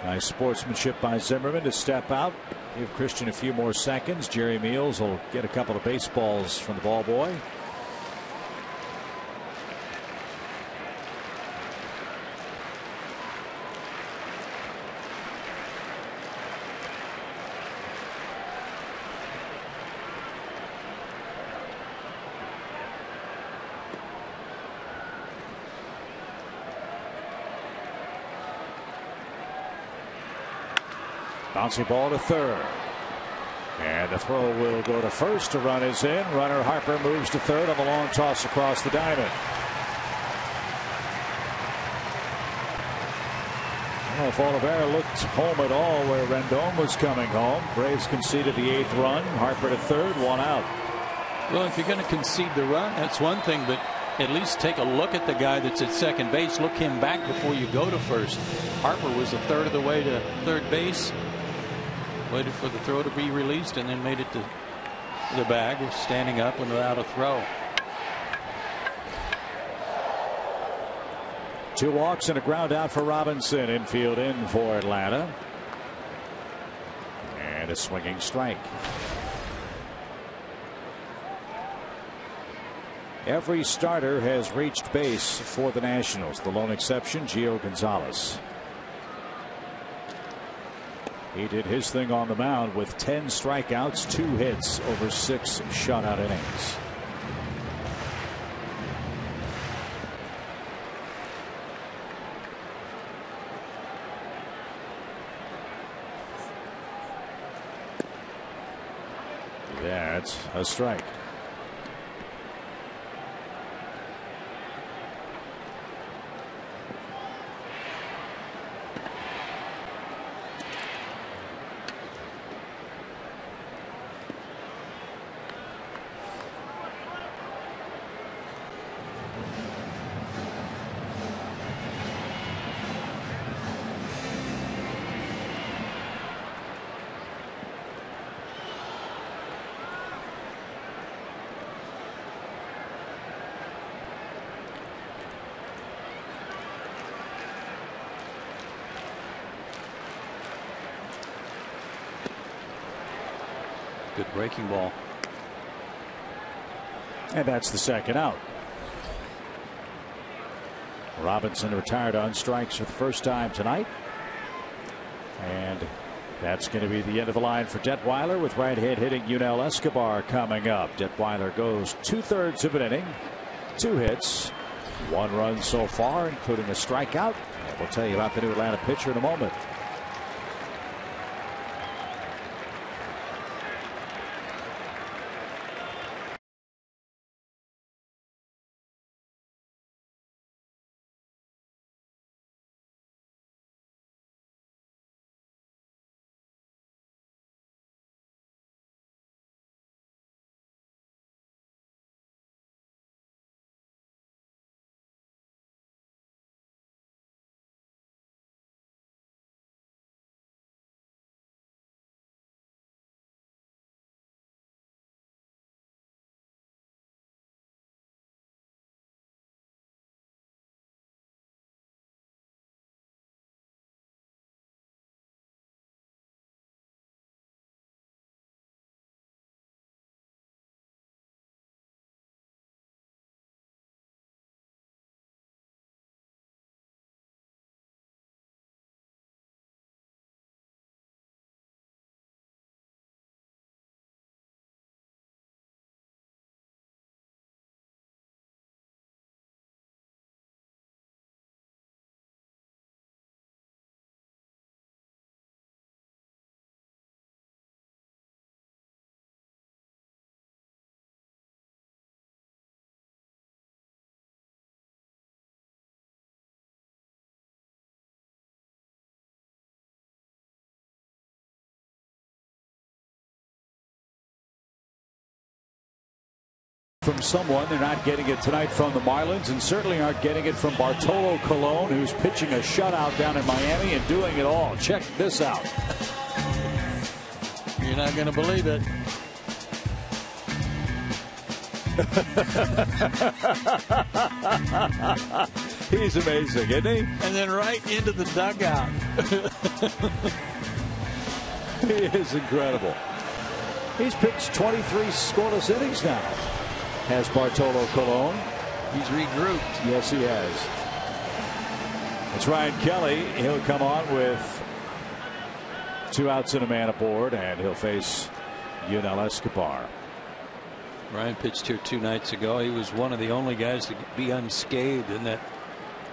Nice sportsmanship by Zimmerman to step out, give Christian a few more seconds. Jerry Meals will get a couple of baseballs from the ball boy. Bouncy ball to third. And the throw will go to first. A run is in. Runner Harper moves to third on the long toss across the diamond. I don't know if Oliveira looked home at all where Rendon was coming home. Braves conceded the 8th run. Harper to third, 1 out. Well, if you're going to concede the run, that's one thing, but at least take a look at the guy that's at second base. Look him back before you go to first. Harper was a third of the way to third base. Waited for the throw to be released and then made it to the bag, standing up and without a throw. 2 walks and a ground out for Robinson. Infield in for Atlanta. And a swinging strike. Every starter has reached base for the Nationals. The lone exception, Gio Gonzalez. He did his thing on the mound with 10 strikeouts, 2 hits over 6 shutout innings. That's a strike. Good breaking ball. And that's the second out. Robinson retired on strikes for the first time tonight. And that's going to be the end of the line for Detweiler, with right-hand hitting Yunel Escobar coming up. Detweiler goes 2/3 of an inning, 2 hits, 1 run so far, including a strikeout. And we'll tell you about the new Atlanta pitcher in a moment. From someone, they're not getting it tonight from the Marlins, and certainly aren't getting it from Bartolo Colon, who's pitching a shutout down in Miami and doing it all. Check this out. You're not going to believe it. He's amazing, isn't he? And then right into the dugout. He is incredible. He's pitched 23 scoreless innings now. Has Bartolo Colon. He's regrouped. Yes, he has. It's Ryan Kelly. He'll come on with 2 outs and a man aboard, and he'll face Yunel Escobar. Ryan pitched here 2 nights ago. He was one of the only guys to be unscathed in that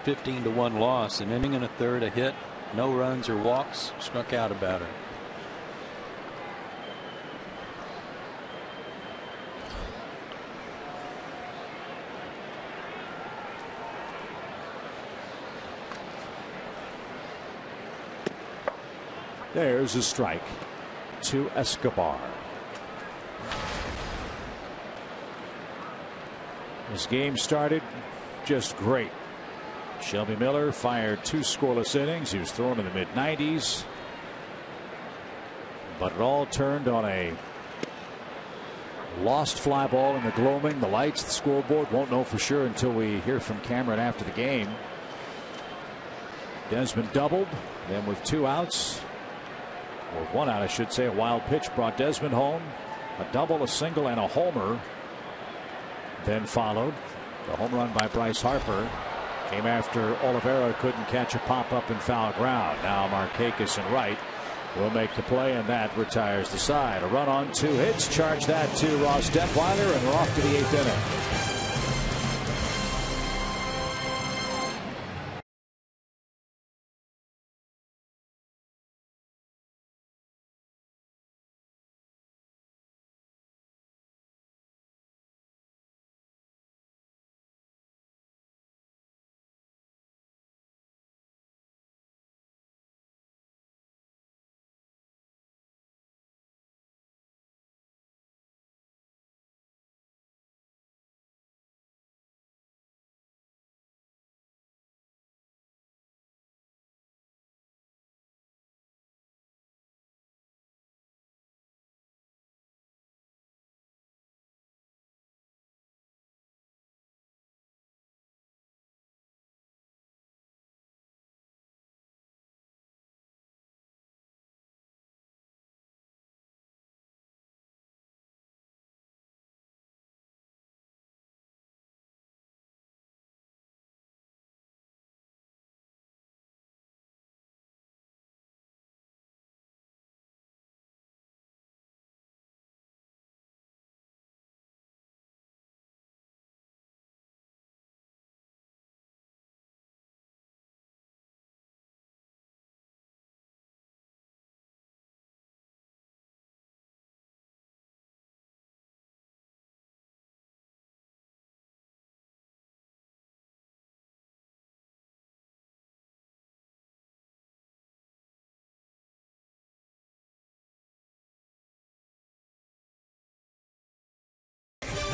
15-1 loss. An inning and a third, a hit, no runs or walks, struck out a batter. There's a strike to Escobar. This game started just great. Shelby Miller fired 2 scoreless innings. He was thrown in the mid-90s. But it all turned on a lost fly ball in the gloaming. The lights, the scoreboard, won't know for sure until we hear from Cameron after the game. Desmond doubled. Then with 2 outs, or 1 out I should say, a wild pitch brought Desmond home. A double, a single, and a homer. Then followed the home run by Bryce Harper. Came after Oliveira couldn't catch a pop-up in foul ground. Now Markakis and Wright will make the play, and that retires the side. A run on 2 hits. Charge that to Ross Detweiler, and we're off to the 8th inning.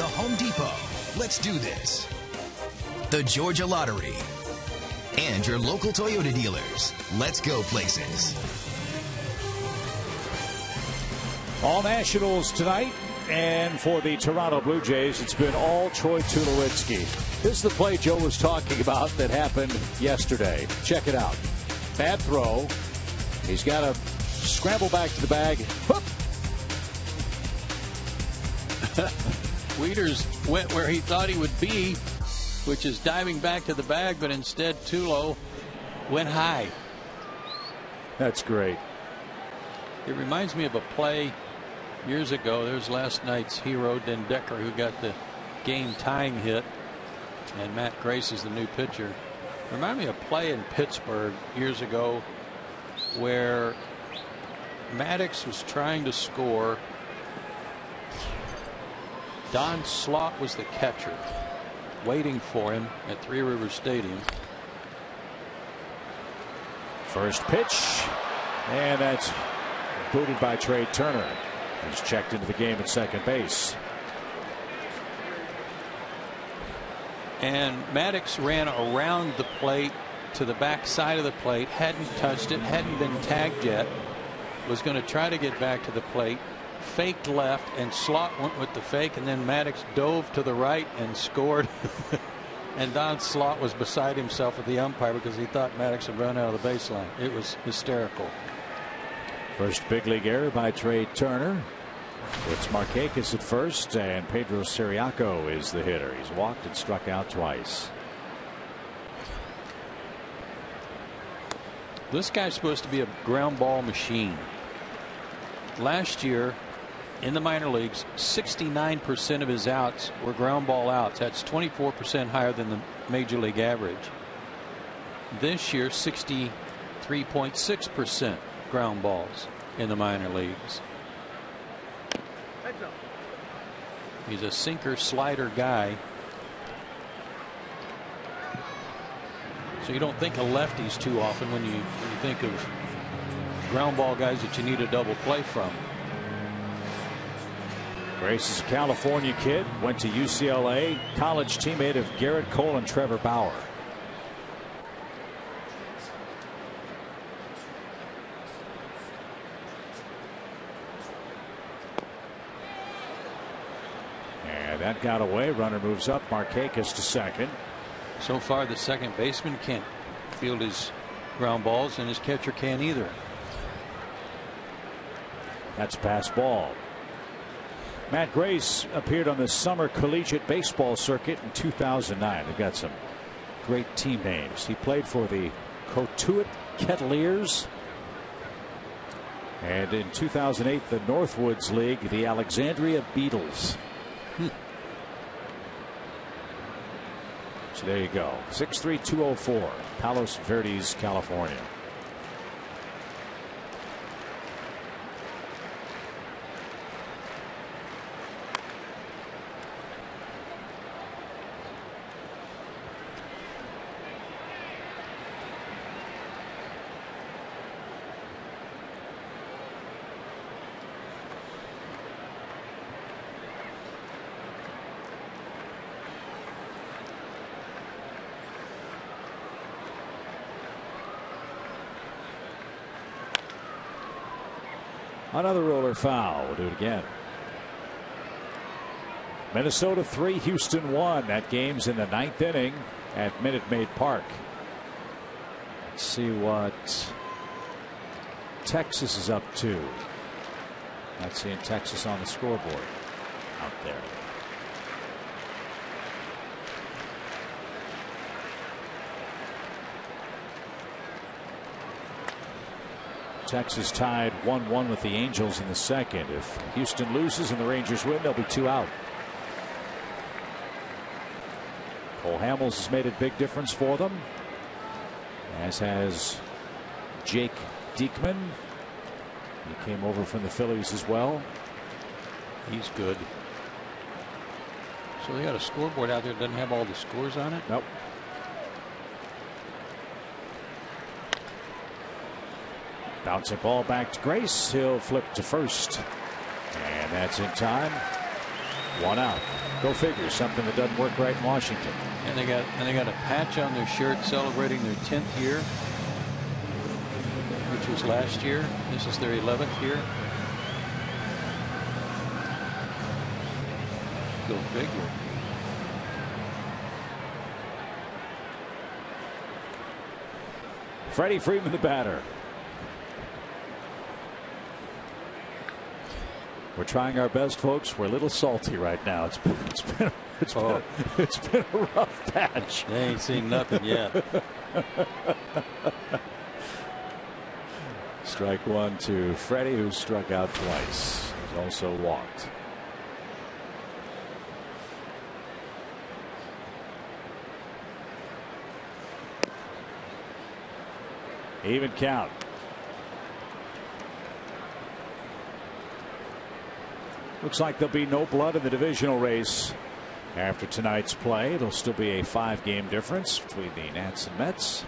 the Home Depot. Let's do this. The Georgia Lottery. And your local Toyota dealers. Let's go places. All Nationals tonight. And for the Toronto Blue Jays, it's been all Troy Tulowitzki. This is the play Joe was talking about that happened yesterday. Check it out. Bad throw. He's got to scramble back to the bag. Whoop. Wieters went where he thought he would be, which is diving back to the bag, but instead Tulo went high. That's great. It reminds me of a play years ago. There's last night's hero, Den Decker, who got the game-tying hit, and Matt Grace is the new pitcher. Remind me of a play in Pittsburgh years ago where Maddox was trying to score. Don Slaught was the catcher, waiting for him at Three Rivers Stadium. First pitch, and that's booted by Trey Turner. He's checked into the game at second base. And Maddox ran around the plate to the back side of the plate, hadn't touched it, hadn't been tagged yet, was going to try to get back to the plate, faked left, and Slaught went with the fake, and then Maddox dove to the right and scored. And Don Slaught was beside himself with the umpire because he thought Maddox had run out of the baseline. It was hysterical. First big league error by Trey Turner. It's Markakis at first, and Pedro Ciriaco is the hitter. He's walked and struck out twice. This guy's supposed to be a ground ball machine. Last year in the minor leagues, 69% of his outs were ground ball outs. That's 24% higher than the major league average. This year, 63.6% ground balls in the minor leagues. He's a sinker slider guy. So you don't think of lefties too often when you think of ground ball guys that you need a double play from. Grace is a California kid, went to UCLA, college teammate of Garrett Cole and Trevor Bauer. That got away. Runner moves up. Markakis to second. So far, the second baseman can't field his ground balls, and his catcher can't either. That's pass ball. Matt Grace appeared on the summer collegiate baseball circuit in 2009. They've got some great team names. He played for the Cotuit Kettleers, and in 2008, the Northwoods League, the Alexandria Beetles. So there you go. 6'3", 204. Palos Verdes, California. Another roller foul. We'll do it again. Minnesota 3, Houston 1. That game's in the 9th inning at Minute Maid Park. Let's see what Texas is up to. Not seeing Texas on the scoreboard out there. Texas tied 1-1 with the Angels in the second. If Houston loses and the Rangers win, they'll be 2 out. Cole Hamels has made a big difference for them, as has Jake Diekman. He came over from the Phillies as well. He's good. So they got a scoreboard out there that doesn't have all the scores on it? Nope. Bouncing ball back to Grace. He'll flip to first. And that's in time. 1 out. Go figure, something that doesn't work right in Washington. And they got a patch on their shirt celebrating their 10th year, which was last year. This is their 11th year. Go figure. Freddie Freeman, the batter. We're trying our best, folks. We're a little salty right now. It's been a rough patch. They ain't seen nothing yet. Strike one to Freddie, who struck out twice. He's also walked. Even count. Looks like there'll be no blood in the divisional race after tonight's play. It'll still be a 5-game difference between the Nats and Mets.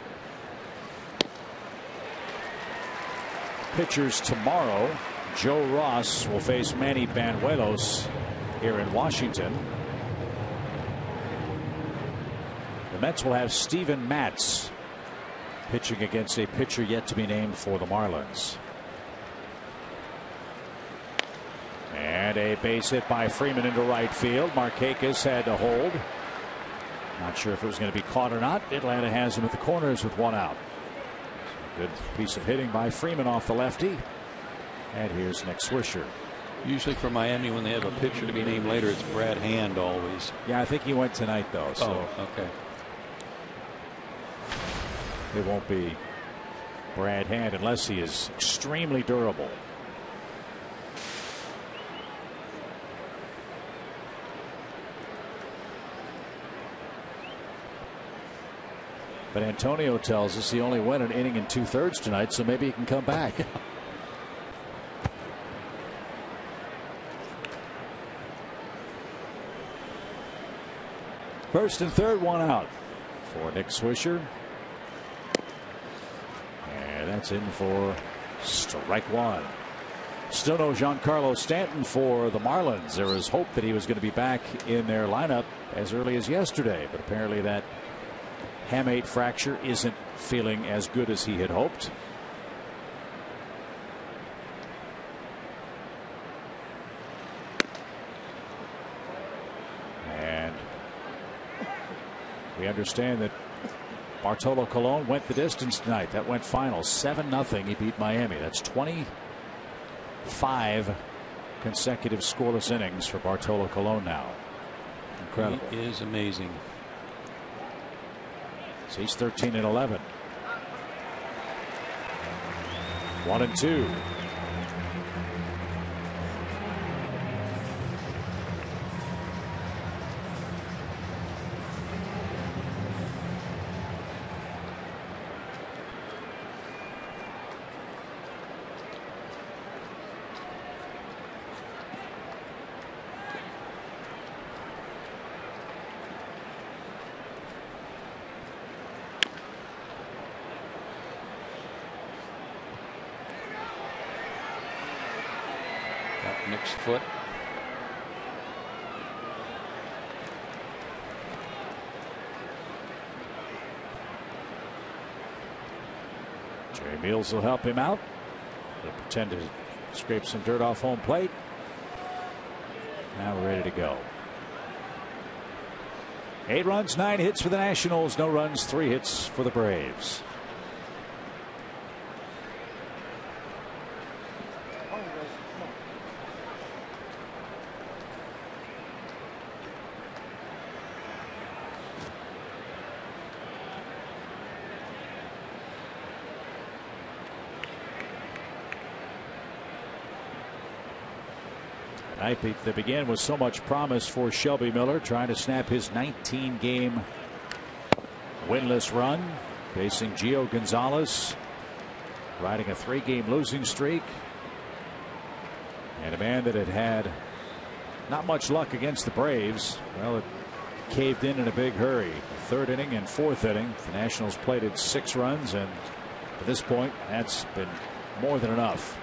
Pitchers tomorrow. Joe Ross will face Manny Banuelos here in Washington. The Mets will have Steven Matz pitching against a pitcher yet to be named for the Marlins. And a base hit by Freeman into right field. Markakis had to hold. Not sure if it was going to be caught or not. Atlanta has him at the corners with one out. Good piece of hitting by Freeman off the lefty. And here's Nick Swisher. Usually for Miami, when they have a pitcher to be named later, it's Brad Hand always. Yeah, I think he went tonight, though. So okay. It won't be Brad Hand unless he is extremely durable. But Antonio tells us he only went an inning and 2/3 tonight, so maybe he can come back. First and third, one out for Nick Swisher. And that's in for strike one. Still no Giancarlo Stanton for the Marlins. There was hope that he was going to be back in their lineup as early as yesterday, but apparently that hamate fracture isn't feeling as good as he had hoped. And we understand that Bartolo Colon went the distance tonight. That went final 7-0. He beat Miami. That's 25 consecutive scoreless innings for Bartolo Colon now. Incredible. He is amazing. So he's 13-11. 1-2. Nick's foot. Jerry Meals will help him out. He'll pretend to scrape some dirt off home plate. Now we're ready to go. 8 runs, 9 hits for the Nationals. No runs, 3 hits for the Braves. Night that began with so much promise for Shelby Miller, trying to snap his 19-game winless run, facing Gio Gonzalez, riding a 3-game losing streak, and a man that had had not much luck against the Braves. Well, it caved in a big hurry. 3rd inning and 4th inning, the Nationals plated 6 runs, and at this point, that's been more than enough.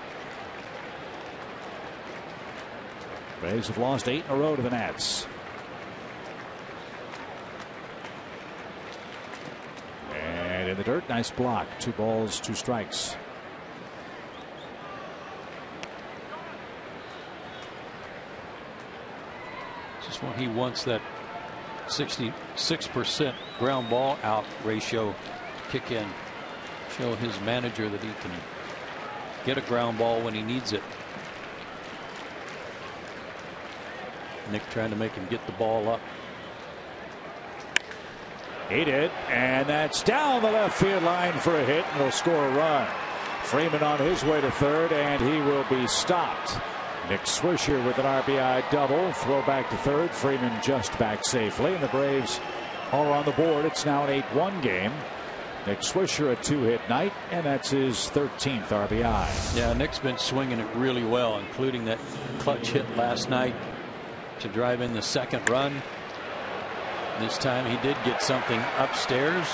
Braves have lost 8 in a row to the Nats. in the dirt. Nice block. 2 balls, 2 strikes. Just when he wants that 66% ground ball out ratio kick in, show his manager that he can get a ground ball when he needs it. Nick trying to make him get the ball up. He did, and that's down the left field line for a hit, and he'll score a run. Freeman on his way to third, and he will be stopped. Nick Swisher with an RBI double. Throw back to third. Freeman just back safely, and the Braves are on the board. It's now an 8-1 game. Nick Swisher a 2-hit night, and that's his 13th RBI. Yeah, Nick's been swinging it really well, including that clutch hit last night to drive in the second run. This time he did get something upstairs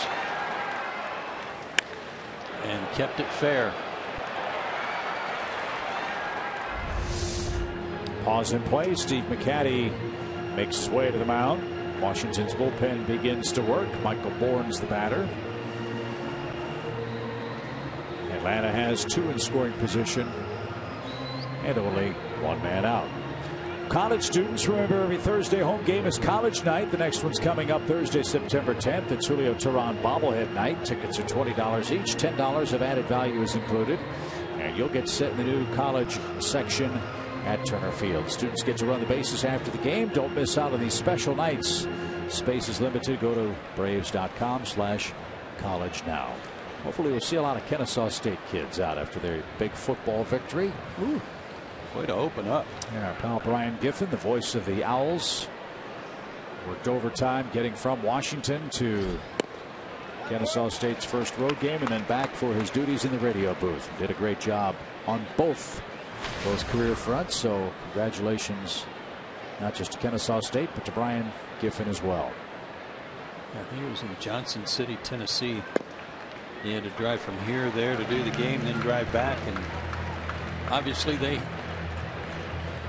and kept it fair. Pause in play. Steve McCatty makes his way to the mound. Washington's bullpen begins to work. Michael Bourne's the batter. Atlanta has 2 in scoring position and only 1 man out. College students, remember, every Thursday home game is college night. The next one's coming up Thursday, September 10th. It's Julio Teheran bobblehead night. Tickets are $20 each. $10 of added value is included, and you'll get set in the new college section at Turner Field. Students get to run the bases after the game. Don't miss out on these special nights. Space is limited. Go to braves.com/college now. Hopefully we'll see a lot of Kennesaw State kids out after their big football victory. Ooh, way to open up. Yeah, our pal Brian Giffen, the voice of the Owls, worked overtime getting from Washington to Kennesaw State's first road game and then back for his duties in the radio booth. Did a great job on both those career fronts. So congratulations not just to Kennesaw State but to Brian Giffen as well. I think it was in Johnson City, Tennessee. He had to drive from here there to do the game, then drive back, and obviously they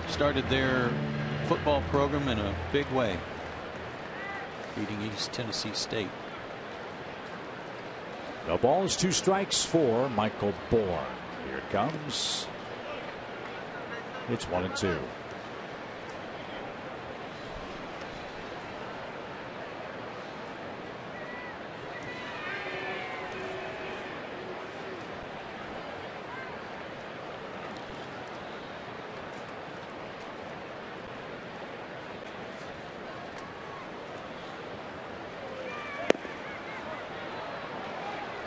started their football program in a big way, beating East Tennessee State. No balls, 2 strikes for Michael Bourne. Here it comes. It's 1-2.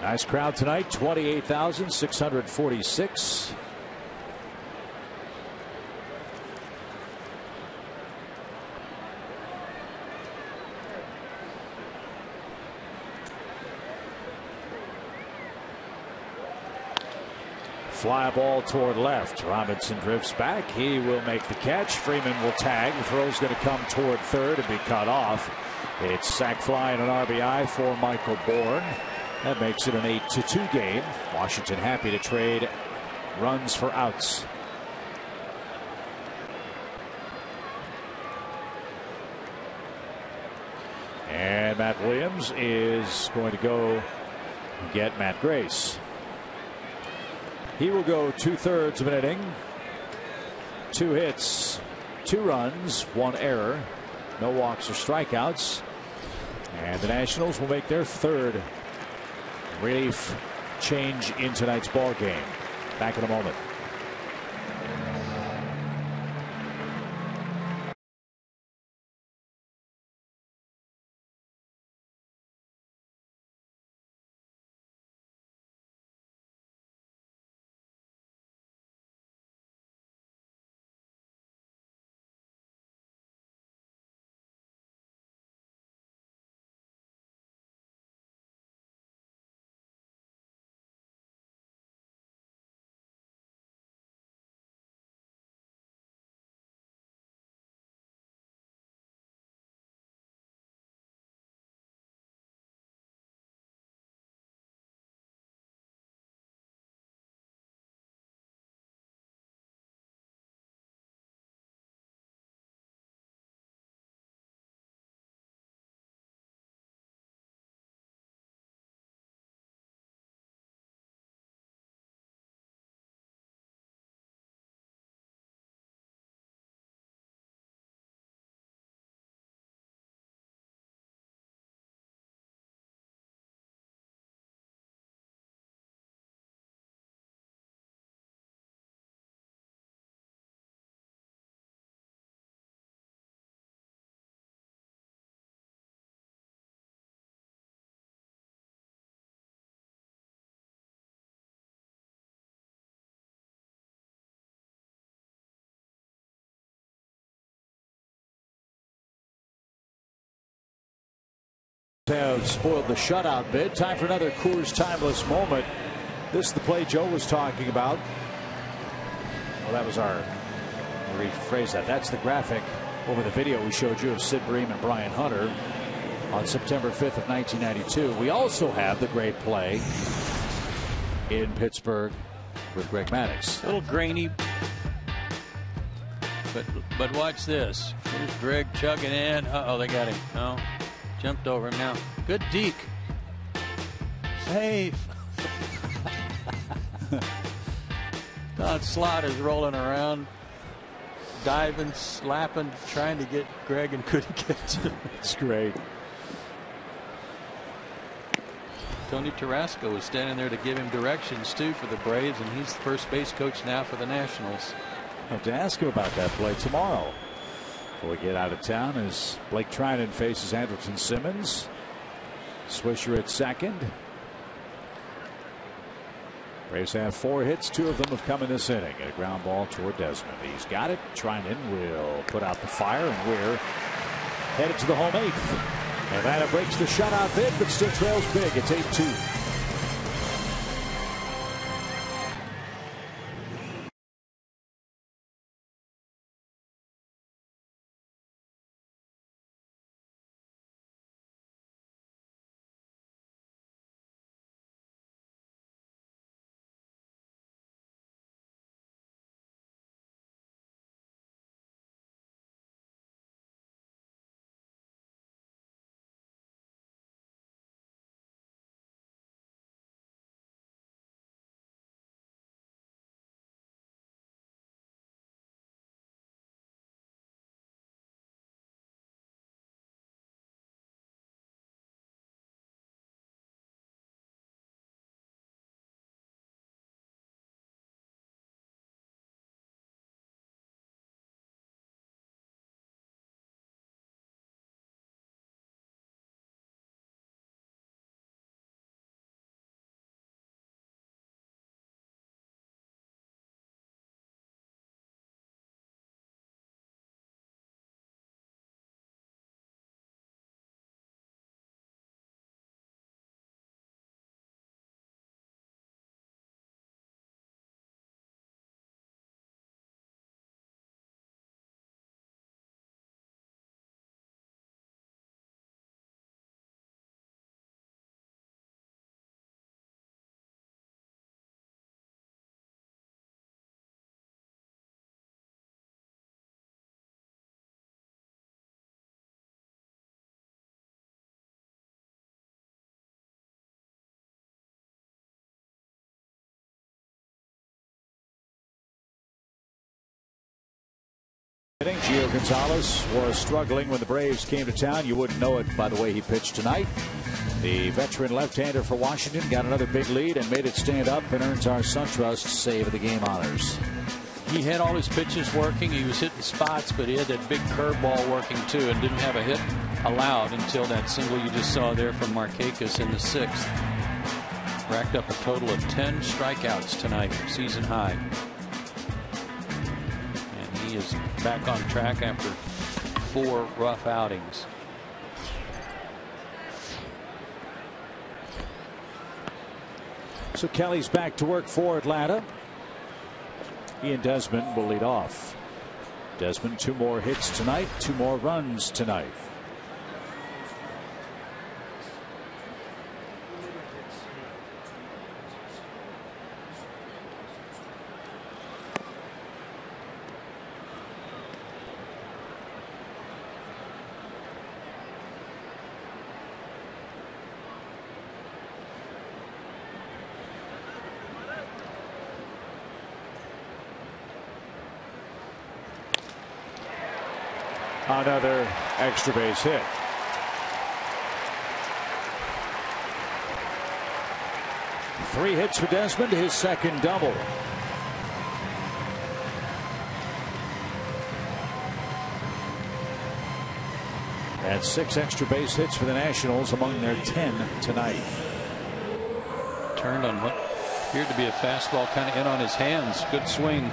Nice crowd tonight, 28,646. Fly ball toward left. Robinson drifts back. He will make the catch. Freeman will tag. The throw's going to come toward third and be cut off. It's sac fly and an RBI for Michael Bourne. That makes it an 8-2 game. Washington happy to trade runs for outs. And Matt Williams is going to go get Matt Grace. He will go 2/3 of an inning. 2 hits, 2 runs, 1 error, no walks or strikeouts. And the Nationals will make their 3rd relief change in tonight's ball game. Back in a moment. have spoiled the shutout bid. Time for another Coors Timeless moment. This is the play Joe was talking about. Well, that was our, rephrase that. That's the graphic over the video we showed you of Sid Bream and Brian Hunter on September 5th of 1992. We also have the great play in Pittsburgh with Greg Maddux. A little grainy, but watch this. Here's Greg chugging in. Uh-oh, they got him. No, jumped over him now. Good deke. Safe. Don Slott is rolling around, diving, slapping, trying to get Greg and couldn't get to him. It's great. Tony Tarasco was standing there to give him directions too for the Braves, and he's the first base coach now for the Nationals. I'll have to ask him about that play tomorrow. Before we get out of town, as Blake Trinan faces Andrelton Simmons. Swisher at second. Braves have 4 hits. 2 of them have come in this inning. A ground ball toward Desmond. He's got it. Trinan will put out the fire, and we're headed to the home 8th. Nevada breaks the shutout bid, but still trails big. It's 8-2. Gio Gonzalez was struggling when the Braves came to town. You wouldn't know it by the way he pitched tonight. The veteran left-hander for Washington got another big lead and made it stand up, and earns our SunTrust save of the game honors. He had all his pitches working. He was hitting spots, but he had that big curveball working too, and didn't have a hit allowed until that single you just saw there from Markakis in the 6th. Racked up a total of 10 strikeouts tonight, season high. He is back on track after 4 rough outings. So Kelly's back to work for Atlanta. Ian Desmond will lead off. Desmond, 2 more hits tonight, 2 more runs tonight. Another extra base hit. Three hits for Desmond, his second double. And 6 extra base hits for the Nationals among their 10 tonight. Turned on what appeared to be a fastball, kind of in on his hands. Good swing.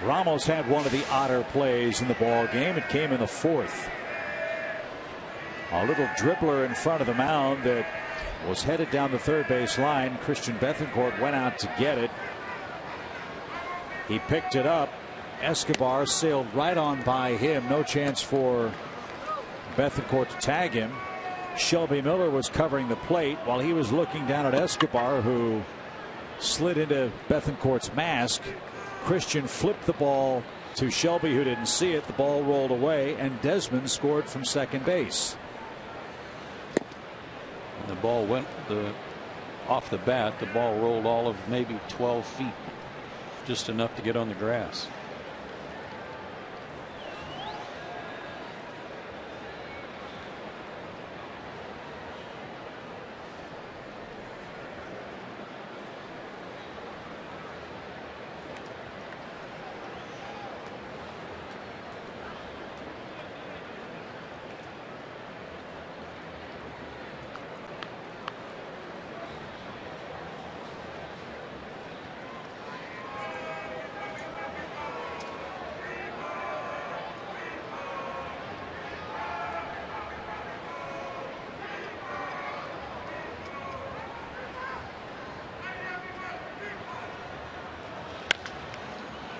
Ramos had one of the odder plays in the ball game. It came in the fourth. A little dribbler in front of the mound that was headed down the third base line. Christian Bethancourt went out to get it. He picked it up. Escobar sailed right on by him. No chance for Bethancourt to tag him. Shelby Miller was covering the plate while he was looking down at Escobar, who slid into Bethancourt's mask. Christian flipped the ball to Shelby, who didn't see it. The ball rolled away, and Desmond scored from second base. The ball went off the bat. The ball rolled all of maybe 12 feet, just enough to get on the grass.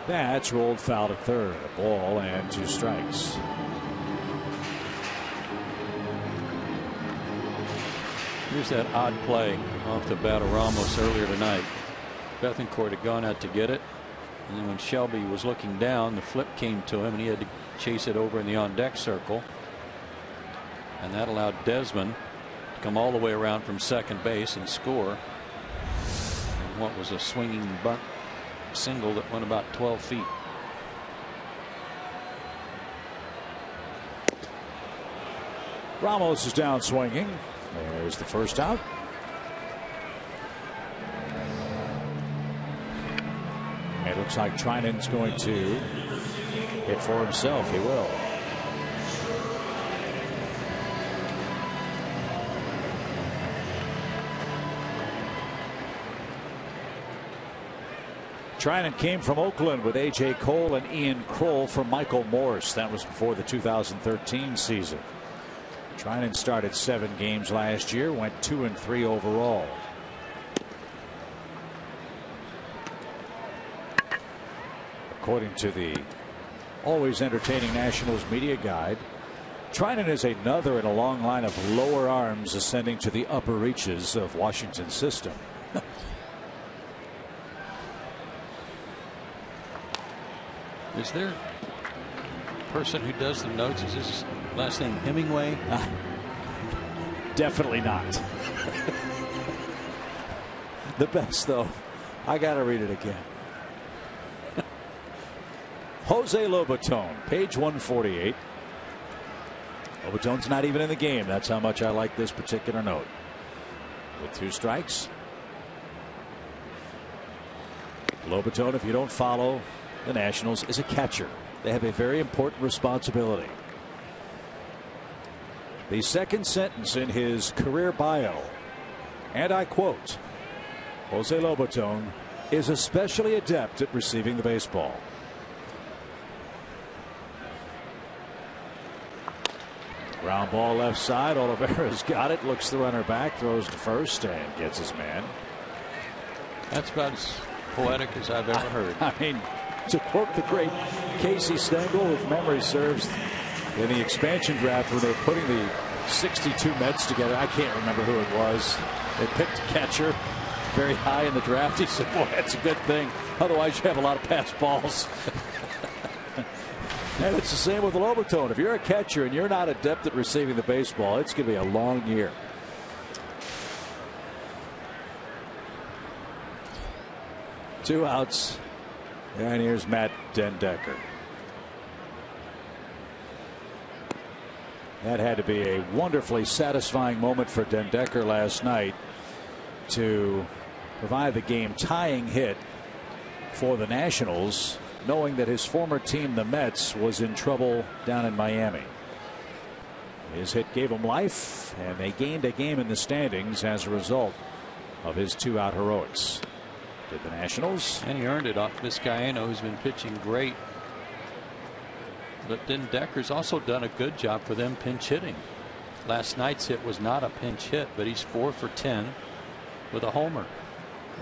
That's rolled foul to third. A ball and 2 strikes. Here's that odd play off the bat of Ramos earlier tonight. Bethancourt had gone out to get it, and then when Shelby was looking down, the flip came to him and he had to chase it over in the on deck circle, and that allowed Desmond to come all the way around from second base and score in what was a swinging bunt single that went about 12 feet. Ramos is down swinging. There's the first out. It looks like Trinan's going to hit for himself. He will. Trinan came from Oakland with A.J. Cole and Ian Kroll from Michael Morse. That was before the 2013 season. Trinan started 7 games last year, went 2-3 overall. According to the always entertaining Nationals media guide, Trinan is another in a long line of lower arms ascending to the upper reaches of Washington's system. Is there a person who does the notes? Is his last name Hemingway? Definitely not. The best, though, I got to read it again. Jose Lobaton, page 148. Lobaton's not even in the game. That's how much I like this particular note. With 2 strikes. Lobaton, if you don't follow the Nationals, is a catcher. They have a very important responsibility. The second sentence in his career bio, and I quote, Jose Lobaton is especially adept at receiving the baseball. Ground ball left side. Oliveira's got it. Looks the runner back. Throws to first and gets his man. That's about as poetic as I've ever heard. I mean, to quote the great Casey Stengel, if memory serves, in the expansion draft when they were putting the 62 Mets together, I can't remember who it was. They picked a catcher very high in the draft. He said, boy, that's a good thing. Otherwise, you have a lot of pass balls. And it's the same with Lobaton. If you're a catcher and you're not adept at receiving the baseball, it's going to be a long year. Two outs. And here's Matt Den Decker. That had to be a wonderfully satisfying moment for Den Decker last night to provide the game-tying hit for the Nationals, knowing that his former team, the Mets, was in trouble down in Miami. His hit gave him life, and they gained a game in the standings as a result of his 2-out heroics. the Nationals. And he earned it off Vizcaino, who's been pitching great. But then Decker's also done a good job for them pinch hitting. Last night's hit was not a pinch hit, but he's 4 for 10 with a homer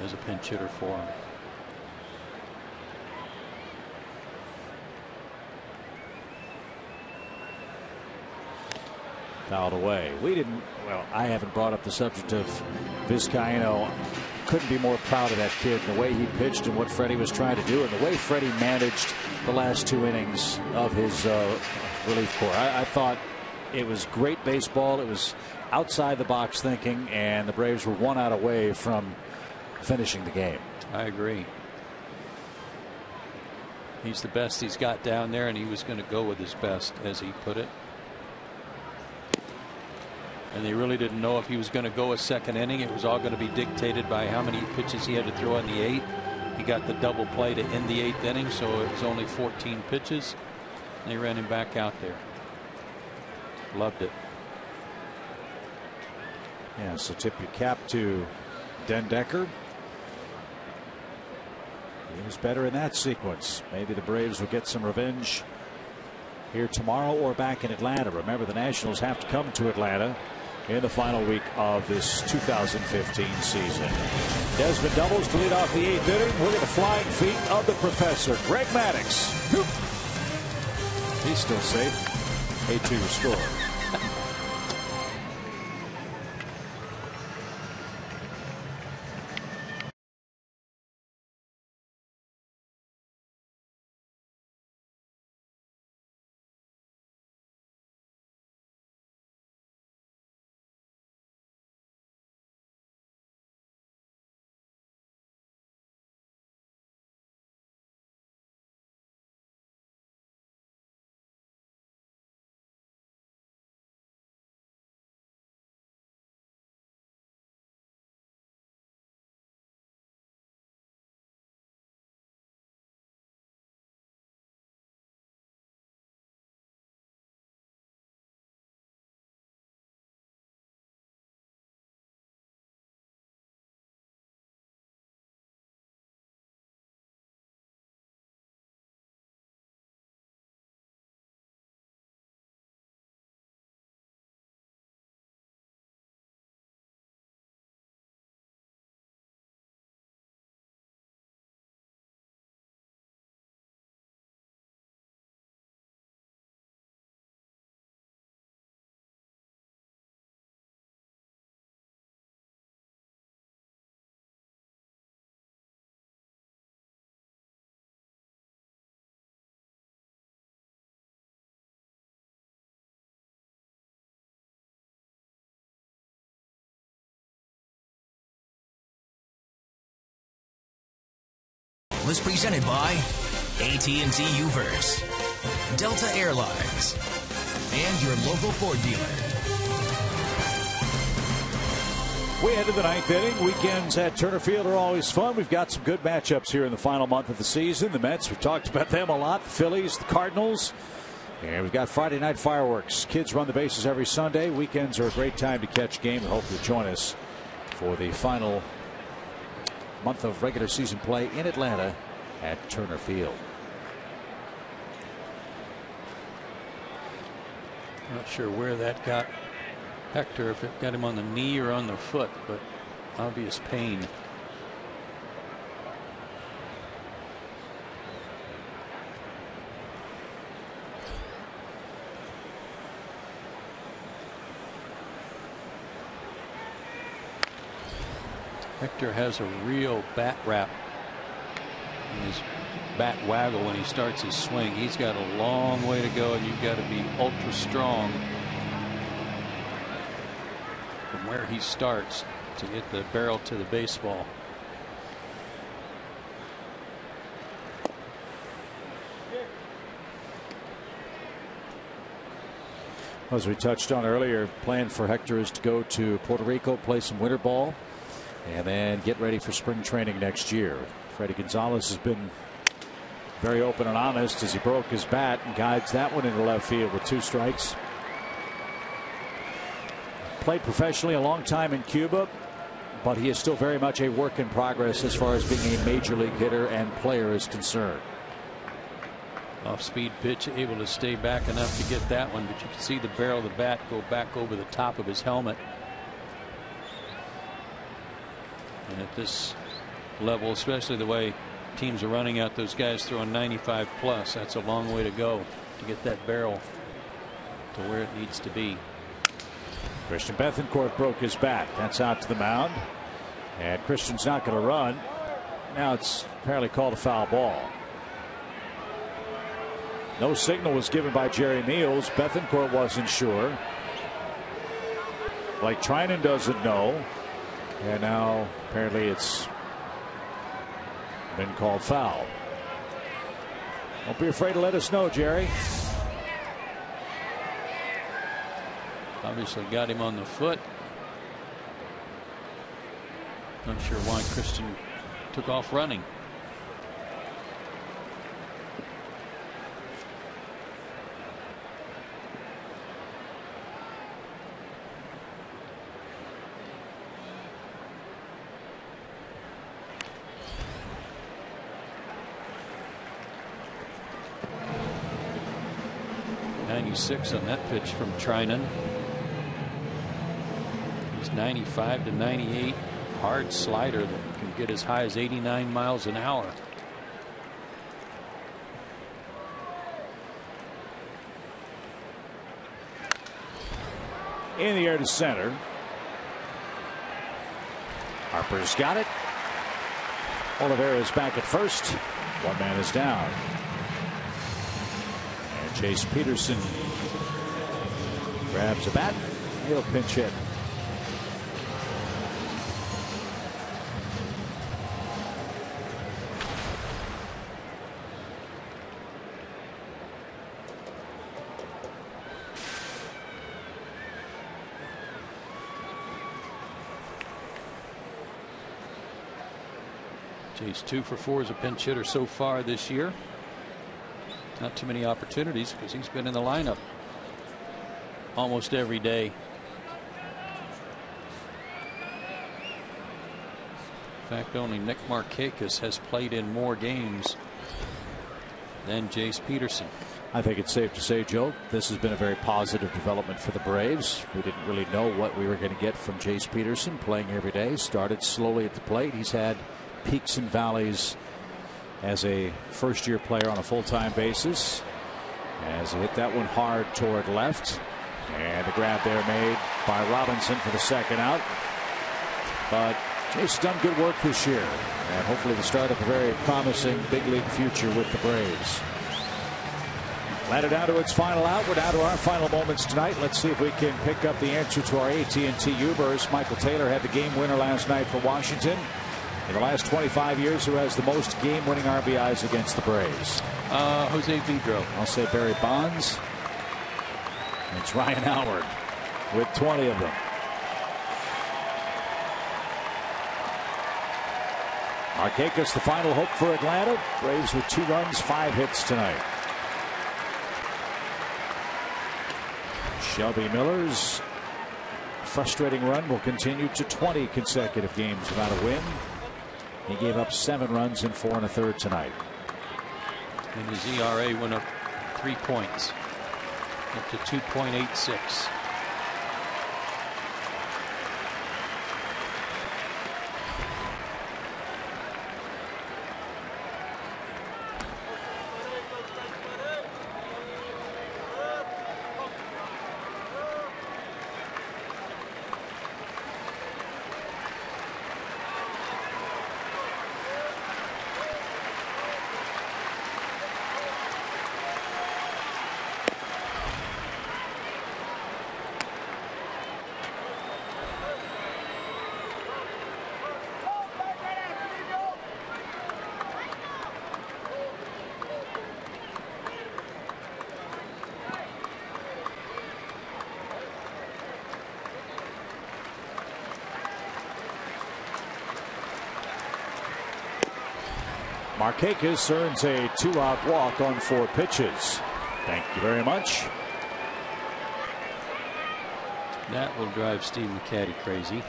as a pinch hitter for him. Fouled away. I haven't brought up the subject of Vizcaino. Couldn't be more proud of that kid, the way he pitched and what Freddie was trying to do, and the way Freddie managed the last 2 innings of his relief corps. I thought it was great baseball. It was outside the box thinking, and the Braves were 1 out away from finishing the game. I agree. He's the best he's got down there, and he was going to go with his best, as he put it. And they really didn't know if he was going to go a second inning. It was all going to be dictated by how many pitches he had to throw in the 8th. He got the double play to end the 8th inning, so it was only 14 pitches. And they ran him back out there. Loved it. Yeah, so tip your cap to Den Decker. He was better in that sequence. Maybe the Braves will get some revenge here tomorrow or back in Atlanta. Remember, the Nationals have to come to Atlanta in the final week of this 2015 season. Desmond doubles to lead off the 8th inning. Look at the flying feet of the professor. Greg Maddux. He's still safe. 8-2 score. Was presented by AT&T Uverse, Delta Airlines, and your local Ford dealer. We head to the 9th inning. Weekends at Turner Field are always fun. We've got some good matchups here in the final month of the season. The Mets, we've talked about them a lot. The Phillies, the Cardinals. And we've got Friday night fireworks. Kids run the bases every Sunday. Weekends are a great time to catch game. We hope you'll join us for the final month of regular season play in Atlanta at Turner Field. Not sure where that got Hector, if it got him on the knee or on the foot, but obvious pain. Hector has a real bat wrap in his bat waggle when he starts his swing. He's got a long way to go, and you've got to be ultra strong from where he starts to get the barrel to the baseball. As we touched on earlier, plan for Hector is to go to Puerto Rico, play some winter ball, and then get ready for spring training next year. Freddie Gonzalez has been very open and honest as he broke his bat and guides that one into left field with 2 strikes. Played professionally a long time in Cuba. but he is still very much a work in progress as far as being a major league hitter and player is concerned. Off-speed pitch, able to stay back enough to get that one, but you can see the barrel of the bat go back over the top of his helmet. And at this level, especially the way teams are running out those guys throwing 95 plus, that's a long way to go to get that barrel to where it needs to be. Christian Bethancourt broke his back. That's out to the mound. And Christian's not going to run. Now it's apparently called a foul ball. No signal was given by Jerry Meals. Bethancourt wasn't sure. Blake Trinan doesn't know. And now apparently it's been called foul. Don't be afraid to let us know, Jerry. Obviously got him on the foot. Not sure why Christian took off running. .96 on that pitch from Trinan. He's 95 to 98. Hard slider that can get as high as 89 miles an hour. In the air to center. Harper's got it. Oliveira's back at first. One man is down. And Chase Peterson grabs a bat. He'll pinch hit. He's 2 for 4 as a pinch hitter so far this year. Not too many opportunities because he's been in the lineup almost every day. In fact, only Nick Markakis has played in more games than Jace Peterson. I think it's safe to say, Joe, this has been a very positive development for the Braves. We didn't really know what we were going to get from Jace Peterson playing every day. Started slowly at the plate. He's had peaks and valleys as a first-year player on a full-time basis. As he hit that one hard toward left. And the grab there made by Robinson for the second out. But Jace's done good work this year. And hopefully the start of a very promising big league future with the Braves. Ladder down to its final out. We're down to our final moments tonight. Let's see if we can pick up the answer to our AT&T Ubers. Michael Taylor had the game winner last night for Washington. In the last 25 years, who has the most game-winning RBIs against the Braves? Jose Vidro. I'll say Barry Bonds. It's Ryan Howard with 20 of them. Markakis, the final hope for Atlanta. Braves with 2 runs, 5 hits tonight. Shelby Miller's frustrating run will continue to 20 consecutive games without a win. He gave up 7 runs in 4 1/3 tonight. And his ERA went up 3 points, up to 2.86. Markakis earns a 2-out walk on 4 pitches. Thank you very much. That will drive Steve McCatty crazy.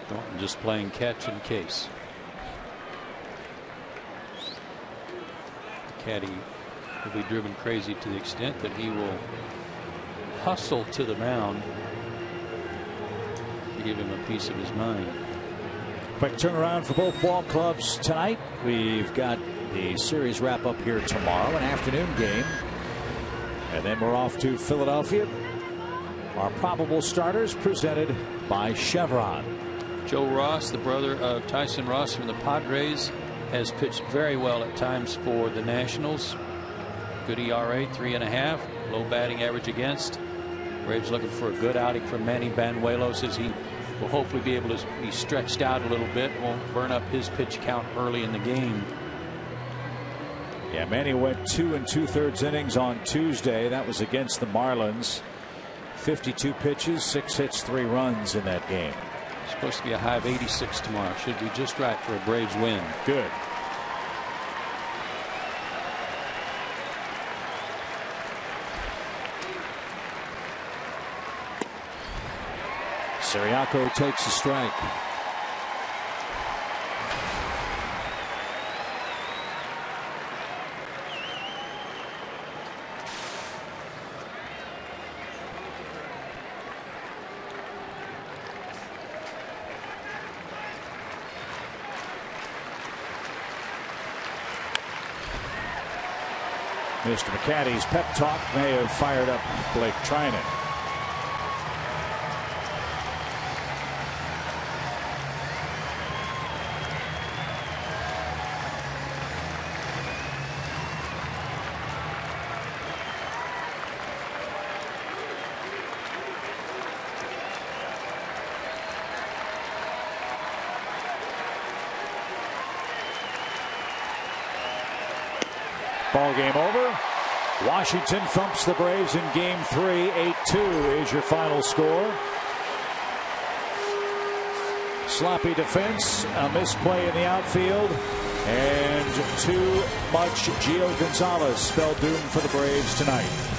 Thornton just playing catch in case. Caddy will be driven crazy to the extent that he will hustle to the mound to give him a piece of his mind. Quick turnaround for both ball clubs tonight. We've got the series wrap up here tomorrow, an afternoon game, and then we're off to Philadelphia. Our probable starters presented by Chevron. Joe Ross, the brother of Tyson Ross from the Padres, has pitched very well at times for the Nationals. Good ERA, 3.5, low batting average against. Braves looking for a good outing from Manny Banuelos as he will hopefully be able to be stretched out a little bit, won't burn up his pitch count early in the game. Yeah, Manny went 2 2/3 innings on Tuesday. That was against the Marlins. 52 pitches, 6 hits, 3 runs in that game. It's supposed to be a high of 86 tomorrow. Should be just right for a Braves win. Good. Siriaco takes a strike. Mr. McCaddy's pep talk may have fired up Blake Trinan. Ball game over. Washington thumps the Braves in game 3. 8-2 is your final score. Sloppy defense, a misplay in the outfield, and too much Gio Gonzalez spelled doom for the Braves tonight.